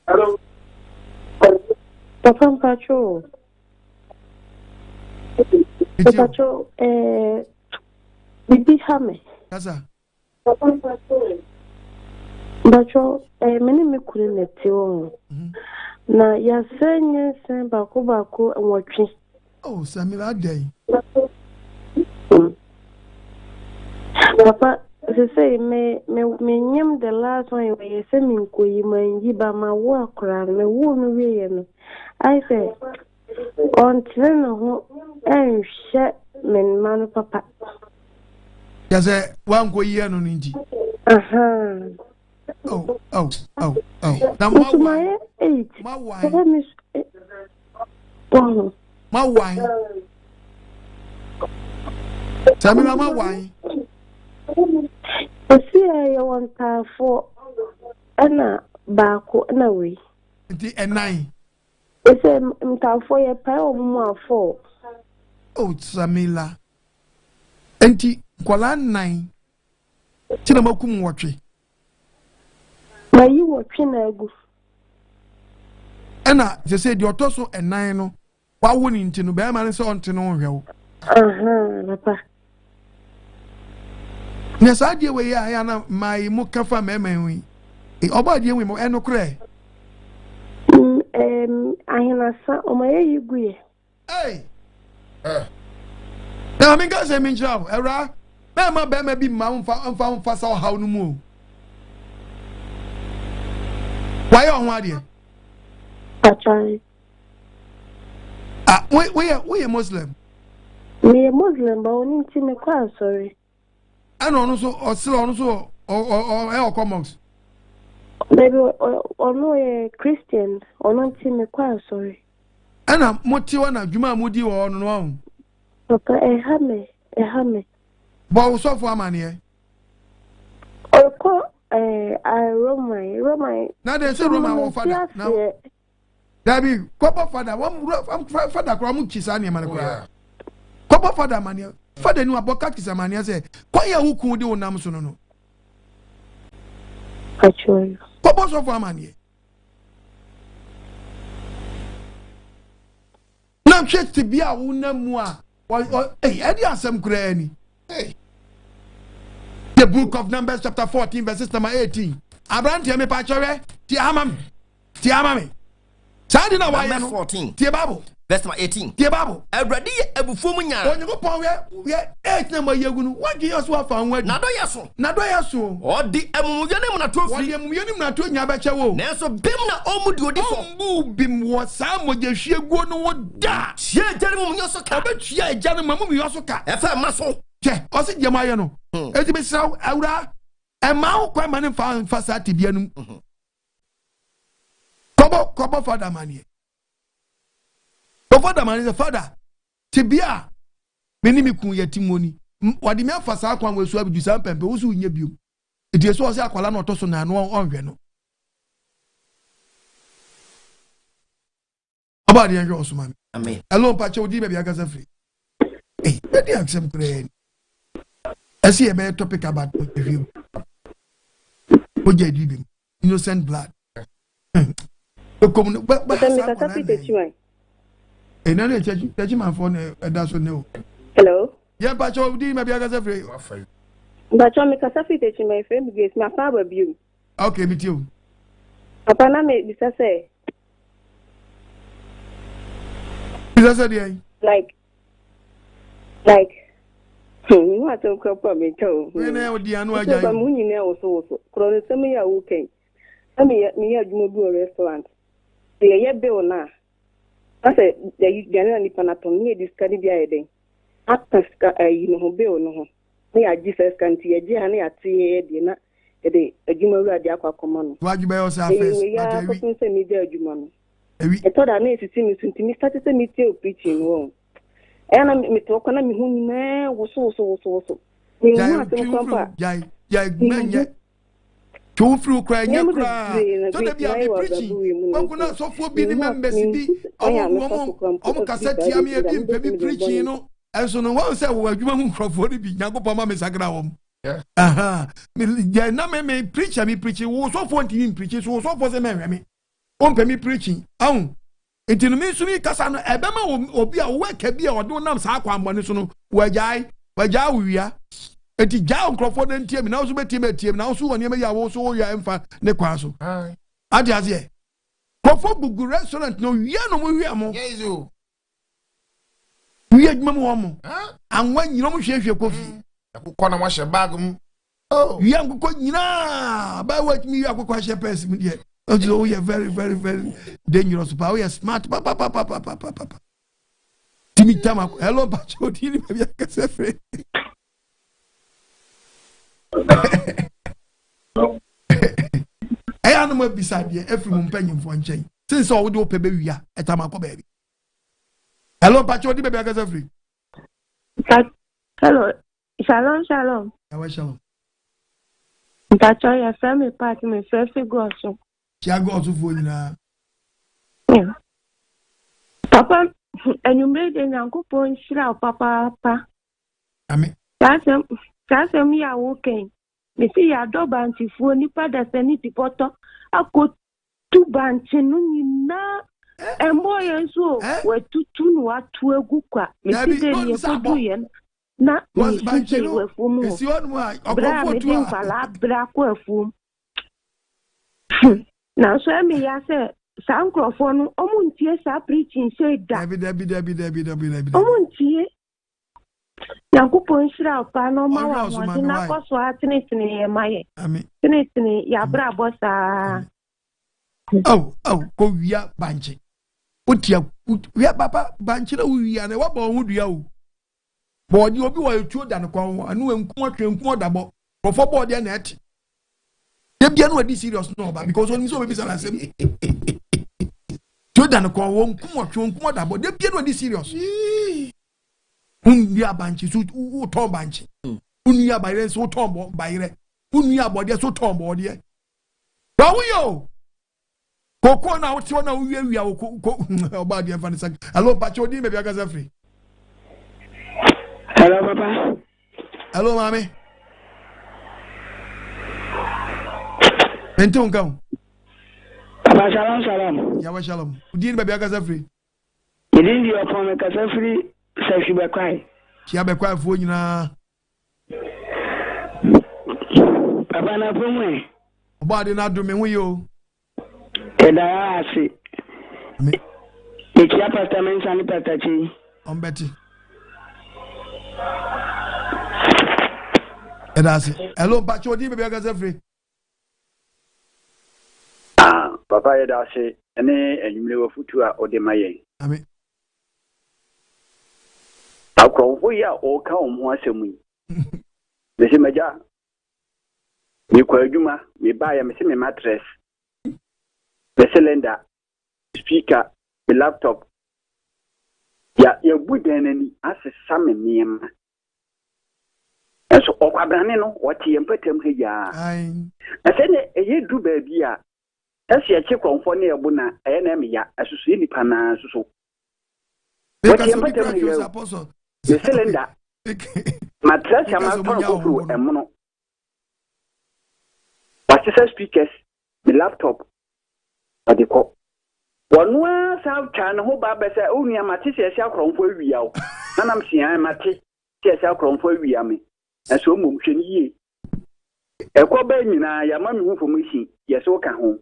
hello Papa Pacho Pacho, bibi hame. Kasa. Pacho, many me couldn't let you. Na ya senye sen bako watching. Oh, Samira day. Papa, they say me nyam the last one you say me ko yima ngiba ma wo akra me wo no we no. I say on treno and shut men man papa. Yes, Wanko no ninji. Oh. Now my 8. My wine. My wine. Tell me my wine. I see I want for Anna Bako and away. And 9. It's a for your power more 4. Oh, Samila. Enti kwala 9. Tina makum watch. But you watching a good. Anna, they said your torso and 9. Why wouldn't you know? Bear man is on to know. Papa. Yes, I dear way I am my mukafa memory. Oba dear we mo eno cray. I have a my you hey. Now, I mean, guys, I mean, Joe, era. Mamma, Bama be mount found fast or how no more. Why on what dear? We are Muslim. We are Muslim, but only in the class, sorry. And also, or still also, or commons. Maybe or no a Christian or not in the class, sorry. And I'm Motiwana, Juma Moody or no. Papa, a hammer. But so for money. Roman. Now they say Roman or father. Now, Dabi, Papa father, one father, Kramu Chisani, Manaka. Papa father, mania. Father knew about Kakis say, Quaya who could do Namsono. Actually, Papa so for money. Now, church to be a unamua. Hey, Eddie has some granny. Hey. The book of Numbers, chapter 14, verses number 18. Abraham, tell me, Pachore, Tiamami. Sadina, why 14. Tiababo. Verse number 18. Tiababo. Already a bufumunya. When you go power, we are 8 number Yagun. What do you also found? Nadoyaso. Or the Amuyanimatu. What the Amuyanimatu Yabacho. Neso Bimna Omudu. Bim was some with the sheer go no da. She gentleman Yosoka. But she a gentleman Yosoka. If I muscle. Or sit Yamayano. As it be so, Aura. And Mao Quaman found Fasati Bianum. Kobo father money. Father man is a father. Tibia. Benimiku yetimoni. What the man for Sakwan will swab you some pempe who in your view. It is also a colano toson and one on Veno. About the young Osman. Amen. Alone Pacho Di maybe I got free. Hey, let the accent brain. I see a better topic about the review. What you did, innocent blood. But and now they my phone. That's no. Hello. Yeah, but you did maybe I got free. But you make a safi to my friend because my father view. Okay, with you. Papa, na me bisa say. Bisa say like. You want to come me too. When I would the annual job. I'm winning now also. Krono some ya okay. I mean, me have you a restaurant. The bill now. I said, the general Panatonia discarded the idea. After you know, bill no. Me are Jesus can see a Gianni at 3 dinner a day, a Jumara de Aqua Common. What you buy yourself first? I couldn't say me there, Juman. I thought I need to see me soon to me started to meet you preaching wrong. And I'm talking to me who was so. You want to come back. Two through crying, you cry. So they be preaching. One could not so for being members. Oh, cassette, Yami, a preaching, you know. And so no one said, well, you want to for the big Nagopama Sagram. Aha. Yeah, now may preach, I mean, preaching was so for him preaching, so for the man. One me preaching. Oh, it in me to me, Cassano, Abema will be a work, be or do not Saquam, Bonisano, where Jai, we are. Eti Gyae Crawford and team now so team now so on ya wo so ya emfa ne kwaso ade ase Crawford bugu restaurant no wi no mo wi amo yes o wi adwuma mo mo anwa nyino mo hwehwe kofi akukọ na mo hye bag mu oh wi akukọ nyina ba wa mi wi akukọ hye pes mu de so we are very very very dangerous pa we are smart pa timi tama hello ba chodi ni ba ka sefe I am not beside you every companion for chain. Since all do pay baby at Tamako baby. Hello, Pacho, baby, I got free. Hello, shalom. Shalom. Pacho, your family party, my first go so. Chiago to for you. Yeah. Papa, and you made an uncle point, Papa. I mean, That's me are working. Me see ya do banchi fu nipa da seni tipoto ako tu banchi no nyina embo yenso we tutu no atu egu kwa me see de ye kodu yen na me see we fu mu esi onu a okofo tu a bra ko afu na so me ya se sa nkrofo no omuntie sa preaching say da dabi omuntie Yankupon shira pa no ma wa mo na koso atinitini ye maye. Amen. Tinitini ya bra bossa. Oh, ko wia banche. Utia wia papa banche na wia na wa ba hu dua o. Bo di obi wa etuo da no kwa anu enku atwenku odabo. Profo board ya na eti. Ye bia no adi serious no ba because oni so be sala sem. Tuo da no kwa wo enku atwenku odabo. De bia no adi serious. Unya banchi so u ton banchi unya bayre so ton bayre unu abode so ton bode ba wo yo koko na wote na wiawia oba de mfa sak hello pa chodi me bia gaza free hello papa hello mami Menton kam papa shalom ya wa shalom udin be bia gaza free idin di opon me gaza free se fi be kwai kia be kwai fo nyina papa na pomwe oba de na do me hu yo Kedayasi. Ikia pastaments and patachi. Betty. Edasi. Hello, Pacho, di baby against free. Papa Edasi, any enyumle futua odemaye. Amen. Akwo ya o ka omo asemu. Bese meja. Mi kwa adwuma, mi ba ya me se me mattress. The cylinder, speaker, the laptop. Ya budenani ase same niem. Eso okwabrane no wati empatem he ya. Na se ne eye du ba bia. Ese ye chekonfo ne ebu na eye na me ya asusu ni pana susu. Wati empatem he ya. The cylinder. Mattress ya ma pon emuno. Wati speakers, the laptop. Adiko wonwa sa twa ne ho ba be se onua mate se sia kromfo awia o nanam sia mate se sia kromfo awia me eso mom hwe ni ye ekọ ba nyina ya ma me hu information yes o ka ho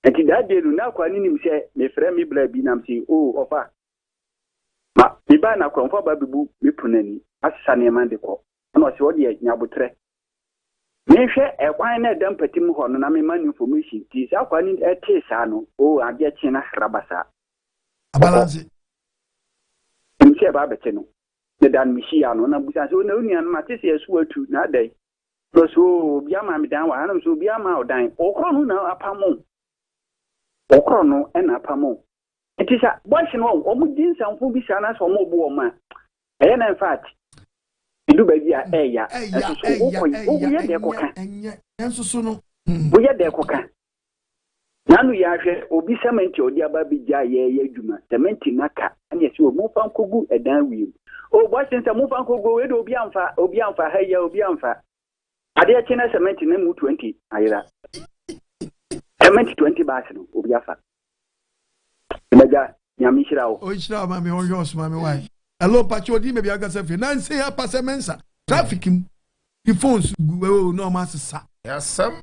enti da de lu na kwa ni nim se me frɛ me bla bi nam se o ofa ma bi ba na kromfo ba bibu me punani asesa ne ma de kɔ na o se o de nyabotre Nisha a wine at Dampatim Horn, and I'm information. Tis aquanin at Tisano, oh, I get China Rabasa. A balance. Mche Babatino. The Dan Michiano, Nabusa, so no union Matisias were to that day. So, Biama Midam, and so Biama or dine, or Krono now upon or Krono and upon. It is a boys and all, almost did some Fubisanas or more woman. And in fact, do baby ya we de koka nanu ya hwe obi sementi odi aba bi ja ye adwuma sementi naka anya si o mu fan kogu edan wi o bo sense mu fan kogu we do obi amfa ha ya obi amfa ade ya chena sementi na mu 20 ayira sementi 20 baas no obi afa meja nyami hira o hira ma me o yos ma me why hello Pacho di me bia ga sefi na nse ya passe mensa traffic him the phones go no ma sa yes some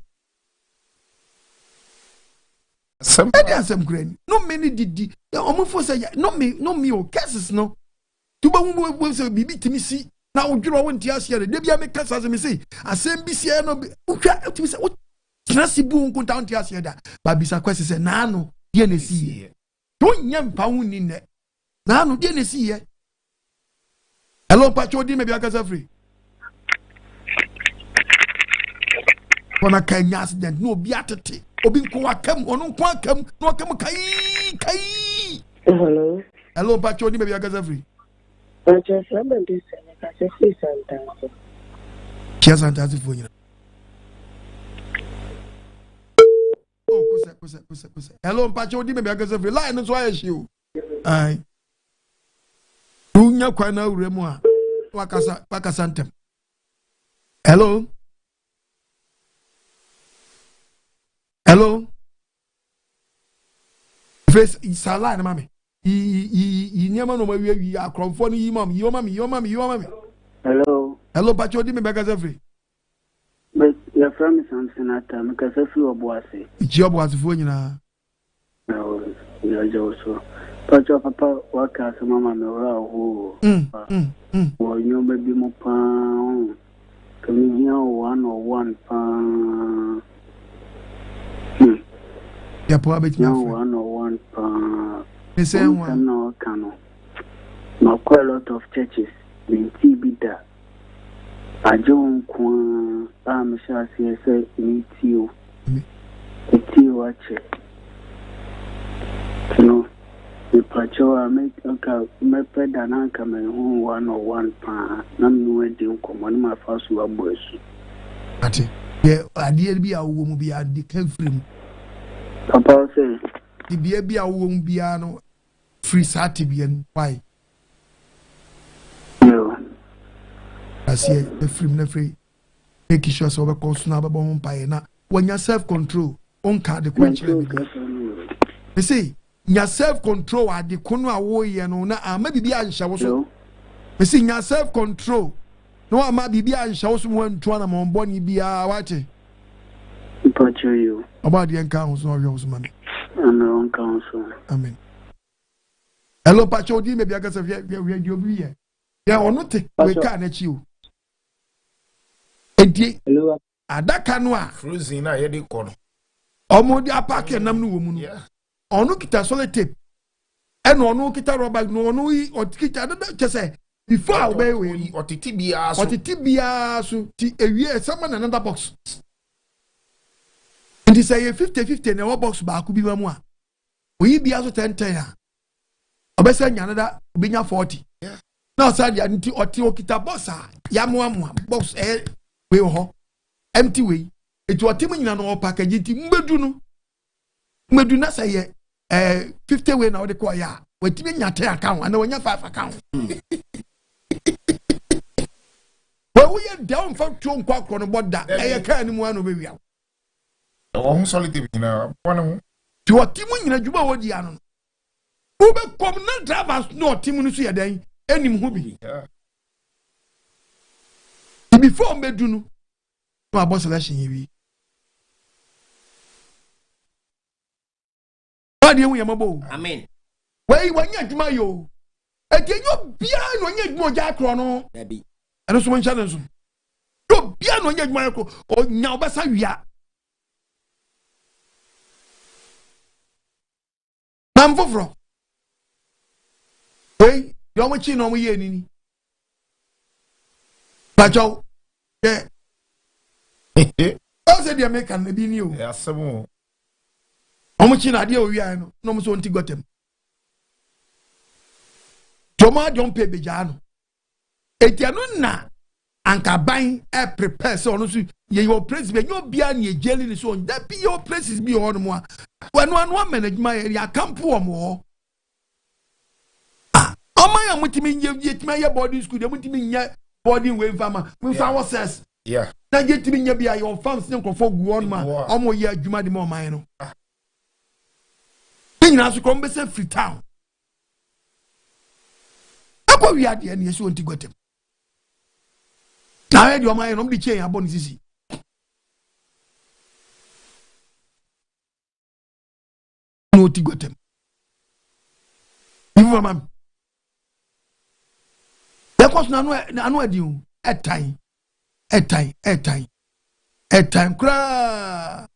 some grain no many did o for say no me o cases no to ba wo say bibi timi si na o dwuro won ti ase de bia me kasa se me say asem bi si no hwa timi say o trasi bu nko down ti ase da ba bisa kwese say na no de na si to nyam pa woni ne na no de na si ye. Hello, Pacho, di me bia kasa free. Kona kanya accident, no biatete. Obi nko akam, ono nko akam, no akam kai. Hello. Hello, Pacho, di me bia kasa free. Pacho, sama di sana kasa free Santa. Kia Santa si fo nyina. Oh, kusa. Hello, Pacho, di me bia kasa free. Line so aye shiu. Ai. Unya kwa na uremu a wakasa ntem. Hello. Face isala na mami. I nyama no mawi akromfo ni mami. Hello Pacho di me bagaza free. But your friend is something at time because if you are bossy. It's your boss for nyina. No, you are also. Pacho papa waka so mama me ora ho. Wo nyo baby mo pa. Kami ya 101 pa. Ya po abeti na 101 pa. The same one. No kano. No quite a lot of churches in Tibida. I don't want I'm sure say meet you. It's you watch it. No. The Pacho I make my pet and uncle my home 101 pa. None no wedding come on my first boys. Ati. Adeɛ bi a wo mu bia de kan free mu. Papa say. Di bia bi a wo mu bia no free sati bia no why? Yo. Asie free na free. Make sure so be consuna be bon pae na when you self control on card the question. You see, your self control at the kono a wo ye no na maybe bia nhya wo so. You see, your self control no ama bibia nhya wo so mo nto na mo boni bia wate. Pacho you. About the encounter so of so man. No counsel. Amen. Hello Pacho di me bia ka se we di obi ye. Ya ono te we ka na chi o. Enti adaka no a cruising na ye de kono. Omo di apake nam no wo mu no. Ono kita solid tape. Eno ono kita rubber no ono yi otikita da chese before we we otiti bia so ti ewie sama na another box. Ndi say 50-50 na wo box ba ku bi ma mu a. Oyi bia so 10-10 a. Obesa nya da obinya 40. Na so dia nti oti okita box a ya mo box we ho empty way. Etu oti mu nyina no package ti mbedu na say 50 way na wo de ko ya. Watimi nya 10 account and wonya 5 account. We are down from two Krono border. I can't one of you. Oh, solid now. One to a team in a Juba Wodiano. Who come not drivers, no Timunusi a day, any movie. Before Meduno, my boss election you. What do you want? Amen. Why, when you're Jumayo, again, you're behind when you're more Jack Krono. Baby. And also one challenge. Go beyond when you're Marco or now Basavia. Mamfofro. Hey, you're watching on me any. Pacho, yeah. Also, the American, maybe new. Yes, some more. How much in idea we are no so to got him. Toma don't pay Bejano. Etianuna anka ban prepare so no so ye your place be your bia na jelly so that be your places be on mo when one manage my area camp wo ya mutimi nye ya boarding school de mutimi nye boarding way farmer we farm says yeah na yetimi nye bia your farms ne nkofo gu on ma omo ye adwuma de mo man no nyina so kom be say free town akwa wi ade ne so nti gotem na we de o man no be chain abon sisi no ti gotem ivu mam because na no adi o etan kra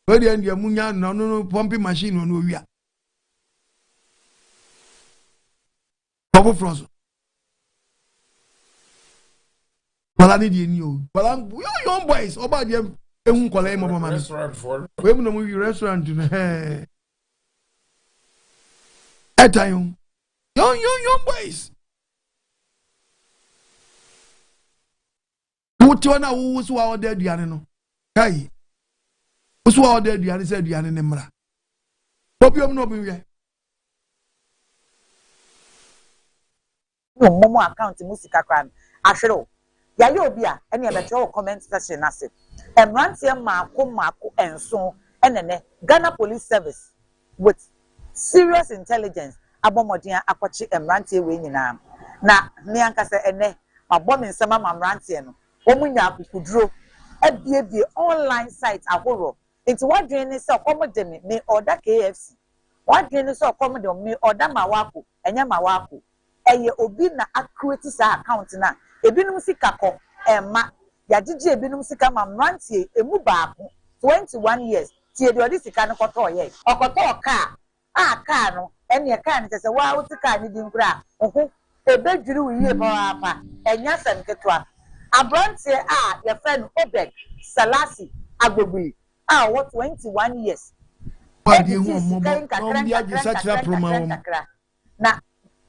we de ndia munya no pumping machine no wia bubble frozen wala ni di ni o wala young boys oba de ehun kola e mama restaurant for we mu no mu restaurant no etan young boys What you know who's our dead Yanino? Kai. Who's our dead Yan said Yaninimra. Popium no be. No Momo account music crime. Ashero. Yayobia, any of the comment section as it. And Rantia Mako and so and Ghana Police Service with serious intelligence. Abomodia Aquachi and Rantia winning. Na Mianka say ene, my bomb in summer Rantiano. Omunya kukudro ebie online site ahoro nti wadwen ne se okomode me order KFC wadwen ne se okomode me order mawako enya mawako eye obi na accurate sa account na ebinum sika ko ema yagigi ebinum sika mamrantie emu baako 21 years tie de odi sika ne koto ye okoto car car no ene car ne se wa wuti car ne dinkura oho ebedwiri wiye pa enya sanketwa Abrantie your friend Obed Salasi Agbogui what 21 years. What do you want na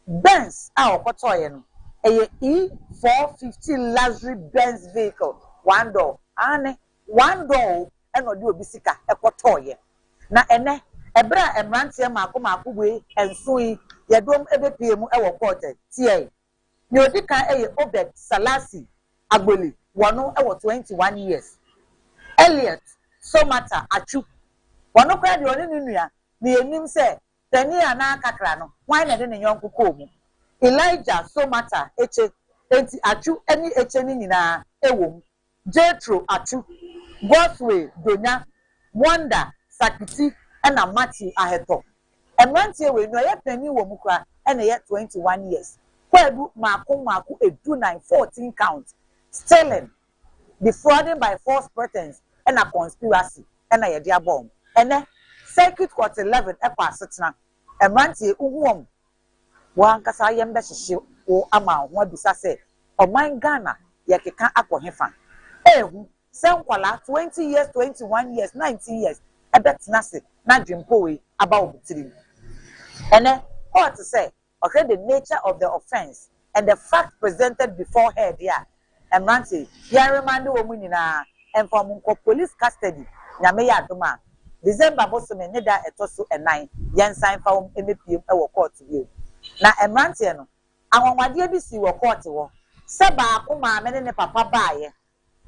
Benz okotoye no E450 luxury Benz vehicle one door ane one door and odi obi sika ekotoye na ene ebra emrantie maako we enso yi yedom ebepie mu ewo court tie ni odi kan eye Obed Salasi Agboli wono ewo 21 years Elliot Somata Achu wono kwa de oni nua ni enim se tani ana kakra no wan na de ne yonko komu Elijah Somata Eche enti Achu eni Eche ni nyina ewom Jethro Achu Bosway Donya Wanda Sakiti ena Matthew Aheto emrantie we no ye pani wo mu kra ena ye 21 years kwadu maako edu 914 count stealing defrauding by false pretense ena conspiracy ena ye dia bomb ene circuit court 11 ekwa asetena emrantie uhuom wa nkasa yembe hyehye wo ama ho abisa se oman Ghana ye keka akɔhefa ehu senkwala 20 years 21 years 19 years ebetena se na dwempo we aba obutiri ene court say okay the nature of the offense and the fact presented before her there emrantie ya remind wo mu nyina inform police custody nyame ya adoma December bosome ne da etoso enan yensan fa wo emepiem ewo court we na emrantie no anwanwade bi si wo court wo se ba ko maame ne papa baaye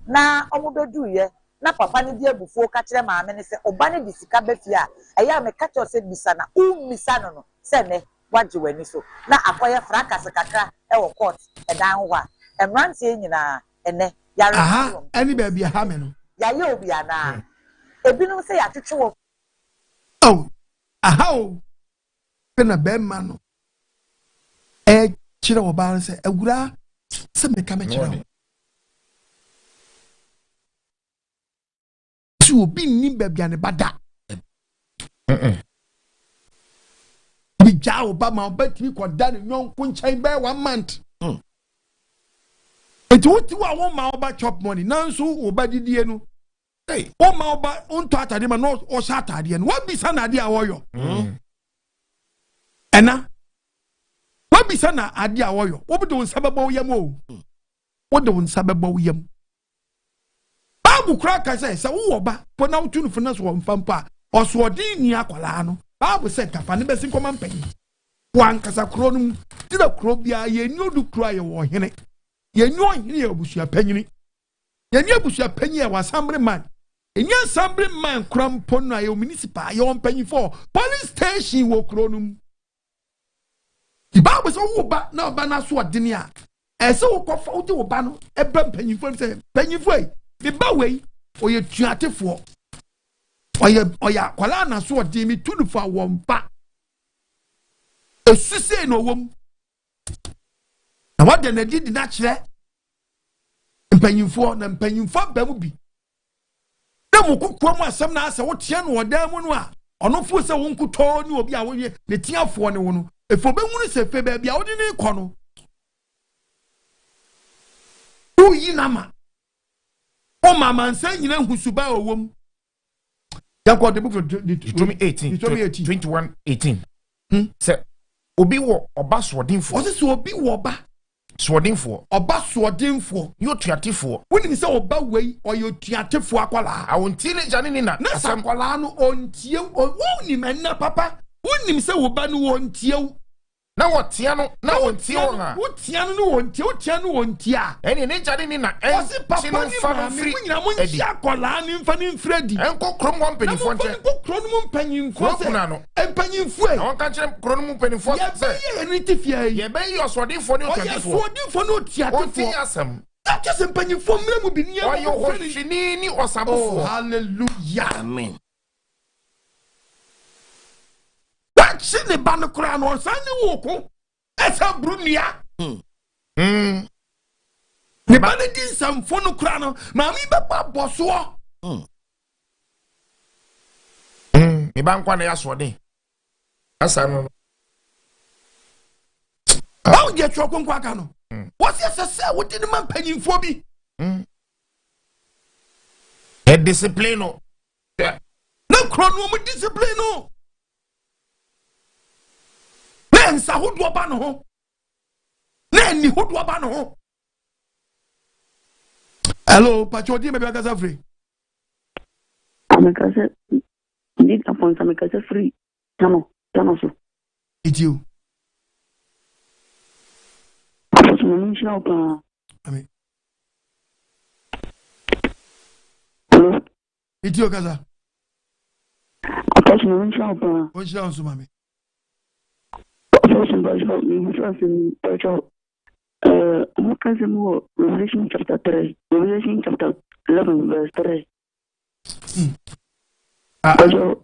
na omubedu ye na papa ne di abufuo ka kire maame ne se oba ne bisika bafia eya me ka cho se bisa na misa no se ne waje wani so na akoye fracas kakra ewo court edan ho a emrantie nyina ene yare aha ani ba bia ha me no ya ye obi ana ebinu se ya twetwe oh aha o na be ma no kire wo ba se agura se me ka me kire tu obi ni ba bia ne bada bi Gyae Obama obetimi koda ne nyonko nchen be 1 month enti wuti wa won ma oba chop money nanso obadidie no hey o ma oba onto atade ma no o sha atade no wa bisa na ade a woyo ena wa bisa na ade a woyo wo bi do nsababa yam o wo do nsababa yam babu kra ka se wo ba po na utu no funa so mfampa osodin ni akwala no babu se kafa ne besin koma mpanyi wan kasa Krono ti da kro bia ye nyodu kro aye wo hene ye nyo hene ye obusua panyini ye ni obusua panyi e wasambre man enye assembly man krampo no aye municipal ye on panyi for police station wo Krono di babu se wo ba na ba na so odene a ese wo kofa wo di wo ba no e ba panyi fo se panyi fo e me ba wei oye tuatefo oya kwala na so odi mi tunufo awompa esuse no wom na wade na di na kire mpanyimfo na mpanyimfo ba mu bi na mukukwa mu asem na asa wotia no odan mu no a ono fo se wo nkuto ni obi a wo ye ne tiafo ne wo no efo be hunu se fe ba bia wo di ne kɔ no o yi na ma o mama nsa nyina husuba owom Yanko the book of Deuteronomy 21:18. Say obi wo oba swodinfo. Ose so obi wo oba swodinfo. Oba swodinfo. Yo tuatefo. Woni se oba wei oyo tuatefo akwala. Awonti ne jane ni na. Na akwala no ontie woni menna papa. Woni se oba no ontie na wotia no na wontie won a. Wotia no wontie, wotia no wontia. Ene ne jane ni na. Ose papa ni fa free. Nyina mo nchi akwala ni mfa ni mfredi. Enko krom won penifo nche. Enko krom mo mpanyimfo se. Na no. Empanyimfo e. Won ka kire krom mo penifo se. Ye ni tifia yi. Ye be yi osodinfo ni otiatefo. Osodinfo no otiatefo. Wontie asem. Just empanyimfo mre mu bi ni e. Oyo hofini ni osabofo. Hallelujah. Amen. Sine ban kura no sane woko esa brunia ne ban din samfo no kura no ma mi be pa boso me ban kwa na ya so den asa no awu je tro kon kwa ka no wo se wo di man panyimfo bi e discipline no na Krono mo discipline no nsa hodo ba no ho na ni hodo ba no ho hello pacho di me be kasa free amekase need upon amekase free tano so it's you apostle no nshira opa amen hello it's you kaza apostle no nshira opa o nshira onso mami apostle bajo ni nshira bajo mukase mo Revelation chapter 3 Revelation chapter 11 verse 3 Bajo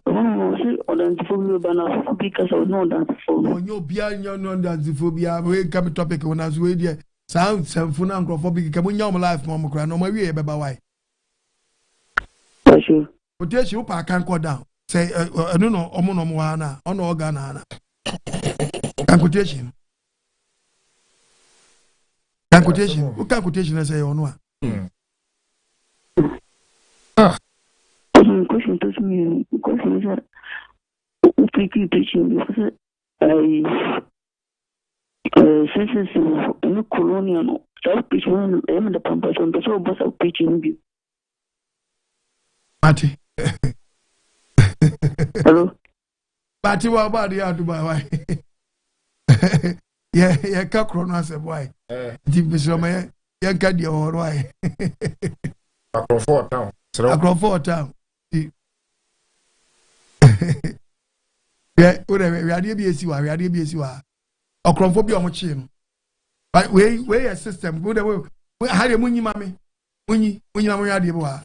because of no dance for you bia no dance for bia we come topic when as we there sound some fun and crofobia come nyam life mom kra no ma wie e beba why Bajo oteshi wo pa kan ko down say no no omo no mo ha na ono oga na quotation say ono a question to me question is preaching because since in colonial self preaching the compassion so boss of preaching you Mati hello Mati wa ba dia to buy why yeah ka Krono as boy di bisho me ya ka dia or why Akrofor town yeah, we are be esi wa. Okronfo bi omochi no. But we a system go the way how dey munyi mame. Munyi na mo ade wa.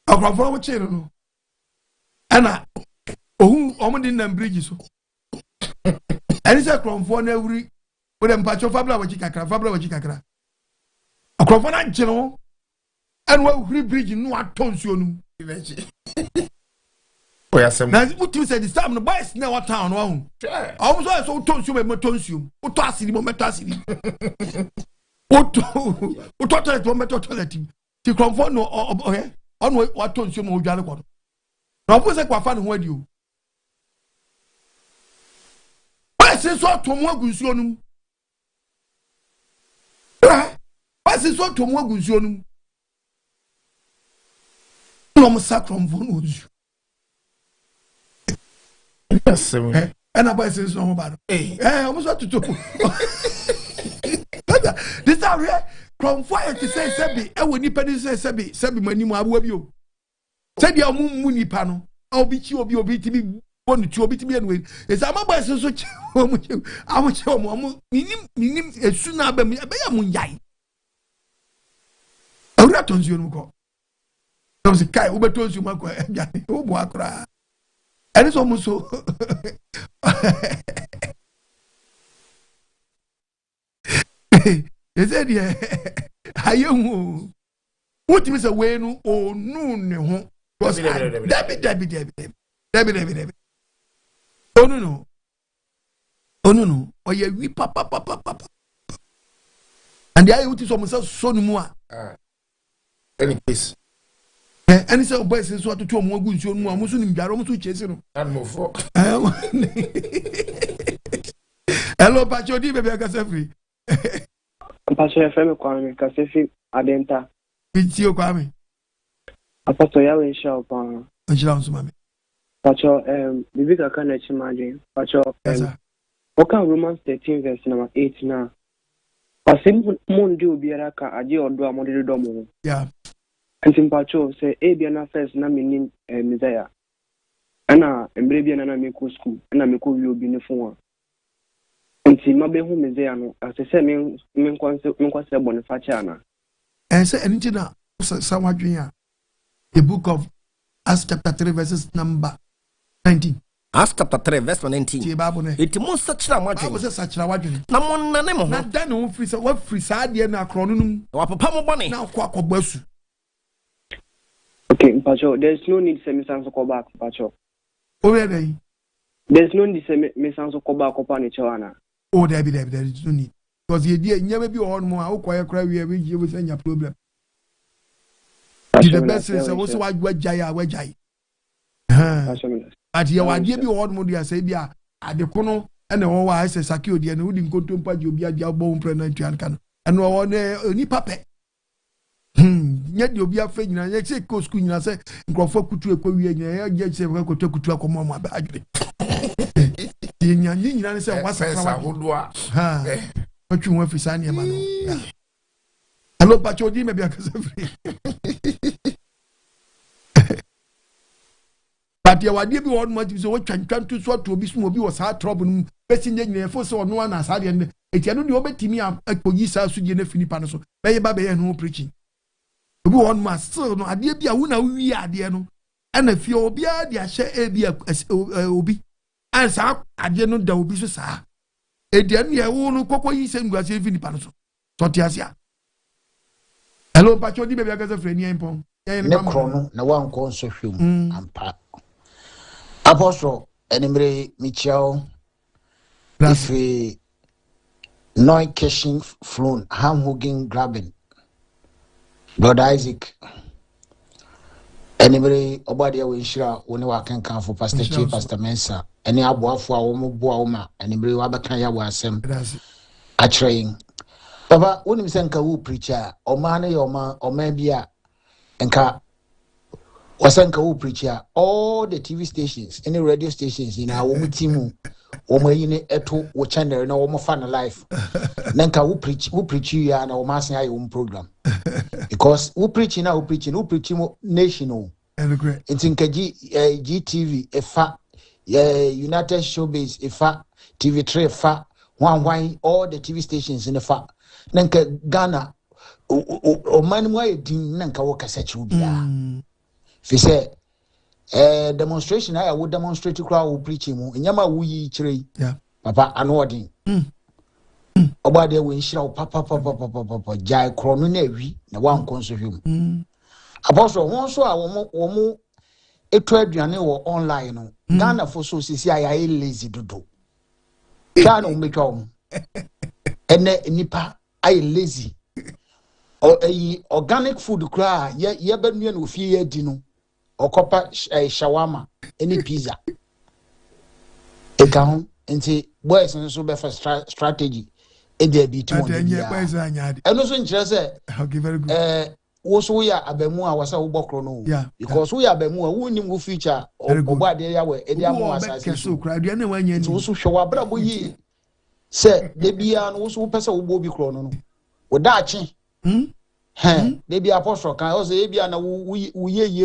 Okronfo omochi no. Ana ohun omudi na bridge so. Ani se okronfo na wuri we dem pacho fabla wachi kakra. Okronfo na nche no. And we wuri bridge no atonsuo no. Now, what you said this time, the boys never town. I was also told you, Motonsium, what tossed him, Metassi. What toilet, what toilet, to conform on what told you, Mojanacon. Now, was I quite fun with you? I said, so to more Gusionum. I said, so to more Gusionum. No, sacrum von you. Yes, and I buy since no about almost what to do. This are rare from fire to say Sebi, and when you penny say Sebi, when you are you. Said your moon panel, I'll be you, be to be one to be to be anyway. It's a mobile so how much meaning as soon as I am moon yai. I would not tell you no go. There was a guy who told you, Marco, and Yanni, who walk. And it's almost so. He said, yeah, I am. What is a way no or no? Was Debbie. Oh, no. Oh, yeah, we papa. And the IoT is almost so no more. Any case. And it's a boy says what to do more good. You know, Muslim Jarom to chase him. And move for. Hello, Pacho, baby, I got free. Pacho FM Kwame, Kasefi Adenta. It's you, Kwame. Apostle Yahweh shop. Mami. Pacho, Bibica can let you imagine. Pacho, okay, Romans 13, verse number 8 now. Pasim Mundi Biaraka, Adi or do a model domo. Yeah. And Simpacho say, Abiana first, na meaning Messiah. Anna, and Brabian and Amico school, and Amico will be in the and see Mabehu Messiah, as I say, Minquasa Bonifaciana. And say, anything now, somewhat the book of Acts chapter 3, verses number 19. Acts chapter 3, verse 19. It must such a much. I was such a watch. Namon, not done, no free, what free side, and Krono, or Papa Bonnie. Now, quack or bus. Okay, Pacho, there's no need to miss go back, Pacho. Oh, really? There's no need to miss go back upon each other. Oh, there is no need. Because the idea never be on more. How quiet cry we with any problem. The best is also what Gyae Awi. But you are be on more, dear Sabia, at the Krono, and the whole I say, Sakio, and wouldn't go to Paju be a job bone pregnant and no one any puppet. nya de obi afa nyina nya se ko school nyina se nkrofo kutu ekwa wie nyina ya se ko kutu akomo ma ba adwere ye nya nyina ne se wasa sa hodoa ha otwu wa fisa ne ma no hello pacho di me bia kasa free but ya wade bi won ma ti so watwantwan to so to obi so obi was ha trouble no besi nyina fo so no na sa de ne etiano de obetimi akoyi sa so je na fini pa no so be ye ba be ye no preaching obi won ma still no ade bi a wo na wi ade no ana fi obi a de ahye e bi obi an sa ade no da obi so sa ediano ye wo no kokoyi se nguase fini pa no so to ti asia hello pacho di be bia kasa free ni empon ne Krono na Wanko Nsohwe ampa Apostle Enimre Michel if Noi Keshing flown ham hugging grabbing Brother Isaac Enimre Obadia Winshira when you can come for Pastor Chief Pastor Mensa any abuafo a wo boa ma Enimre wabaka ya wasem a train Baba unim senka wu preacher o man e o man bia enka wasanka wu preacher all the TV stations any radio stations in our team o mayine eto wo channel na wo mo fan life nanka wu preach you ya na wo masen ayi wo program because wu preaching mo national it's in GTV efa United Showbiz efa TV3 efa one all the TV stations in the fa nanka Ghana o man mo din nanka wo kasa chiu bia fi say demonstration I would demonstrate crowd wo preaching mu nyama wo yi chire papa anodin obade we nhira papa Gyae Krono na awi na Wanko Nsohwe mu apostle won so a wo mo eto aduane wo online no Ghana for so sisi ayi lazy dodo Ghana o metwa wo ene nipa ayi lazy organic food kra ye benue no fie ye di no okopa shawarma any pizza e ka ho enti boys nso be for strategy e dey be too much eno so nkire se wo so ya abamu a wasa wo bokro no because wo ya abamu a wo nim wo future obo ade ya we e dey am asase so kra dua na wanya ni wo so hwe wa bra bo yi se de bia no wo so pese wo bo bi kro no wo daachi baby apostle kan o say bia na wo ye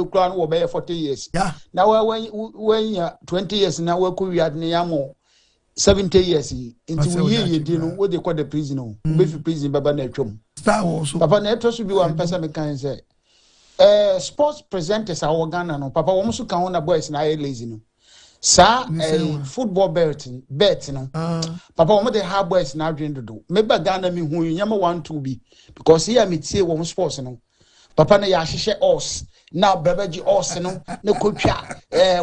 kura no wo be 40 years na when ya 20 years na wo ko wiad ne yamo 70 years into wo ye di no wo dey call the prison no be fi prison baba na atwam papa na eto so bi wa mpesa me kan say sports presenters a wo Ghana no papa wo so kan ho na boys na aye lazy no sa football bet no papa wo dey hard boys na adwen dodo meba Ghana mi hu nyama 1-2 bi because here me tie wo sports no papa na ya hihye us na bebeji us no na kotwa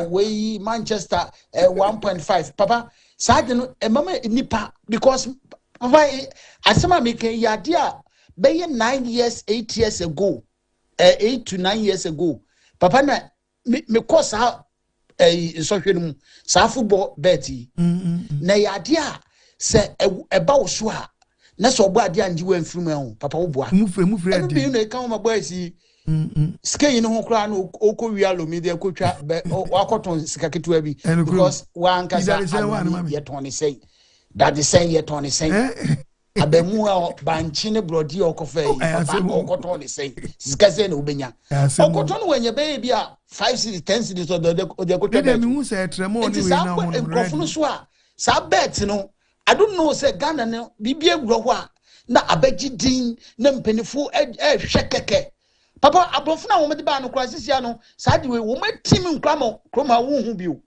we Manchester 1.5 papa sa de no mama nipa because papa asema me kan ya dia be 9 years 8 years ago 8 to 9 years ago papa na me course Nsohwe no sa football bet na ya dia se eba wo so a na so obo ade anje wa mfirim ho papa wo boa mufre ade bi no kan ma boy si skin no ho kra no okowia lomi de akotwa wakoton sika ketewa bi because wan kasa ye toni say that the say ye toni say abemu a banchi ne brodi okofa yi papa okoton ni say sika say na obenya okoton no wenye be bi a 5 cities 10 cities so de akotwa be mi hu say tremo ni we na ho no so a sa bet no I don't know say Ghana no bibie gro ho a na abaji din na mpanifo hwekeke papa abrofu na wo me de ba no kra sisia no sa de we wo matim nkramo kroma wo hu bio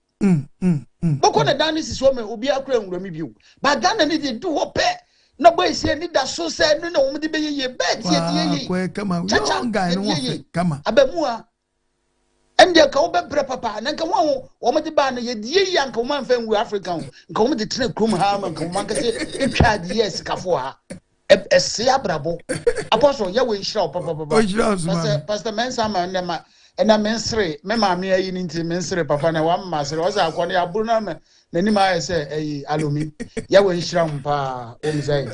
boko na dan sisi wo me obi akra nwurami bio ba Ghana ni de do wo pe na boy say ni da so say no na wo me de be ye bet ye kwa kama young guy no wo kama abamu a ende ka wo bebre papa na nka wo me de ba na ye die ya nka wo man fa nwu Africa nka wo me de tena krom ha ma nka wo man ka se etwa de yes kafo ha ese abrabo apostle ya we nhira papa pastor Mensa ma na ena mensre me ma me ayi nti mensre papa na wa masre o za akọ na aburu na me nani ma ya se ayi alomi ya we nhira mpa o mi sai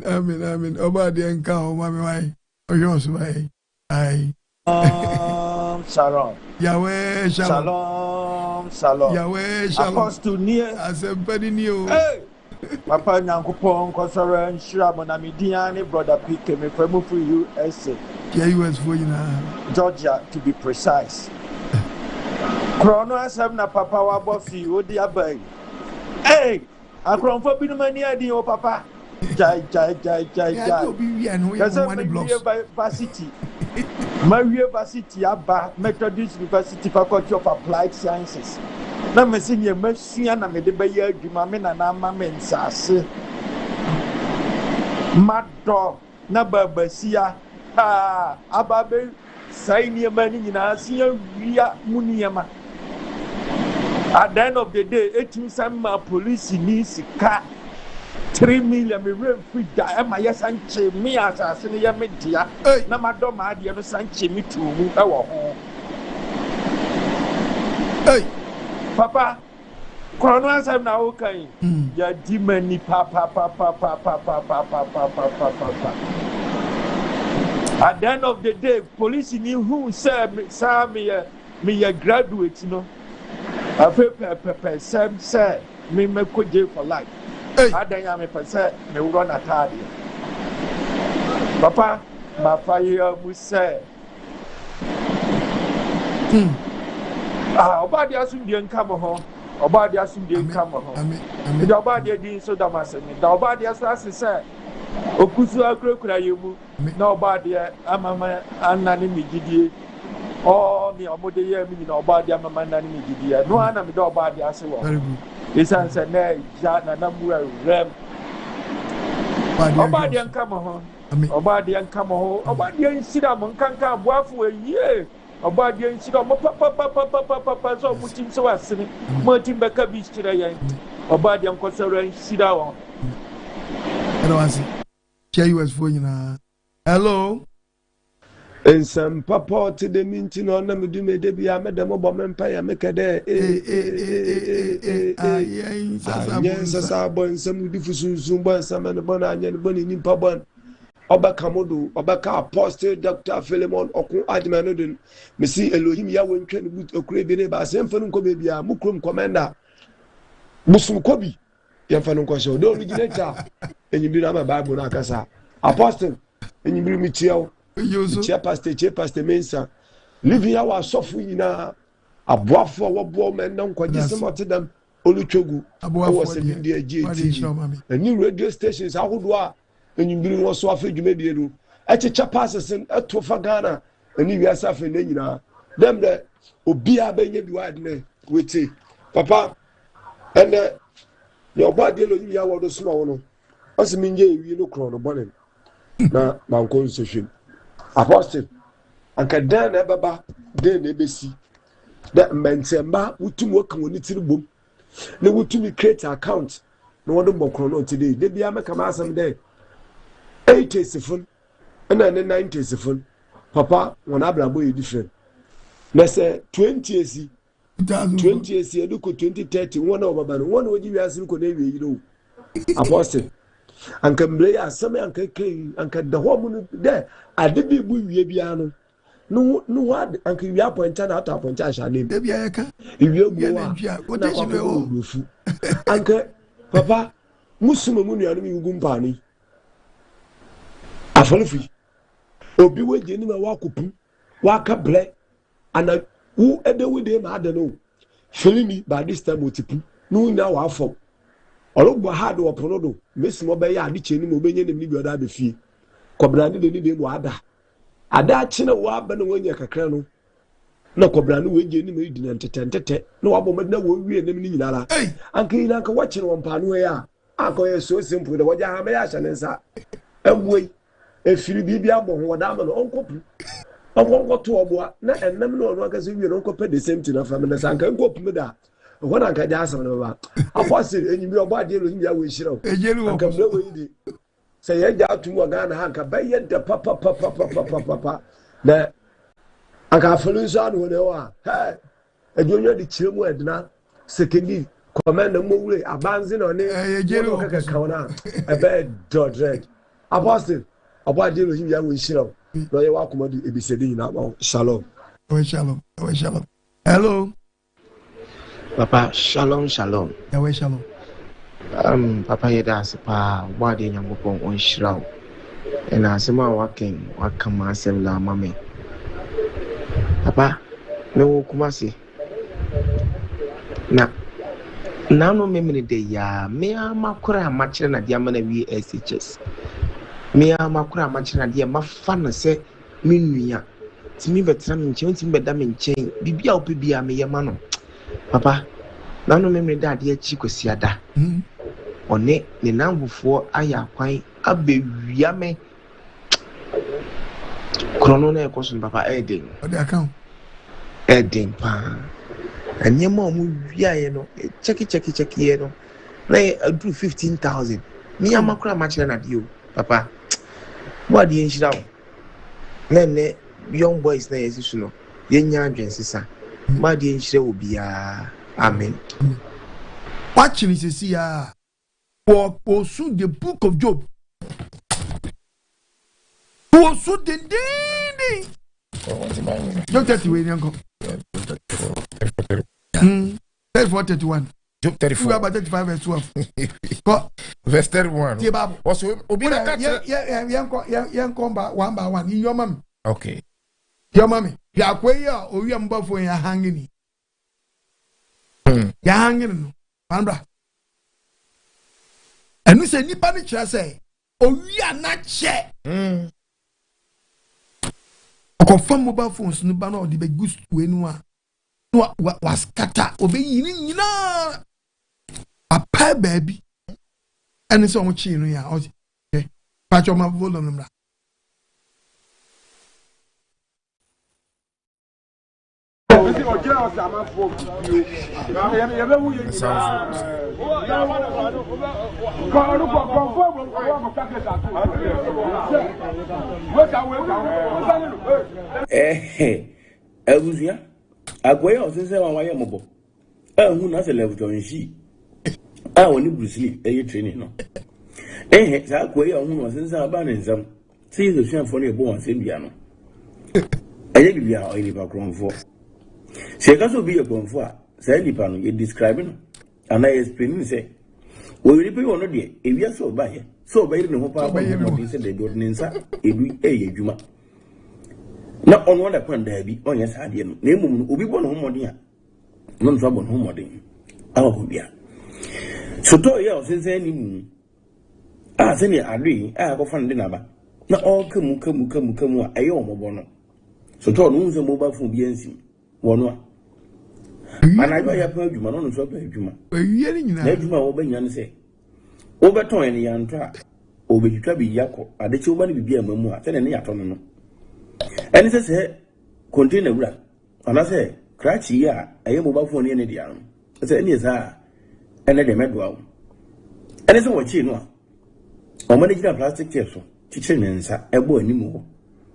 amen oba de nka o ma me wai Oh, yours, my. Shalom. Yahweh, Shalom. Shalom. Yahweh, shalom. Apostle near. As a penny new. Hey! Papa Nyankopon Kosoro Nshira Monamidiani brother PK me from USA. US for you now. Georgia to be precise. Krono asem na papa wa bofi odi abai. Hey! Akronfo binu mani adi o papa. Jai. Yeah, be and we have one blocks. Varsity. Marie Varsity Abba Methodist University Faculty of Applied Sciences. Na mesini ye mesua na mede be ye adwuma me na ma mensase. Mado na babasia ha ababe sai ni mani nyina sia wia muniema. At the end of the day, 18 some police ni sika 3 million me free da e ma yesanche me asase ne ye media na mado ma ade no sanche me tumu e wo ho. Hey Papa, Krono asem na wokan. Ya di mani papa. At the end of the day, police ni who say me graduate no. Afa Sam say me ko jail for life. Adanya me pese me run atade. Papa, ma fire mu say. Obadi asum de nkamo ho. Obadi asum de nkamo ho. Amen. Da obadi din so da masemi. Da obadi asase say okusu akrakura yemu. Na obadi amama anani migidie. Oh, mi omode ye mi na obadi amama anani migidie. No ana mi da obadi ase wo. Very good. Isan se na ja na namu rem. Obadi nkamo ho. Amen. Obadi nkamo ho. Obadi nsida mo nkanka aboafo eyiye. Obadi nsida mo papa so mutim so asene. Mo tim beka bi stira yan. Obadi nkosoro nsida won. Hello Ansi. Share US for you na. Hello. Ensam papa to the minti no na me du me de bia me de mo bo me mpa ya me kede sasa bo ensam di fusunsun bo ensam ne bo na anya ne bo ni nimpa bo obaka modu obaka apostle Dr. Philemon okun adima no den me si Elohim ya wontwa ne but okure bi ne ba sem fa no ko be bia mu krom commander musum ko bi ya fa no ko so do originator enyimbi na ma Bible na akasa apostle enyimbi mi tiawo Chair pastor mensa living our software na aboafo wobo men na nkwaje semote dem olutwogu was in the GTV a new radio stations ahodo a enyimbiru wo so afedwuma bienu echecha passes etofa Ghana ani wiasa afa na nyina dem de obia benye biwad ne wete papa ene your body lo ya wodo suma wono asimi nje ewi no Krono bonen na Wanko Nsohwe Apostle anka dan na baba den na ebesi da mentemba wutum wokan woni tiribom na wutumi create account na wodo Krono today de bia meka ma asem de 80 phone na 90 phone papa wona abrabo e different na say 20 esi 20 esi eduko 2030 wona obaba no wona oji wiase ko na ewie yiro Apostle anka mble asem anka kai anka da ho mu de ade bi bu wie bia no what anka wi aponta na ato aponta sha nem de bia yeka wi obu a na ko ofu anka papa musuma mu nuanu mi ngumpa ni afolifi obi weje ni ma wakopu waka ble ana wu ede we de ma ade no filimi by this time otipu no nya wa afọ olugbo hard wo prodo mesi mo be ya ade cheni mo benye nem ni bi oda be fie kobrani de ni de mo ada chine wo aba na wonye kakra no na kobrani weje ni me di na ntete na wo abom na wo wie nem ni nyinara anka ina anka wa chine wo mpa no ya akoye so simple de woja ha me ya chane nsa emwe efiri bibia bo ho woda ma no onkopu onko to oboa na ennem no no aka se wie no onkope the same thing na family na sanka onkopu me da wona nka ja asem no ba apostle enyimi obo ade lo himia we hira nka mle we di se ye ja atu wo Ghana ha nka baye de papa na aka folunso anu ne wa he edonyo de chiremu edna sekendi command mo wure abanzi no ne kaka kauna ebe dodred apostle obo ade lo himia we hira na ye wa kuma di ebisedi nyina ma shalom. Shalom. Hello. Papa, shalom. Yahweh shalom. Papa, you dance pa body nyambopon on shroud. And as ma working, what come myself la mame. Papa, no kumasi. Na no memory day ya me makura match na dia mana wi SHS. Me makura match na dia ma fa na se me nua. Timi betra me nche, timi beda me nche. Bibia opibia me yema no. Papa, na no memory da dia chi kwasiada. One ne namfo aya kwan abewia me. Krono na ekosun papa Eden. What the account? Eden pa. Anyema omu wia ye no. Check ye no. Na do 15,000. Me amakura machira na dio, papa. What the enshira. Ne young boys na yesisu no. Ye nya adwensisa. Ma the enshira obia. Amen. Watching is see for soon the book of Job. For soon the day. Job 31, uncle. 31. Job 34. About 35 verse 12. Verse 31. What's come back one by one. Your mom. Okay. Your mommy. Ya kwaya or you am for your hanging. Ya hanging. Andra. And we say nipa ni kira say we are not share. Confirm mobile phones no ba no the be goose we no was scatter obe yin nyina a pa baby and so much no ya okay patch on my volume na Abusua agoya osese wa waye mobo hu na se level to nshi woni Bruce Lee training no sa agoya hu no osese aba ne nsam se yesu suafo no ebo won se bia no bibia o ni ba kronfo se ka so bi e kronfo a sa nipa no ye describe no ana explain say we ri pe wono de ewia so ba ye so ba yiri ne ho pa ba mo se de do ne nsa edu adwuma na on wonder kwan da bi on yes ade no na emum obi bo no homodin a no nso bo no homodin awo bia so to ye o sense ni mu se ni ade ko fan de na ba na o kamu a aye o mobo no so to no nso mo ba fun bi ansi wono a ana yo ya pa adwuma no nso pa adwuma ewie ni nyina na adwuma wo ba nyane se wo beton ene ya nto a obetwa bi yakọ ade che wo ba ni bibia mamu a se ne ya to no and it says, container wura. And I say, cratchy ya, I am mobile phone in the arm. I said, yes, and let them go. And it's what you know. Or manage plastic tape, teaching and a boy anymore.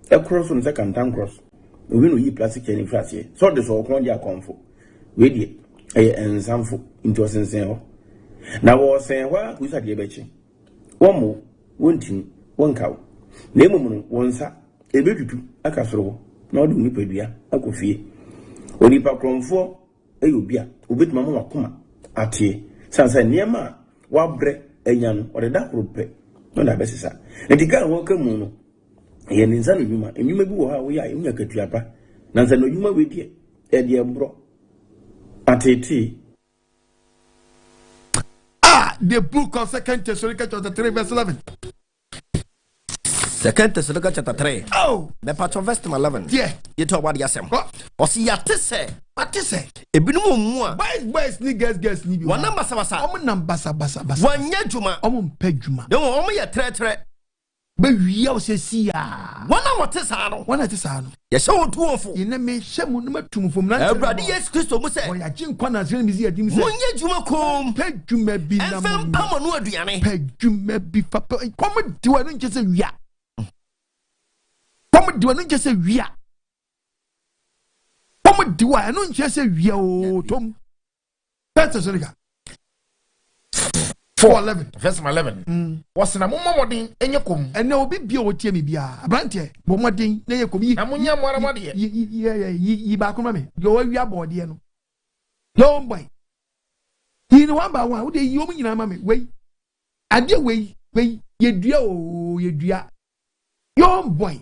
A cross on second time cross. We will eat plastic any flashy. So this all con ya comfort. Ready, and some food into a sense. Now, I was saying, well, who's at your betching? One more, one thing, one cow. Name one sa. Ebetutu akasoro na odu nipa dua akofie onipa kromfo eyobia obetuma mo wakoma atie sansa niema wabre enya no odeda krope no da besisa ndika wo kamu no ye ninsa no dwuma enwuma bi wo ha wo ya enya katuapa na nsa no dwuma wedie e de mbro atete the book of 2 Thessalonians chapter 3 verse 11. 2 Thessalonians chapter 3. Oh, the part of verse 11. Yeah. You talk about yasem. Osi yatese. Matese. Ebinu mu a. Boys ni girls ni bi. One number basa. Omo number basa. One ye juma. Omo mpe juma. Dem omo ye tre. Be wiya o se sia. One wote sa no. One ate sa no. Ye se won tuonfo. Ye na me hye mu na matum fom na. Awurade Yesu Kristo mu se. O ya gin kwa na zene mi zi adim se. Mon ye juma kom. Pe juma bi na. Enfem pamo no aduane. Pe juma bi papa. Komo diwa no nche se wiya. Komo diwa no nche se wiya. Komo diwa no nche se wiya o tom. That's a 4:11 verse 11 was na mumma modin enye kom ene obi bia otie me bia abrante bo modin na ye kom yi na munya mwara mode yi ba ko me yo wa wi abode no yo boy yi no one by one wo de yi omu nyina ma me wei ade wei yedua o yedua yo boy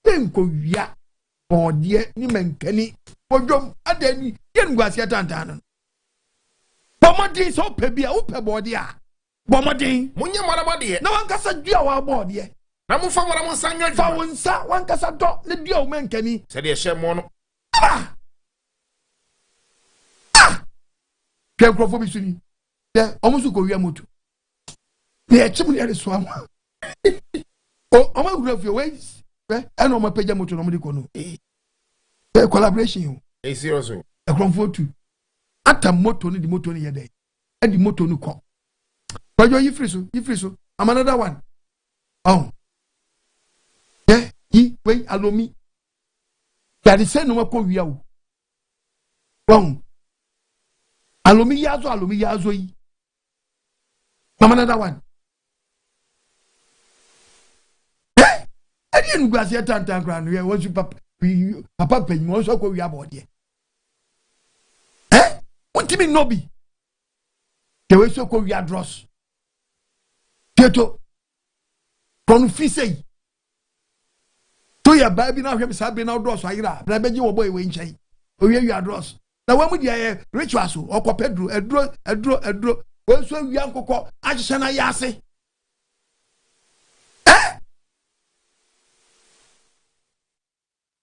tenko wia bode ni mankani odwom adani yen guasia tantan bo modin so pe bia wo pe bode a bomodin munya mwara mode na wankasa dua wa bode na mu fa wara mo sanyo fa wonsa wankasa do ne dua o mankani se de hye mo no ke krofo bi suni de omusu ko wia moto ne echim ne reso am o oma grofo we eno ma pagya moto no mo de ko no collaboration o serious o e krofo tu ata moto ni di moto ni yede e di moto ni ko kwajo yi free so am another one oh yeah yi we alomi ya di se no ma ko wia o bon alomi yazo yi am another one eh edi nu gwase tantan kra no ye wo su papa penyi wo so ko wia bode eh wontimi nobi ke we so ko wia dross Keto konfisei to ya baby na hwem sabe na dross ayira na beji wo boy we nchen o wi dross na wa mu dia ritual so okọ pedro edro wo so wi ankokọ ahihye na yase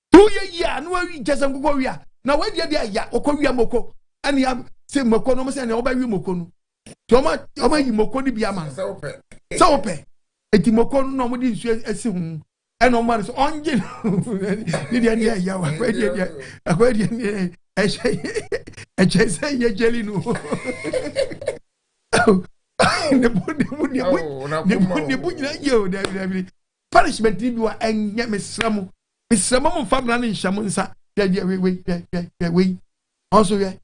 tu ye ya no wi jese nkokọ wi na wa dia ya okọ wi amoko ani ya se moko no mo se na oba wi moko no Toma yi moko ni bia man. Sa ope. Eti moko no mo di nsu esi hu. E no man so onje. Ni dia ni ya wa. Akwa dia ni eche se ye jeli no. Ne bu nyina ye da. Punishment ni bi wa enye mesramo. Mesramo mo famna ni nham nsa. We. Also ye.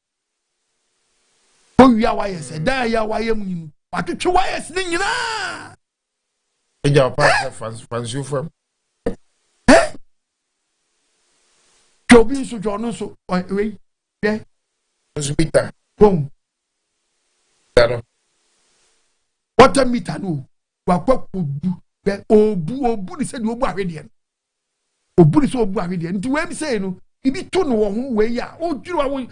Oya wayes da ya wayem nyinu atwetwe wayes ni nyina eja pa fansu fam jobi so jono so we ye subita boom daro water meter no wakwakudu be obu ni se di obu ahwede obu ni so obu ahwede nti we mi say no ibi to no wo ho we ya o dwuru wa wo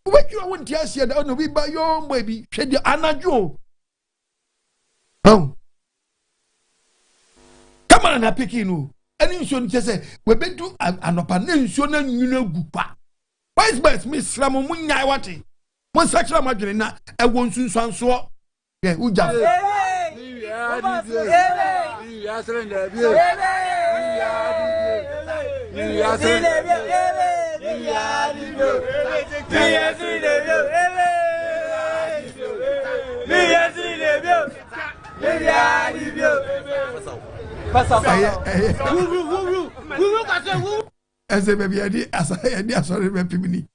ubekira wonti asia da no bi ba yo mbo bi hwede anajo kama na piki no ani nso ni tese we bedu anopa na nso na nwuna gupa vice mi sramo munyai wate mon sakira madwene na ewo nsunsu anso ye uja Ese baby adi asore be pimini.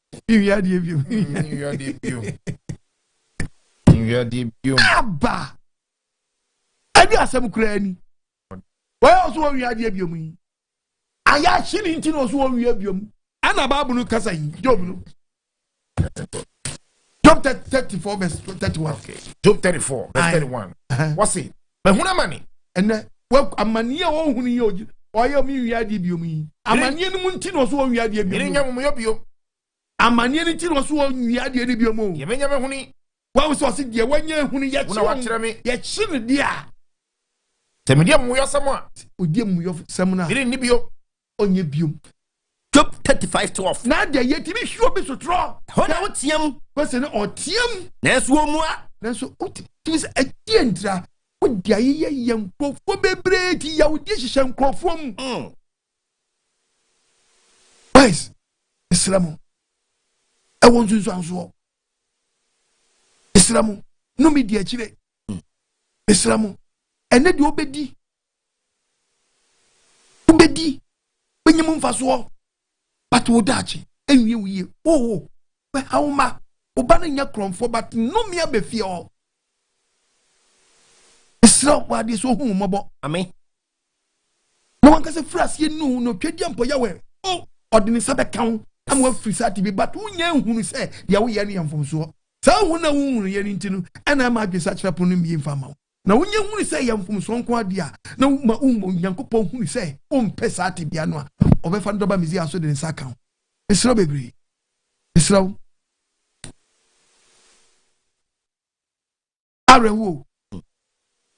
You Abba. Adi asem kura ni. Why also won wi adi biom yi. Aya shiri nti no so won wi biom. Ana Bible no kasa yi. Job no. Job 34 verse 31. Okay. Job 34 verse 31. What's it? But huna mani. And well amani wo hunu yi oji. Oya mi wi adi biom yi. Amani no nti no so won wi adi biom. Ni nya mo biom. Amani nti no so won wi adi biom o. Ye menya me huni. Wa so se die wanya hunu ye chi. Una wa kire me. Ye chi ne dia. Temedi mu yo samo. Odi mu yo sam na. Ni biom. Onye biom. Job 35:12. Na de ye ti bi hwo bi so tro. Ho na wotiam. Kwese ne otiam. Na so omua. Na so ti se adie ntra. Odi aye ye nkofo bebre ti ya odi hihye nkofo mu. Guys, Islamu. E won sunsu anso. Islamu. No mi di akire. Islamu. Ene de obedi. Obedi. Benyim mfaso. But wodachi. Enwie wiye. Oh. We hauma. Oba na nya kromfo but no me abefie o. mesra wa de so hu mobo amen no one can say frase nu no twedi ampo ya we oh ordinary sabe kan am wa free sati bi but unya hunu say dia wo ye ne yamfomso sa hu na hu ye ni ntinu ana ma adwe sa kira pono mi mfama na unya hunu say yamfomso nko ade a na ma Nyankopɔn hunu say o mpe sati bia no a obefa ndoba mizi aso de nsa kan mesra bebre mesra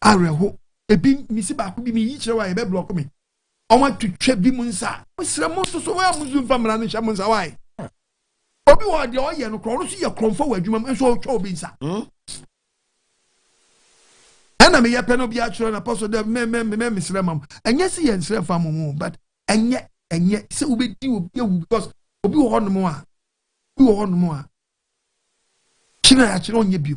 areho ebi misi ba ko bi mi yi kire wa e be block me ọmọ twetwe bi mu nsa mesra mo so wa muzu famra no hya mu nsa wai obi wo de o ye no kro so ye kromfo wa adwuma nso o twa obi nsa ana me ye pe no bi a kire na apostle de me mesra mam enye se ye nsra fam mu but enye se obedi obi awu because obi wo no mo a kire ya kire onye bi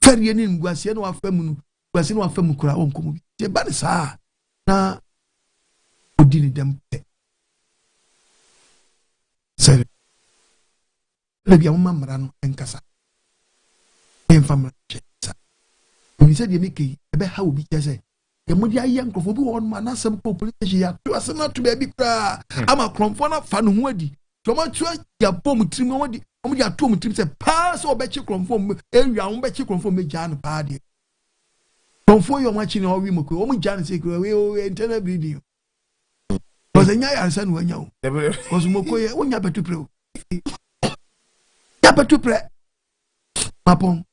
feriye ni ngwasie no afamu no kwasi no afamu kura wonkomu bi je ba ne saa na odi ni dem pe sere le bia mo mamra no enkasa en famra chesa oni se de meke ebe ha obi chese e mo dia ye nkofo bi won ma na sem population ya to asema to ba bi kura ama kromfo na fa no ho adi to ma tu ya bom trim wodi omo dia to mo trim se pa so obechi kromfo ewia wo bechi kromfo meja no pa de kromfo yo ma chi na owi moko omo ja no se kura we internal bleeding because enya ya nsa no anya o because moko ye onya betu pre o ya betu pre mapon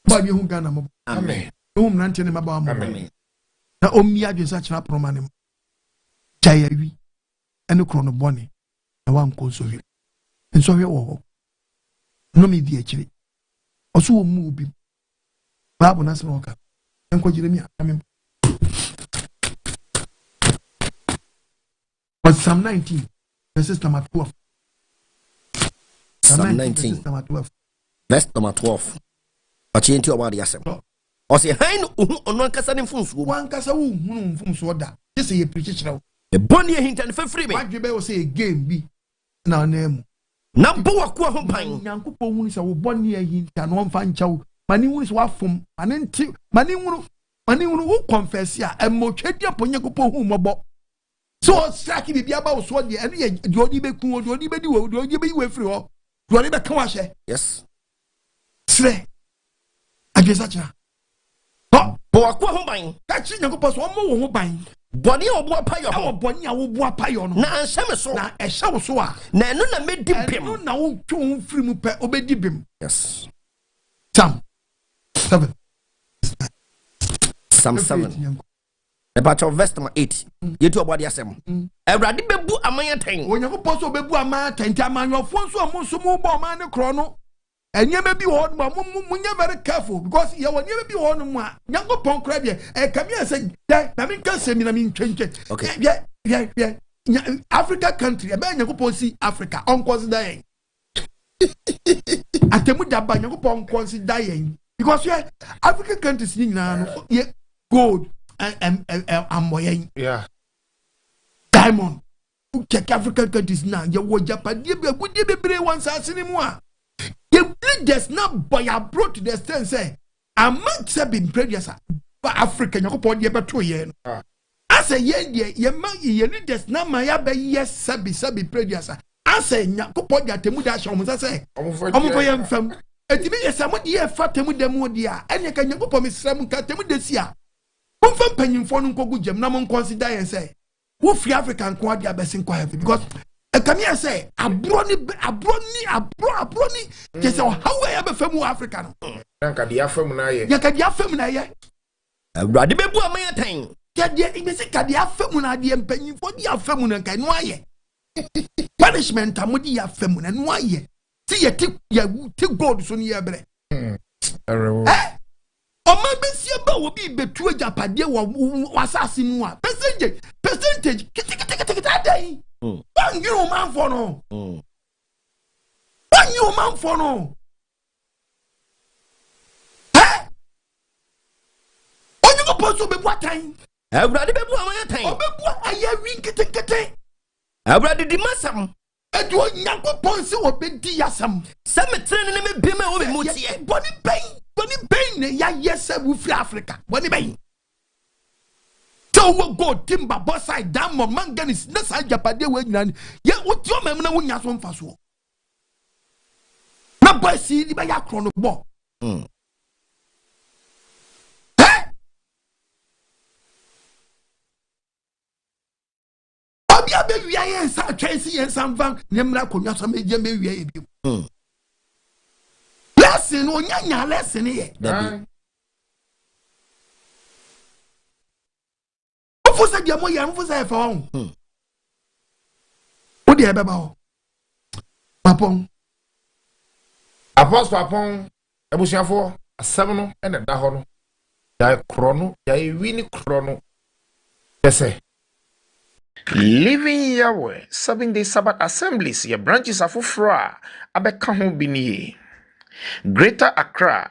ba bi hu Ghana mo amen hum nan tene maba mo amen na omi adwe sa kira promane mo Gyae Awi ene Krono boni na Wanko Nsohwe wo no mi di akiri oso wo mu obi babu na se woka enko Jeremia amen but Psalm 19 verse number 12 Psalm 19 verse number 12 achi enti oba de yasem o se han ono ankasa ne mfunsuo wankasa wo hunu mfunsuo da yese ye preach kira wo e boni ehinta ne fafiri me wadwe be wo se game bi na na emu na bo wako ho pan Nyankopɔn hunu se wo boni ehinta no mfa nchaw mani hunu se wafom mani hunu wo confess ya emotwedi apo Nyankopɔn hu mobo so strike bibia ba wo so de ene ye de odi be ku de odi be di wo de odi be yi we free ho de odi be kan wa hye yes sre agesa cha bo wako ho ban ka chi Nyankopɔn so mo wo ho ban boni obo apayo ho boni a wo bo apayo no na anhyeme so na ehye wo so a na eno na medi pem eno na wo twu free mu pe obedi bem yes Psalm 7 About verse number 8 yetu obodi asem Awurade bebu amanyaten Onyankopɔn so bebu amanyaten amanyofo so amonso mu bo man ne Krono enyema bi ho no munye very careful because ye won nyema bi ho no mu a Nyankopɔn kra de e kamia se na me kan se mi na me ntwentwe okay yeah Africa country e be Nyankopɔn si Africa on consider yen atemu daba Nyankopɔn consider yen because yeah African countries ni nyina no ye gold and moyen yeah diamond check African countries now ye wo Japan ye be gudie bebre wan sase ni mu a ye leaders na boy abroad to the extent say among se be previous Africa Nyankopɔn de beto ye no asa ye ma ye leaders na ma ya be yes sabi previous asa Nyankopɔn de atemu da hye omo say omo ye mfam etimi ye samo de ye fatemu demu de a ene ka Nyankopɔn mesram ka temu de si a Mfa panyimfo no nkogu jam na mon consider yen say wo free African ko ade abesin ko heaven because e come here say abro ni ke say how we abefamu Africa no nka dia famu na ye ya ka dia famu na ye Awurade bebu amanyaten ke dia imesi ka dia famu na de panyimfo dia famu na nka no aye punishment amodi ya famu na no aye ti ye ti gold so ni ye bre Oma besia ba obi betu ajapade wasase mu a percentage kitikita dai banyu man for no banyu man for no onyu ko poso be buatan Awurade bebu amanyaten obebu aya wi kitikite Awurade di masam Edu Nyankopon se obedi yasam. Se metre ne me bima wo me mutie. Boni pain ne ya yesa wo free Africa. Boni pain. So we go timber boss side dam manganis na sa japade we nyina. Ye woti o mem na wonya so mfa so. Na boy si di ba ya Krono bo. Obia be wia yen sa twensi yen samvan nemra konwa so meje me wia ye bi. Lesson onyanya lesson ye. Ofusa dia mo ya mfusa e fa won. Wo de e beba ho. Papon. Apostle Apon ebusiafo asem no ene da ho no. Ya Krono, ya wini Krono. Yes. Living Yahweh, 7-day Sabbath assemblies, your branches are for fra, abeka ho bini. Greater Accra,